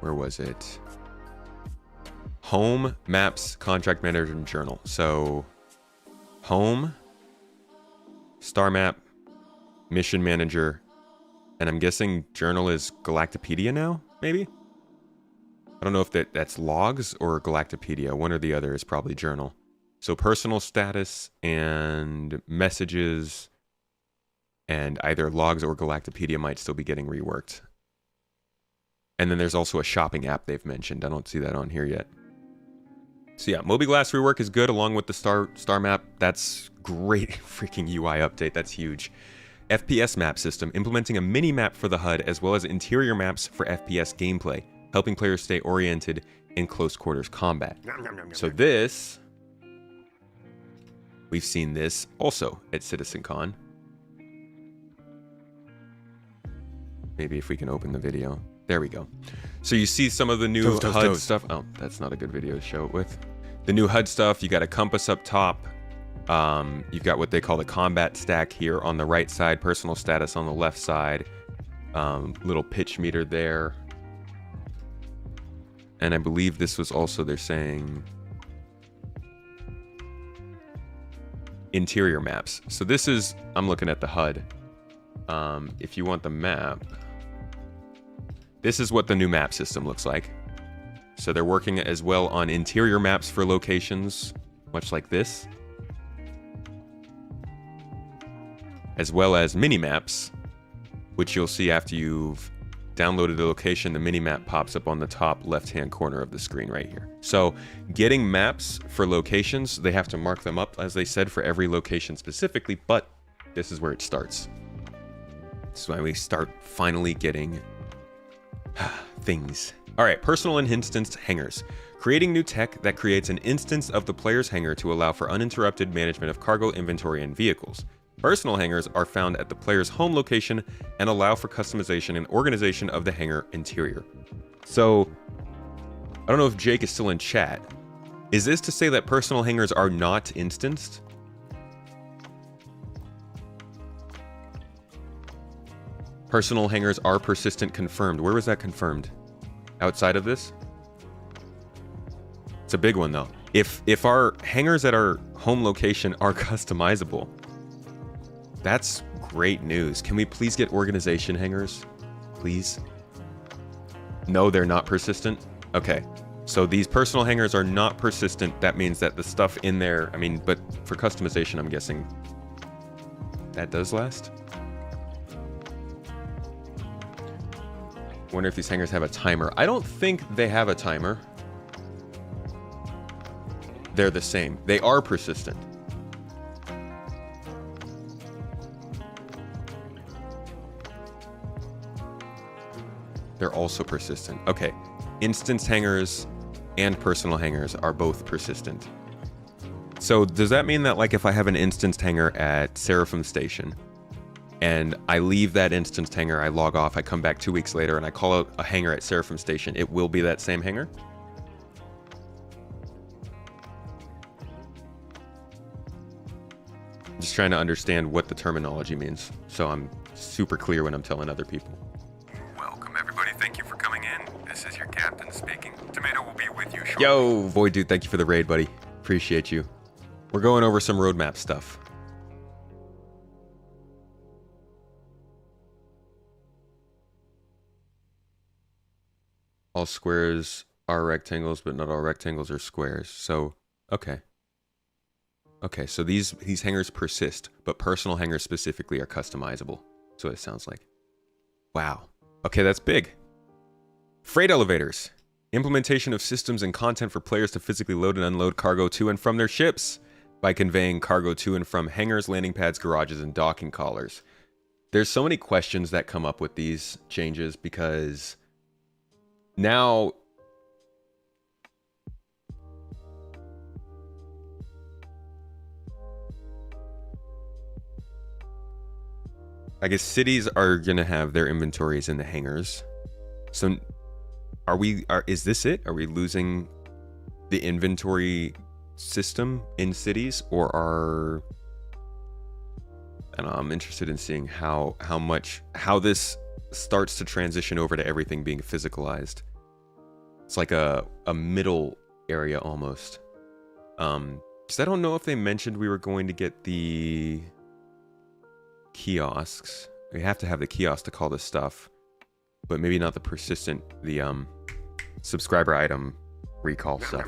where was it? Home, maps, contract manager, and journal. So home, star map, mission manager, and I'm guessing journal is Galactopedia now, maybe? I don't know if that's logs or Galactopedia. One or the other is probably journal. So personal status and messages and either logs or Galactopedia might still be getting reworked. And then there's also a shopping app they've mentioned. I don't see that on here yet. So yeah, Mobiglass rework is good along with the star map. That's great freaking UI update. That's huge. FPS map system, implementing a mini map for the HUD as well as interior maps for FPS gameplay, helping players stay oriented in close quarters combat. So this, we've seen this also at CitizenCon. Maybe if we can open the video. There we go. So you see some of the new HUD stuff. Oh, that's not a good video to show it with. The new HUD stuff, you got a compass up top. You've got what they call the combat stack here on the right side, personal status on the left side, little pitch meter there. And I believe this was also, they're saying, interior maps. So this is, I'm looking at the HUD. If you want the map, this is what the new map system looks like. So they're working as well on interior maps for locations, much like this, as well as mini-maps, which you'll see after you've downloaded the location. The mini-map pops up on the top left-hand corner of the screen right here. So getting maps for locations, they have to mark them up, as they said, for every location specifically, but this is where it starts. This is why we start finally getting things. All right, personal and instance hangars. Creating new tech that creates an instance of the player's hangar to allow for uninterrupted management of cargo, inventory, and vehicles. Personal hangars are found at the player's home location and allow for customization and organization of the hangar interior. So, I don't know if Jake is still in chat. Is this to say that personal hangars are not instanced? Personal hangars are persistent confirmed. Where was that confirmed? Outside of this? It's a big one though. If our hangars at our home location are customizable, that's great news. Can we please get organization hangars? Please? No, they're not persistent? Okay. So these personal hangers are not persistent. That means that the stuff in there, I mean, but for customization, I'm guessing that does last. Wonder if these hangers have a timer. I don't think they have a timer. They're the same. They are persistent. They're also persistent. Okay. Instance hangers and personal hangers are both persistent. So does that mean that, like, if I have an instanced hanger at Seraphim Station and I leave that instanced hanger, I log off, I come back 2 weeks later and I call out a hanger at Seraphim Station, it will be that same hanger? I'm just trying to understand what the terminology means, so I'm super clear when I'm telling other people. Welcome, everybody. Thank you for coming in. This is your captain speaking. Tomato will be with you shortly. Yo, Void Dude, thank you for the raid, buddy. Appreciate you. We're going over some roadmap stuff. All squares are rectangles, but not all rectangles are squares. So, okay. Okay, so these hangers persist, but personal hangers specifically are customizable. That's what it sounds like. Wow. Okay, that's big. Freight elevators. Implementation of systems and content for players to physically load and unload cargo to and from their ships by conveying cargo to and from hangars, landing pads, garages, and docking collars. There's so many questions that come up with these changes because now I guess cities are gonna have their inventories in the hangars. So is this it? Are we losing the inventory system in cities, or I don't know, I'm interested in seeing how this starts to transition over to everything being physicalized. It's like a middle area almost. Because I don't know if they mentioned we were going to get the kiosks. We have to have the kiosk to call this stuff, but maybe not the persistent, the subscriber item recall stuff.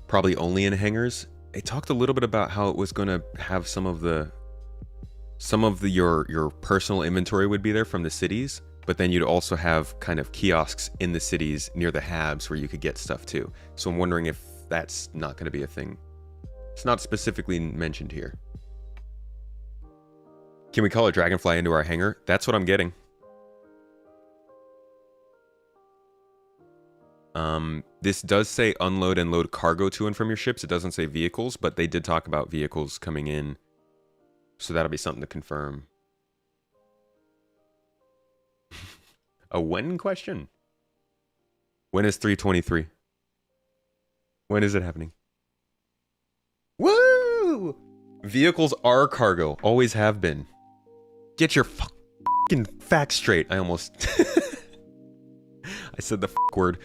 Probably only in hangars. They talked a little bit about how it was going to have some of your personal inventory would be there from the cities, but then you'd also have kind of kiosks in the cities near the hubs where you could get stuff too. So I'm wondering if that's not going to be a thing. It's not specifically mentioned here. Can we call a dragonfly into our hangar? That's what I'm getting. This does say unload and load cargo to and from your ships. It doesn't say vehicles, but they did talk about vehicles coming in. So that'll be something to confirm. A when question? When is 323? When is it happening? Woo! Vehicles are cargo. Always have been. Get your fucking facts straight. I almost... I said the word.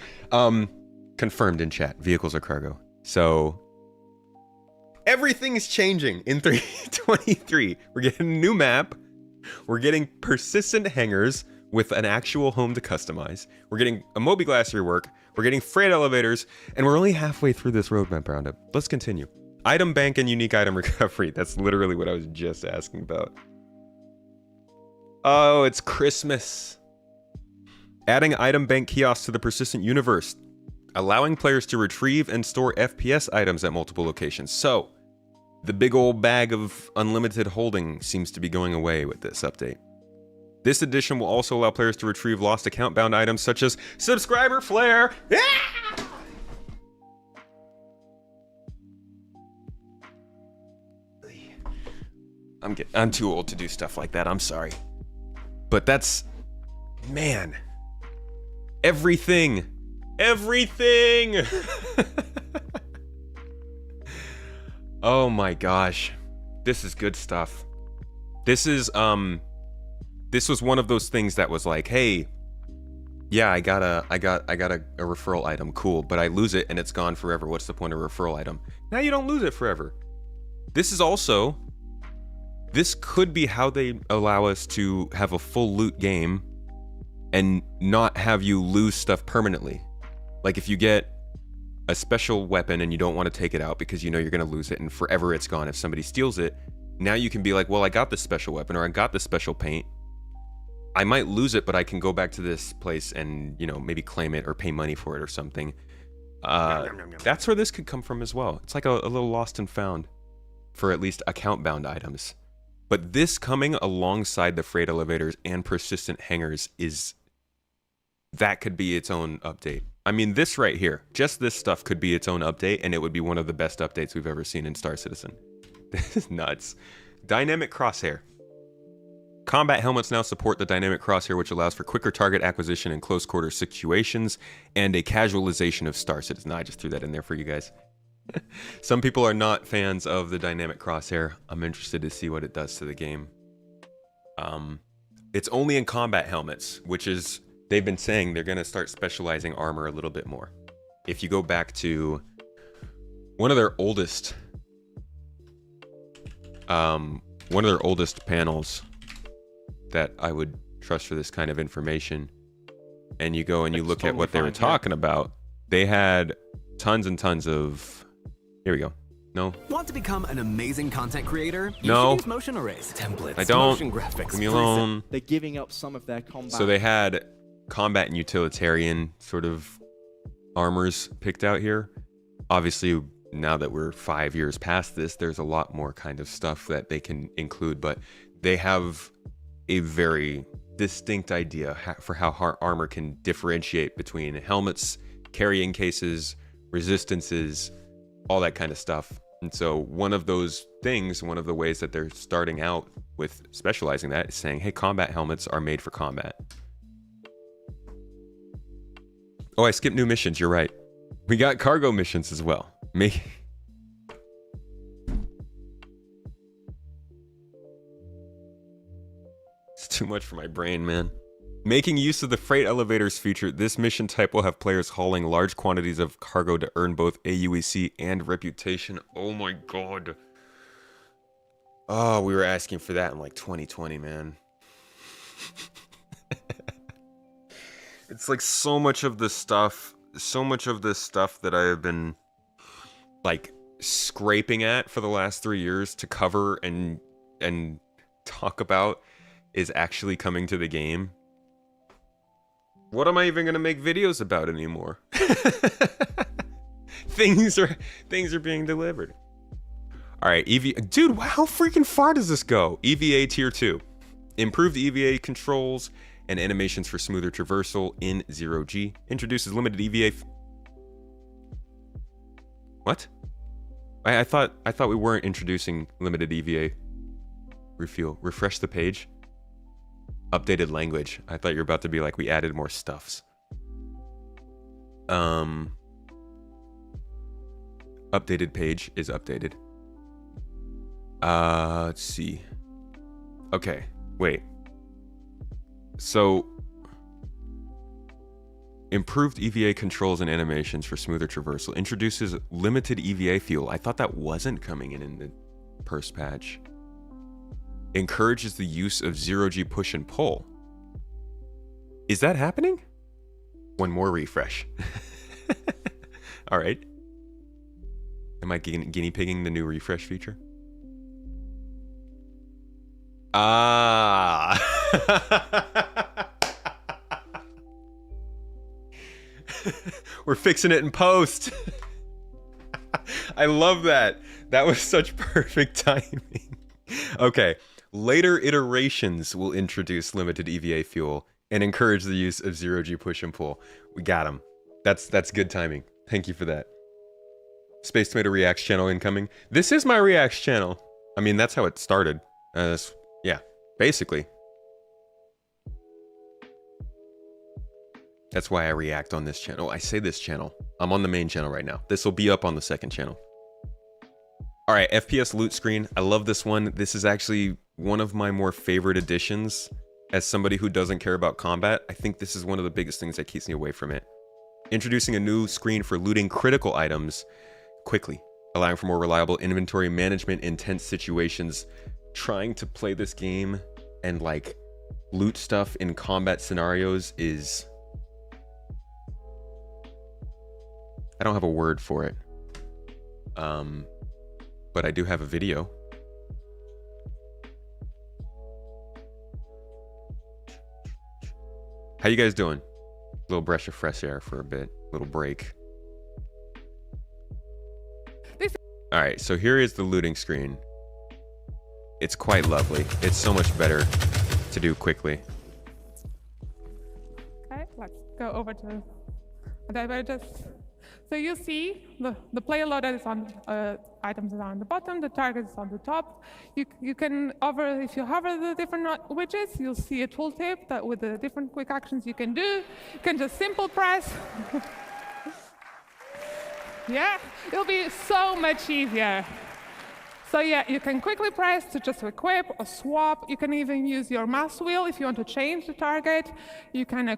Confirmed in chat. Vehicles are cargo. So... everything's changing in 323. We're getting a new map. We're getting persistent hangars with an actual home to customize. We're getting a Moby-Glass rework. We're getting freight elevators. And we're only halfway through this roadmap roundup. Let's continue. Item bank and unique item recovery. That's literally what I was just asking about. Oh, it's Christmas. Adding item bank kiosks to the persistent universe. Allowing players to retrieve and store FPS items at multiple locations. So, the big old bag of unlimited holding seems to be going away with this update. This edition will also allow players to retrieve lost account-bound items such as subscriber flare. I'm too old to do stuff like that. I'm sorry. But that's, man, everything. Oh my gosh. This is good stuff. This was one of those things that was like, hey, yeah, I got a referral item, cool, but I lose it and it's gone forever. What's the point of a referral item? Now you don't lose it forever. This could be how they allow us to have a full loot game and not have you lose stuff permanently. Like if you get a special weapon and you don't want to take it out because you know you're going to lose it and forever it's gone if somebody steals it, now you can be like, well, I got this special weapon or I got this special paint. I might lose it, but I can go back to this place and, you know, maybe claim it or pay money for it or something. That's where this could come from as well. It's like a little lost and found for at least account-bound items. But this coming alongside the freight elevators and persistent hangars that could be its own update. I mean, this right here, just this stuff could be its own update, and it would be one of the best updates we've ever seen in Star Citizen. This is nuts. Dynamic crosshair. Combat helmets now support the dynamic crosshair, which allows for quicker target acquisition in close quarter situations and a casualization of Star Citizen. I just threw that in there for you guys. Some people are not fans of the dynamic crosshair. I'm interested to see what it does to the game. It's only in combat helmets, which is, they've been saying they're going to start specializing armor a little bit more. If you go back to one of their oldest panels that I would trust for this kind of information, and you go and you look at what they were talking about, they had tons and tons of, here we go. No. Want to become an amazing content creator? No. Use motion arrays, templates, I don't. motion graphics. Leave me alone. They're giving up some of their combat. So they had combat and utilitarian sort of armors picked out here. Obviously, now that we're 5 years past this, there's a lot more kind of stuff that they can include, but they have a very distinct idea for how armor can differentiate between helmets, carrying cases, resistances, all that kind of stuff. And so one of those things, one of the ways that they're starting out with specializing that is saying, hey, combat helmets are made for combat. Oh, I skipped new missions. You're right. We got cargo missions as well. It's too much for my brain, man. Making use of the freight elevators feature, this mission type will have players hauling large quantities of cargo to earn both AUEC and reputation. Oh my god. Oh, we were asking for that in like 2020, man. It's like so much of this stuff that I have been like scraping at for the last 3 years to cover and talk about is actually coming to the game. What am I even gonna make videos about anymore? Things are being delivered. All right, dude, how freaking far does this go? EVA Tier 2. Improved EVA controls and animations for smoother traversal in 0G. Introduces limited EVA. What? I thought we weren't introducing limited EVA refuel. Refresh the page. Updated language. I thought you were about to be like, we added more stuffs. Updated page is updated. Let's see. Okay, wait. So, improved EVA controls and animations for smoother traversal. Introduces limited EVA fuel. I thought that wasn't coming in the first patch. Encourages the use of 0G push and pull. Is that happening? One more refresh. All right. Am I guinea pigging the new refresh feature? Ah. We're fixing it in post. I love that. That was such perfect timing. Okay. Later iterations will introduce limited EVA fuel and encourage the use of 0G push and pull. We got him. That's good timing. Thank you for that. Space Tomato Reacts channel incoming. This is my Reacts channel. I mean, that's how it started. Yeah, basically. That's why I react on this channel. I say this channel. I'm on the main channel right now. This will be up on the second channel. All right, FPS loot screen. I love this one. This is actually one of my more favorite additions. As somebody who doesn't care about combat, I think this is one of the biggest things that keeps me away from it. Introducing a new screen for looting critical items quickly, allowing for more reliable inventory management in tense situations. Trying to play this game and like loot stuff in combat scenarios is... I don't have a word for it. But I do have a video. How you guys doing? Little breath of fresh air for a bit. Little break. All right, so here is the looting screen. It's quite lovely. It's so much better to do quickly. Okay, let's go over to the so you see the player loader is on items are on the bottom, the target is on the top. You can hover, if you hover the different widgets, you'll see a tooltip that with the different quick actions you can do. You can just simple press. Yeah, it'll be so much easier. So yeah, you can quickly press to just equip or swap. You can even use your mouse wheel if you want to change the target. You can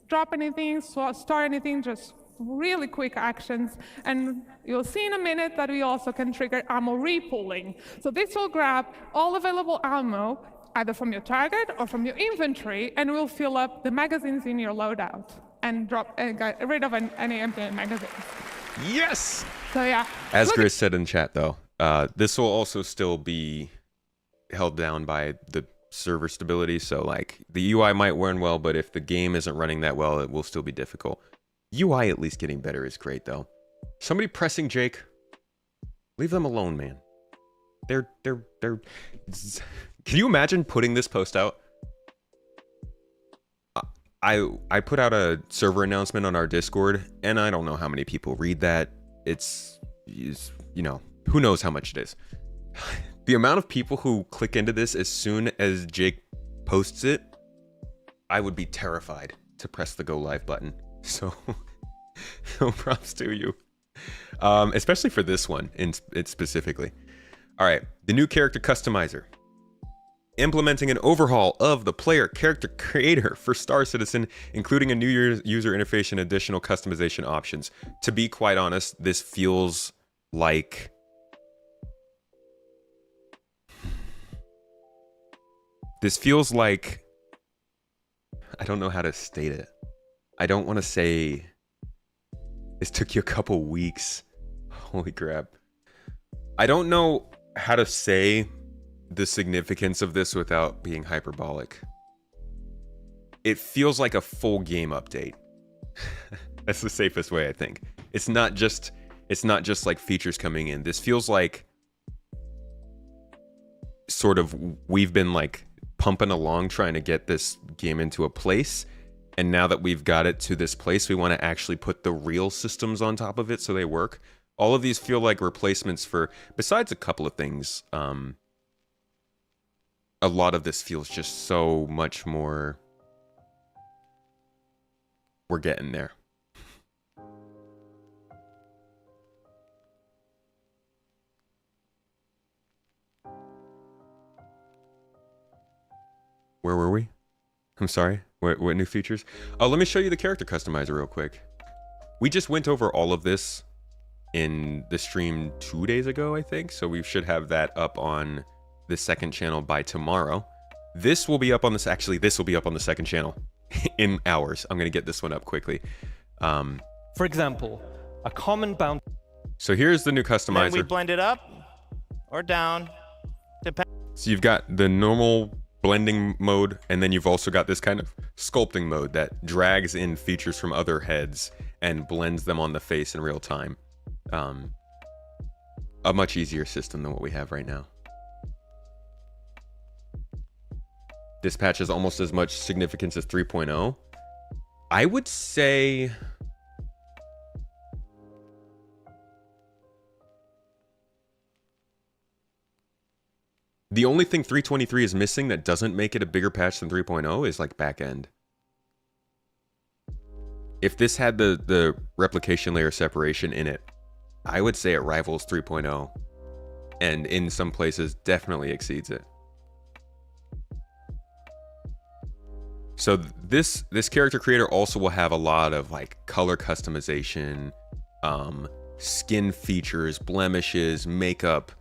drop anything, store anything, just really quick actions. And you'll see in a minute that we also can trigger ammo repooling. So this will grab all available ammo, either from your target or from your inventory, and will fill up the magazines in your loadout and get rid of any empty magazines. Yes! So yeah. As Gris said in chat though, this will also still be held down by the server stability. So like the UI might run well, but if the game isn't running that well, it will still be difficult. UI at least getting better is great though. Somebody pressing Jake. Leave them alone, man. They're Can you imagine putting this post out? I put out a server announcement on our Discord, and I don't know how many people read that. It's you know, who knows how much it is. The amount of people who click into this as soon as Jake posts it, I would be terrified to press the go live button. So, no props to you. Especially for this one, it specifically. All right, the new character customizer. Implementing an overhaul of the player character creator for Star Citizen, including a new user interface and additional customization options. To be quite honest, this feels like... I don't know how to state it. I don't want to say this took you a couple weeks. Holy crap. I don't know how to say the significance of this without being hyperbolic. It feels like a full game update. That's the safest way, I think. It's not just like features coming in. This feels like sort of we've been like pumping along trying to get this game into a place, and now that we've got it to this place, we want to actually put the real systems on top of it so they work. All of these feel like replacements for, besides a couple of things, a lot of this feels just so much more. We're getting there. Where were we? I'm sorry. What new features? Oh, let me show you the character customizer real quick. We just went over all of this in the stream 2 days ago, I think. So we should have that up on the second channel by tomorrow. This will be up on this. Actually, this will be up on the second channel in hours. I'm going to get this one up quickly. For example, a common bound. So here's the new customizer. Then we blend it up or down. So you've got the normal blending mode, and then you've also got this kind of sculpting mode that drags in features from other heads and blends them on the face in real time. A much easier system than what we have right now. This patch has almost as much significance as 3.0. I would say the only thing 3.23 is missing that doesn't make it a bigger patch than 3.0 is like back end. If this had the replication layer separation in it, I would say it rivals 3.0, and in some places definitely exceeds it. So this character creator also will have a lot of like color customization, skin features, blemishes, makeup,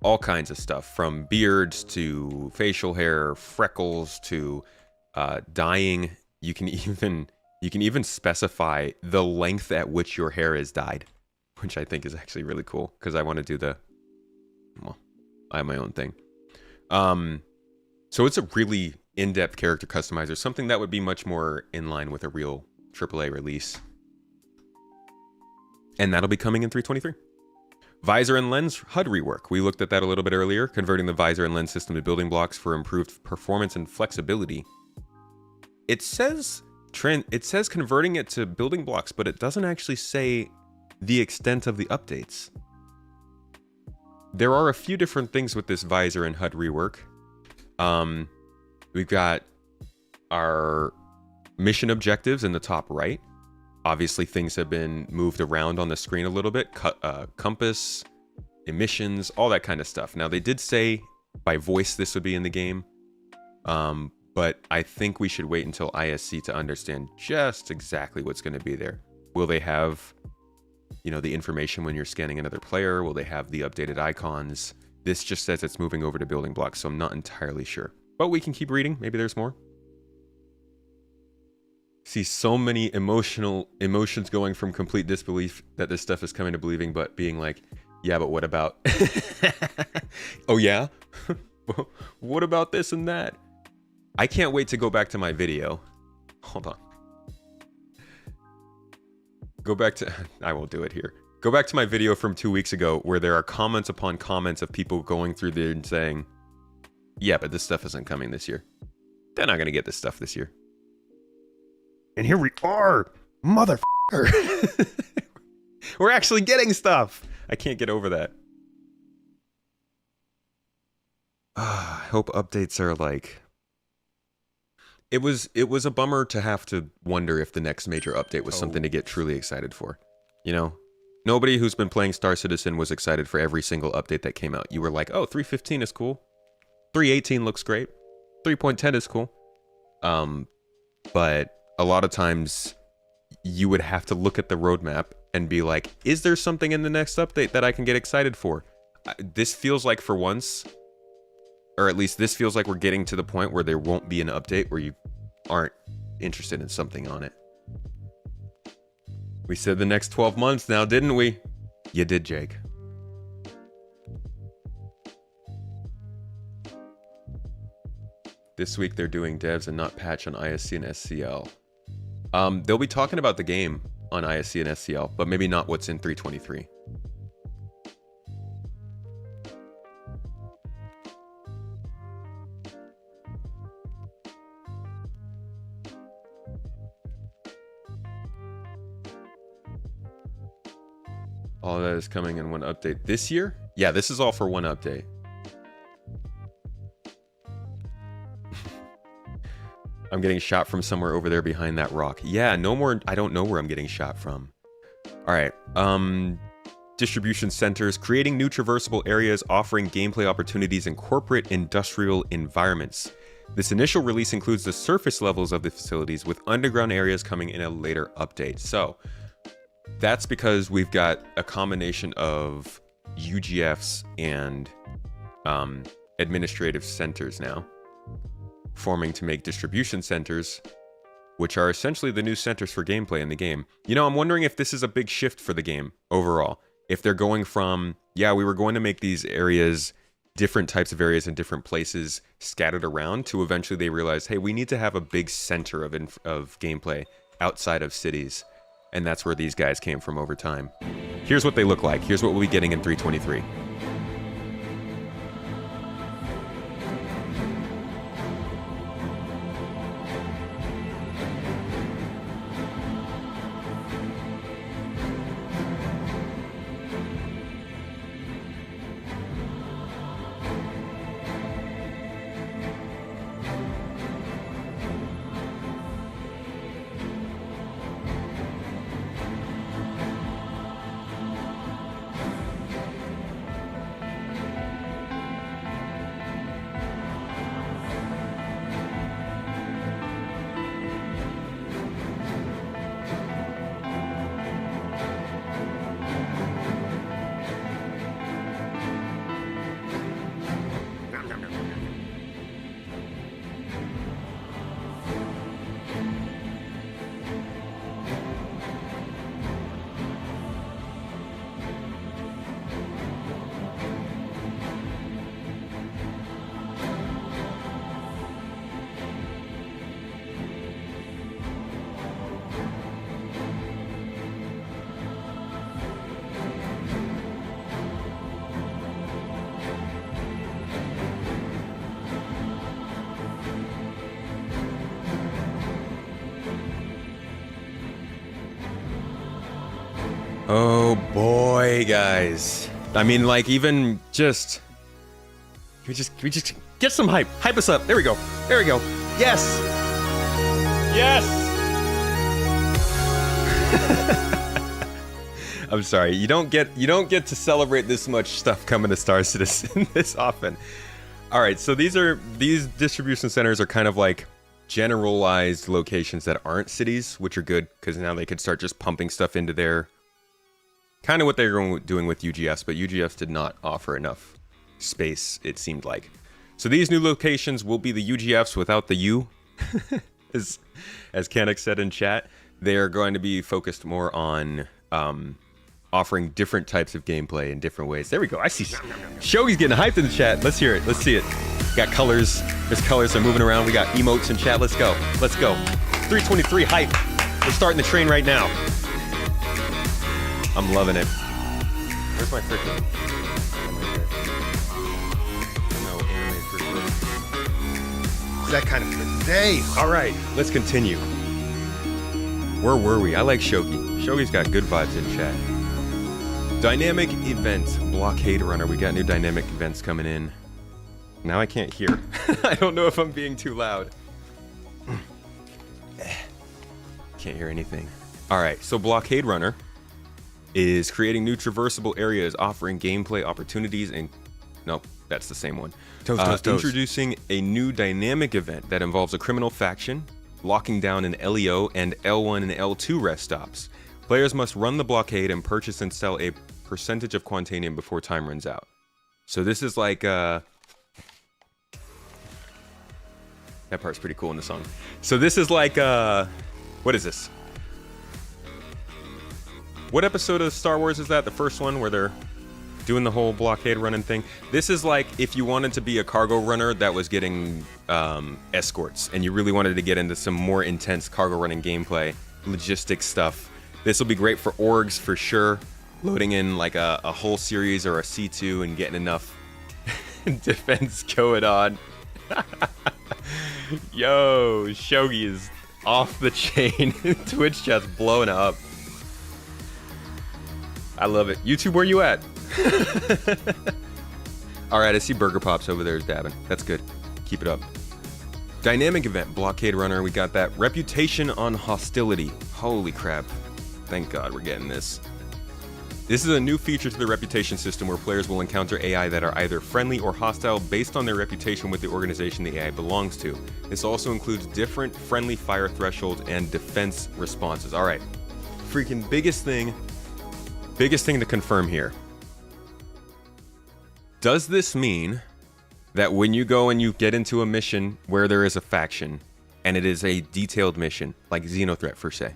all kinds of stuff, from beards to facial hair, freckles to dyeing. You can even specify the length at which your hair is dyed, which I think is actually really cool because I want to do I have my own thing. So it's a really in-depth character customizer, something that would be much more in line with a real AAA release. And that'll be coming in 3.23. Visor and lens HUD rework. We looked at that a little bit earlier, converting the visor and lens system to building blocks for improved performance and flexibility. It says converting it to building blocks, but it doesn't actually say the extent of the updates. There are a few different things with this visor and HUD rework. We've got our mission objectives in the top right. Obviously, things have been moved around on the screen a little bit. Compass, emissions, all that kind of stuff. Now, they did say by voice this would be in the game, but I think we should wait until ISC to understand just exactly what's going to be there. Will they have, the information when you're scanning another player? Will they have the updated icons? This just says it's moving over to building blocks, so I'm not entirely sure. But we can keep reading. Maybe there's more. See so many emotions going from complete disbelief that this stuff is coming to believing, but being like, yeah, but what about? Oh yeah? What about this and that? I can't wait to go back to my video. Hold on. I won't do it here. Go back to my video from 2 weeks ago where there are comments upon comments of people going through there and saying, yeah, but this stuff isn't coming this year. They're not going to get this stuff this year. And here we are, motherfucker. We're actually getting stuff. I can't get over that. I hope updates are like... It was a bummer to have to wonder if the next major update was something to get truly excited for. Nobody who's been playing Star Citizen was excited for every single update that came out. You were like, oh, 3.15 is cool. 3.18 looks great. 3.10 is cool. But a lot of times you would have to look at the roadmap and be like, is there something in the next update that I can get excited for? This feels like for once, or at least this feels like we're getting to the point where there won't be an update where you aren't interested in something on it. We said the next 12 months now, didn't we? You did, Jake. This week they're doing devs and not patch on ISC and SCL. They'll be talking about the game on ISC and SCL, but maybe not what's in 3.23. All that is coming in one update this year? Yeah, this is all for one update. I'm getting shot from somewhere over there behind that rock. Yeah, no more. I don't know where I'm getting shot from. All right. Distribution centers, creating new traversable areas, offering gameplay opportunities in corporate industrial environments. This initial release includes the surface levels of the facilities, with underground areas coming in a later update. So that's because we've got a combination of UGFs and administrative centers now, forming to make distribution centers, which are essentially the new centers for gameplay in the game. I'm wondering if this is a big shift for the game overall. If they're going from, yeah, we were going to make these areas, different types of areas in different places scattered around, to eventually they realize, hey, we need to have a big center of gameplay outside of cities. And that's where these guys came from over time. Here's what they look like. Here's what we'll be getting in 3.23. Oh boy, guys. I mean, like, even just... Can we just get some hype? Hype us up. There we go. There we go. Yes! Yes! I'm sorry. You don't get to celebrate this much stuff coming to Star Citizen this often. All right, so these distribution centers are kind of like generalized locations that aren't cities, which are good because now they could start just pumping stuff into there. Kind of what they were doing with UGFs, but UGFs did not offer enough space, it seemed like. So these new locations will be the UGFs without the U, as Canik said in chat. They are going to be focused more on offering different types of gameplay in different ways. There we go. I see Shogi's getting hyped in the chat. Let's hear it. Let's see it. Got colors. There's colors are moving around. We got emotes in chat. Let's go. Let's go. 323 hype. We're starting the train right now. I'm loving it. Where's my freaking... No, anime for that kind of day. All right, let's continue. Where were we? I like Shogi. Shogi's got good vibes in chat. Dynamic event, blockade runner. We got new dynamic events coming in. Now I can't hear. I don't know if I'm being too loud. Can't hear anything. All right, so blockade runner is creating new traversable areas, offering gameplay opportunities and... Nope, that's the same one. Introducing a new dynamic event that involves a criminal faction, locking down an LEO and L1 and L2 rest stops. Players must run the blockade and purchase and sell a percentage of Quantanium before time runs out. So this is like... that part's pretty cool in the song. So this is like... what is this? What episode of Star Wars is that? The first one where they're doing the whole blockade running thing? This is like if you wanted to be a cargo runner that was getting escorts and you really wanted to get into some more intense cargo running gameplay, logistics stuff. This will be great for orgs for sure. Loading in like a whole series or a C2 and getting enough defense going on. Yo, Shogi is off the chain. Twitch chat's blowing up. I love it. YouTube, where you at? All right, I see Burger Pops over there is dabbing. That's good. Keep it up. Dynamic event, blockade runner. We got that. Reputation on hostility. Holy crap. Thank God we're getting this. This is a new feature to the reputation system where players will encounter AI that are either friendly or hostile based on their reputation with the organization the AI belongs to. This also includes different friendly fire thresholds and defense responses. All right. Freaking biggest thing to confirm here. Does this mean that when you go and you get into a mission where there is a faction and it is a detailed mission, like Xenothreat per se,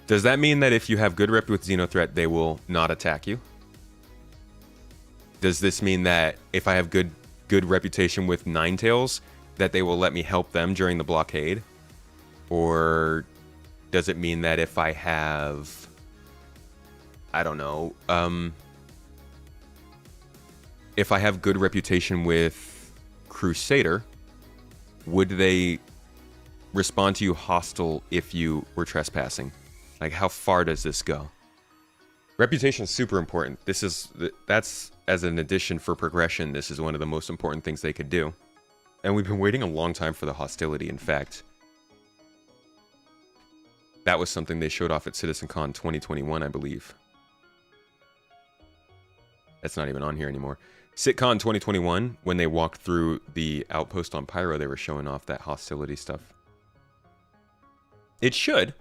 does that mean that if you have good rep with Xenothreat, they will not attack you? Does this mean that if I have good reputation with Ninetales, that they will let me help them during the blockade? Or does it mean that if I have... I don't know. If I have good reputation with Crusader, would they respond to you hostile if you were trespassing? Like, how far does this go? Reputation is super important. That's as an addition for progression. This is one of the most important things they could do. And we've been waiting a long time for the hostility. In fact, that was something they showed off at CitizenCon 2021, I believe. That's not even on here anymore. CitCon 2021, when they walked through the outpost on Pyro, they were showing off that hostility stuff. It should.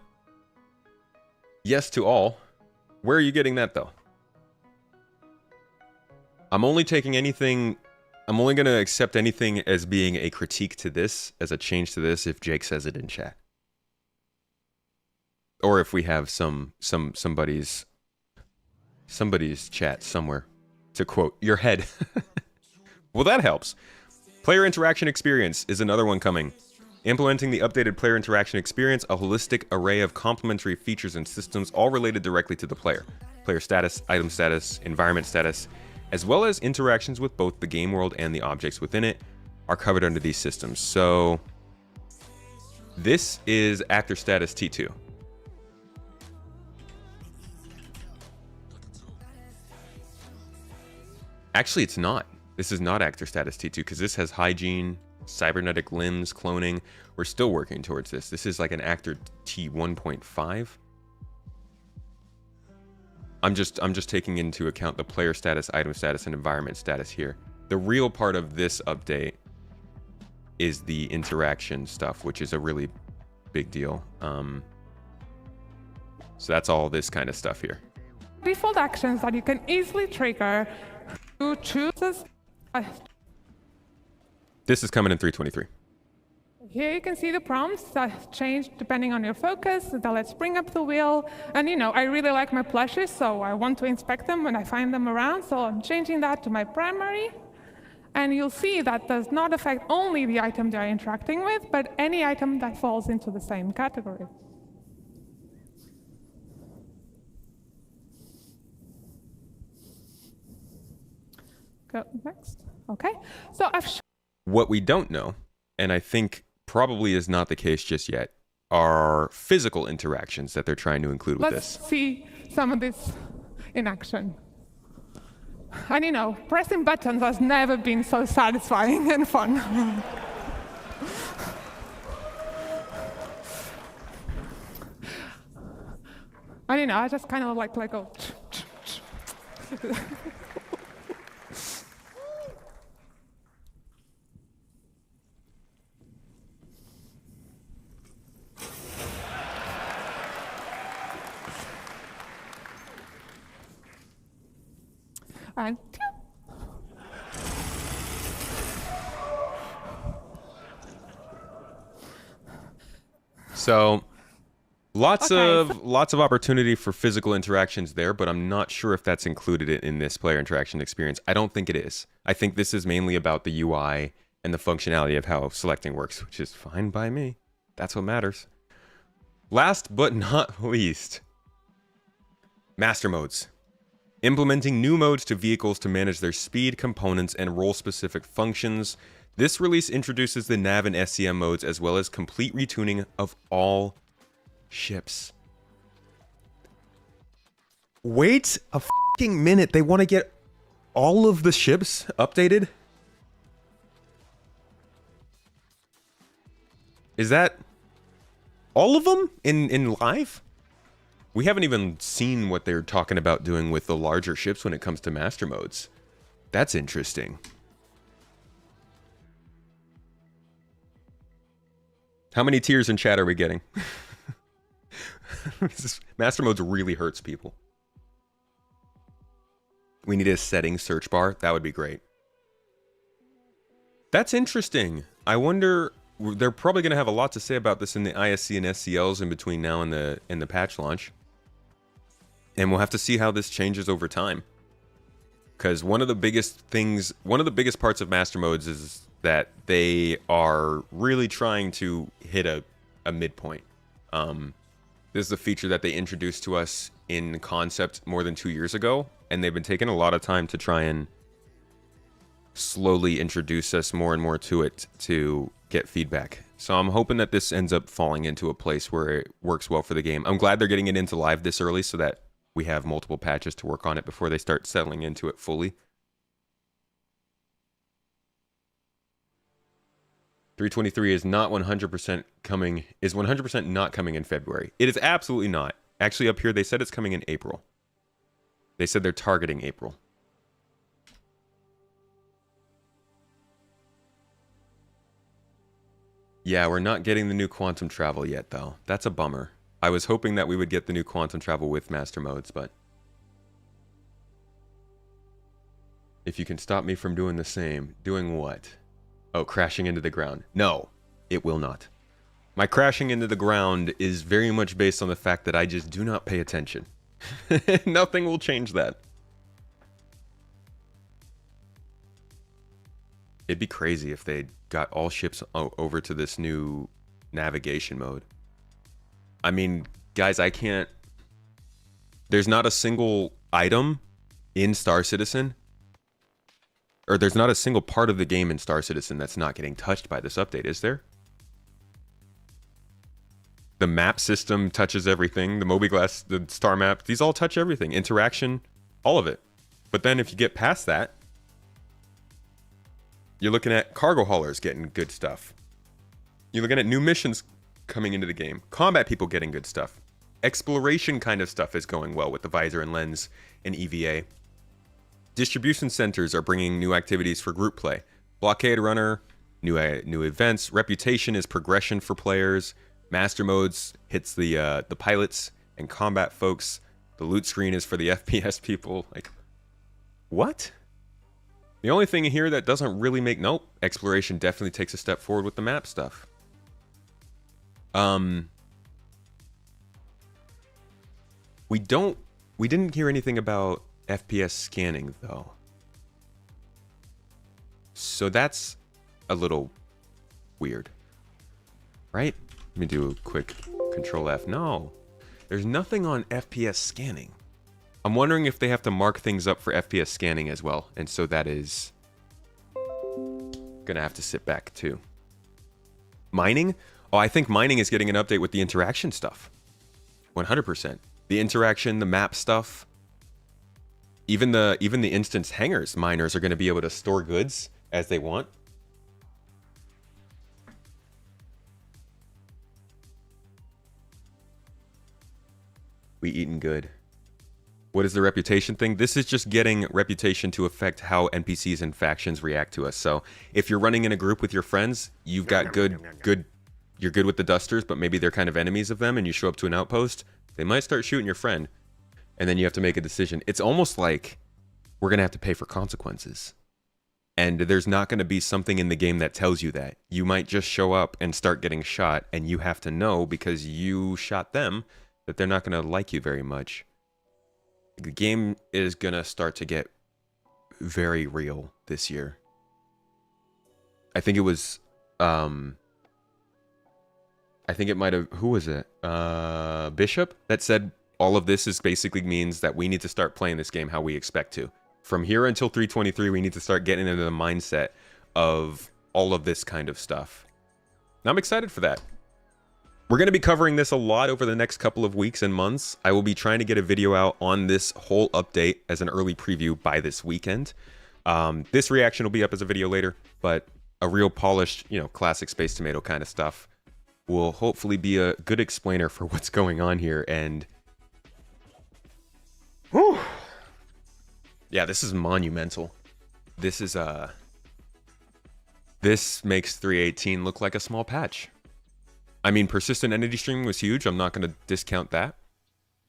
Yes to all. Where are you getting that, though? I'm only going to accept anything as being a critique to this, as a change to this, if Jake says it in chat. Or if we have somebody's chat somewhere to quote your head. Well, that helps. Player interaction experience is another one coming. Implementing the updated player interaction experience, a holistic array of complementary features and systems, all related directly to the player. Player status, item status, environment status, as well as interactions with both the game world and the objects within it, are covered under these systems. So this is actor status T2. Actually, it's not. This is not actor status T2 because this has hygiene, cybernetic limbs, cloning. We're still working towards this. This is like an actor T1.5. I'm just taking into account the player status, item status, and environment status here. The real part of this update is the interaction stuff, which is a really big deal. So that's all this kind of stuff here. Default actions that you can easily trigger to choose. This is coming in 323. Here you can see the prompts that change depending on your focus. So let's bring up the wheel. And you know, I really like my plushes, so I want to inspect them when I find them around. So I'm changing that to my primary. And you'll see that does not affect only the item they're interacting with, but any item that falls into the same category. Go next. Okay. So what we don't know, and I think probably is not the case just yet, are physical interactions that they're trying to include with this. Let's see some of this in action. And you know, pressing buttons has never been so satisfying and fun. And you know, I just kind of like go. And so lots of opportunity for physical interactions there, but I'm not sure if that's included in this player interaction experience. I don't think it is. I think this is mainly about the UI and the functionality of how selecting works, which is fine by me. That's what matters. Last but not least, master modes. Implementing new modes to vehicles to manage their speed, components, and role-specific functions. This release introduces the nav and SCM modes as well as complete retuning of all ships. Wait a fucking minute. They want to get all of the ships updated? Is that all of them in live? We haven't even seen what they're talking about doing with the larger ships when it comes to master modes. That's interesting. How many tears in chat are we getting? Master modes really hurts people. We need a settings search bar. That would be great. That's interesting. I wonder, they're probably going to have a lot to say about this in the ISC and SCLs in between now and the patch launch. And we'll have to see how this changes over time. Because one of the biggest parts of master modes is that they are really trying to hit a midpoint. This is a feature that they introduced to us in concept more than 2 years ago, and they've been taking a lot of time to try and slowly introduce us more and more to it to get feedback. So I'm hoping that this ends up falling into a place where it works well for the game. I'm glad they're getting it into live this early so that we have multiple patches to work on it before they start settling into it fully. 323 is not 100% coming, is 100% not coming in February. It is absolutely not. Actually, up here, they said it's coming in April. They said they're targeting April. Yeah, we're not getting the new quantum travel yet, though. That's a bummer. I was hoping that we would get the new quantum travel with master modes, but if you can stop me from doing the same, doing what? Oh, crashing into the ground. No, it will not. My crashing into the ground is very much based on the fact that I just do not pay attention. Nothing will change that. It'd be crazy if they got all ships over to this new navigation mode. I mean, guys, I can't... There's not a single item in Star Citizen, or there's not a single part of the game in Star Citizen that's not getting touched by this update, is there? The map system touches everything. The Moby-Glass, the star map, these all touch everything. Interaction, all of it. But then if you get past that, You're looking at cargo haulers getting good stuff. You're looking at new missions coming into the game. Combat people getting good stuff. Exploration kind of stuff is going well with the visor and lens and EVA. Distribution centers are bringing new activities for group play. Blockade runner, new events. Reputation is progression for players. Master modes hits the pilots and combat folks. The loot screen is for the FPS people. Like, what? The only thing here that doesn't really make... Nope. Exploration definitely takes a step forward with the map stuff. We didn't hear anything about FPS scanning, though. So that's a little weird. Right? Let me do a quick Control F. No. There's nothing on FPS scanning. I'm wondering if they have to mark things up for FPS scanning as well. And so that is gonna have to sit back too. Mining? Oh, I think mining is getting an update with the interaction stuff. 100%. The interaction, the map stuff. Even the instance hangars, miners are going to be able to store goods as they want. We eating good. What is the reputation thing? This is just getting reputation to affect how NPCs and factions react to us. So if you're running in a group with your friends, you've got you're good with the dusters, but maybe they're kind of enemies of them, and you show up to an outpost, they might start shooting your friend, and then you have to make a decision. It's almost like we're going to have to pay for consequences. And there's not going to be something in the game that tells you that. You might just show up and start getting shot, and you have to know, because you shot them, that they're not going to like you very much. The game is going to start to get very real this year. I think it was... I think it might have... Who was it? Bishop? That said all of this is basically means that we need to start playing this game how we expect to. From here until 323, we need to start getting into the mindset of all of this kind of stuff. And I'm excited for that. We're going to be covering this a lot over the next couple of weeks and months. I will be trying to get a video out on this whole update as an early preview by this weekend. This reaction will be up as a video later, but a real polished, classic Space Tomato kind of stuff will hopefully be a good explainer for what's going on here. And whew, yeah, this is monumental. This is this makes 318 look like a small patch. I mean, persistent entity streaming was huge. I'm not going to discount that.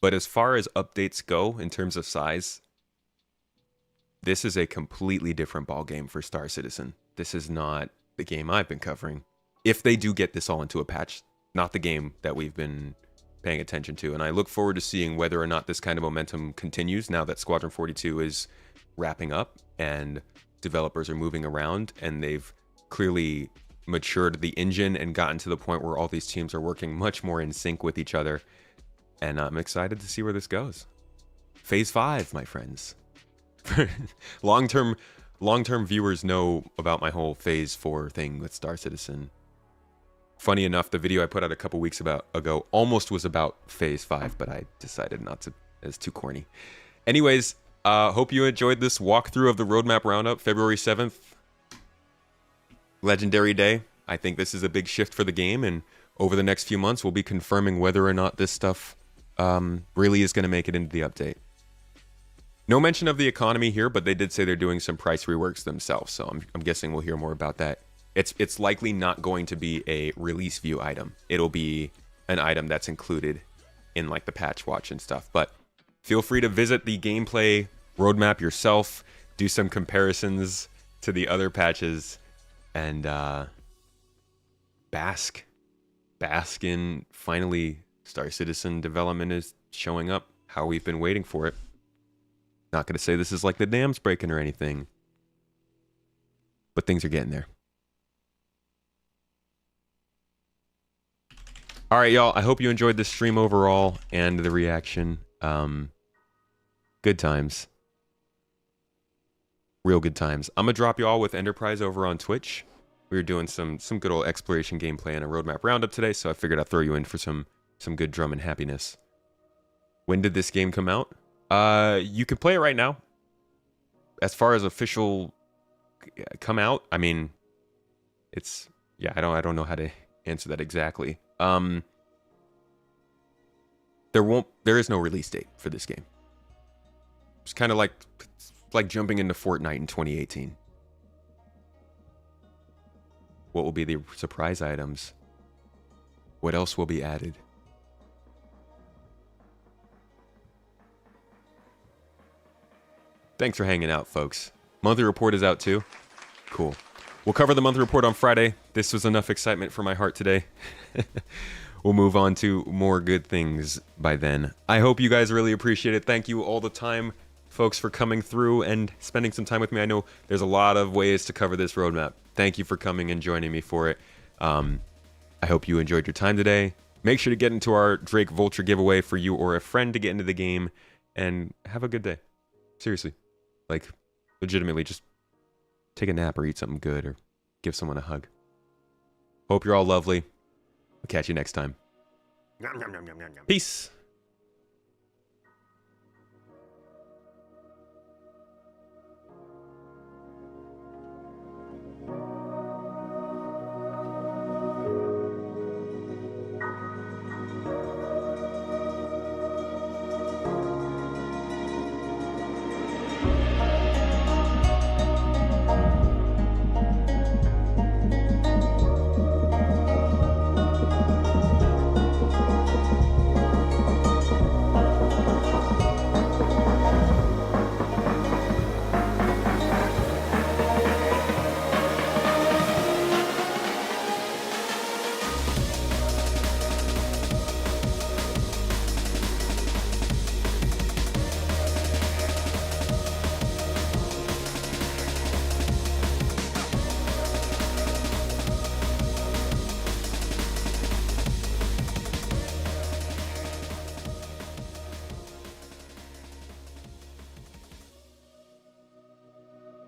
But as far as updates go in terms of size, this is a completely different ballgame for Star Citizen. This is not the game I've been covering. If they do get this all into a patch, not the game that we've been paying attention to. And I look forward to seeing whether or not this kind of momentum continues now that Squadron 42 is wrapping up and developers are moving around and they've clearly matured the engine and gotten to the point where all these teams are working much more in sync with each other. And I'm excited to see where this goes. Phase 5, my friends. Long-term viewers know about my whole Phase 4 thing with Star Citizen. Funny enough, the video I put out a couple weeks ago almost was about Phase 5, but I decided not to. It's too corny. Anyways, hope you enjoyed this walkthrough of the roadmap roundup. February 7th, legendary day. I think this is a big shift for the game, and over the next few months, we'll be confirming whether or not this stuff really is going to make it into the update. No mention of the economy here, but they did say they're doing some price reworks themselves, so I'm guessing we'll hear more about that. It's likely not going to be a release view item. It'll be an item that's included in like the patch watch and stuff. But feel free to visit the gameplay roadmap yourself, do some comparisons to the other patches, and bask in finally Star Citizen development is showing up how we've been waiting for it. Not going to say this is like the dam's breaking or anything, but things are getting there. All right, y'all. I hope you enjoyed this stream overall and the reaction. Good times. Real good times. I'm going to drop you all with Enterprise over on Twitch. We were doing some good old exploration gameplay and a roadmap roundup today, so I figured I'd throw you in for some good drum and happiness. When did this game come out? You can play it right now. As far as official come out. I mean, it's yeah. I don't know how to answer that exactly. There is no release date for this game. It's kind of like jumping into Fortnite in 2018. What will be the surprise items? What else will be added? Thanks for hanging out, folks. Monthly report is out too. Cool. We'll cover the monthly report on Friday. This was enough excitement for my heart today. We'll move on to more good things by then. I hope you guys really appreciate it. Thank you all the time, folks, for coming through and spending some time with me. I know there's a lot of ways to cover this roadmap. Thank you for coming and joining me for it. I hope you enjoyed your time today. Make sure to get into our Drake Vulture giveaway for you or a friend to get into the game, and have a good day. Seriously. Like, legitimately, just take a nap or eat something good or give someone a hug. Hope you're all lovely. I'll catch you next time. Peace.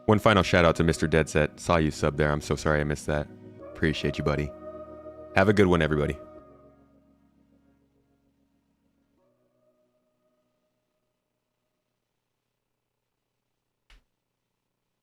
One final shout out to Mr. Deadset. Saw you sub there. I'm so sorry I missed that. Appreciate you, buddy. Have a good one, everybody.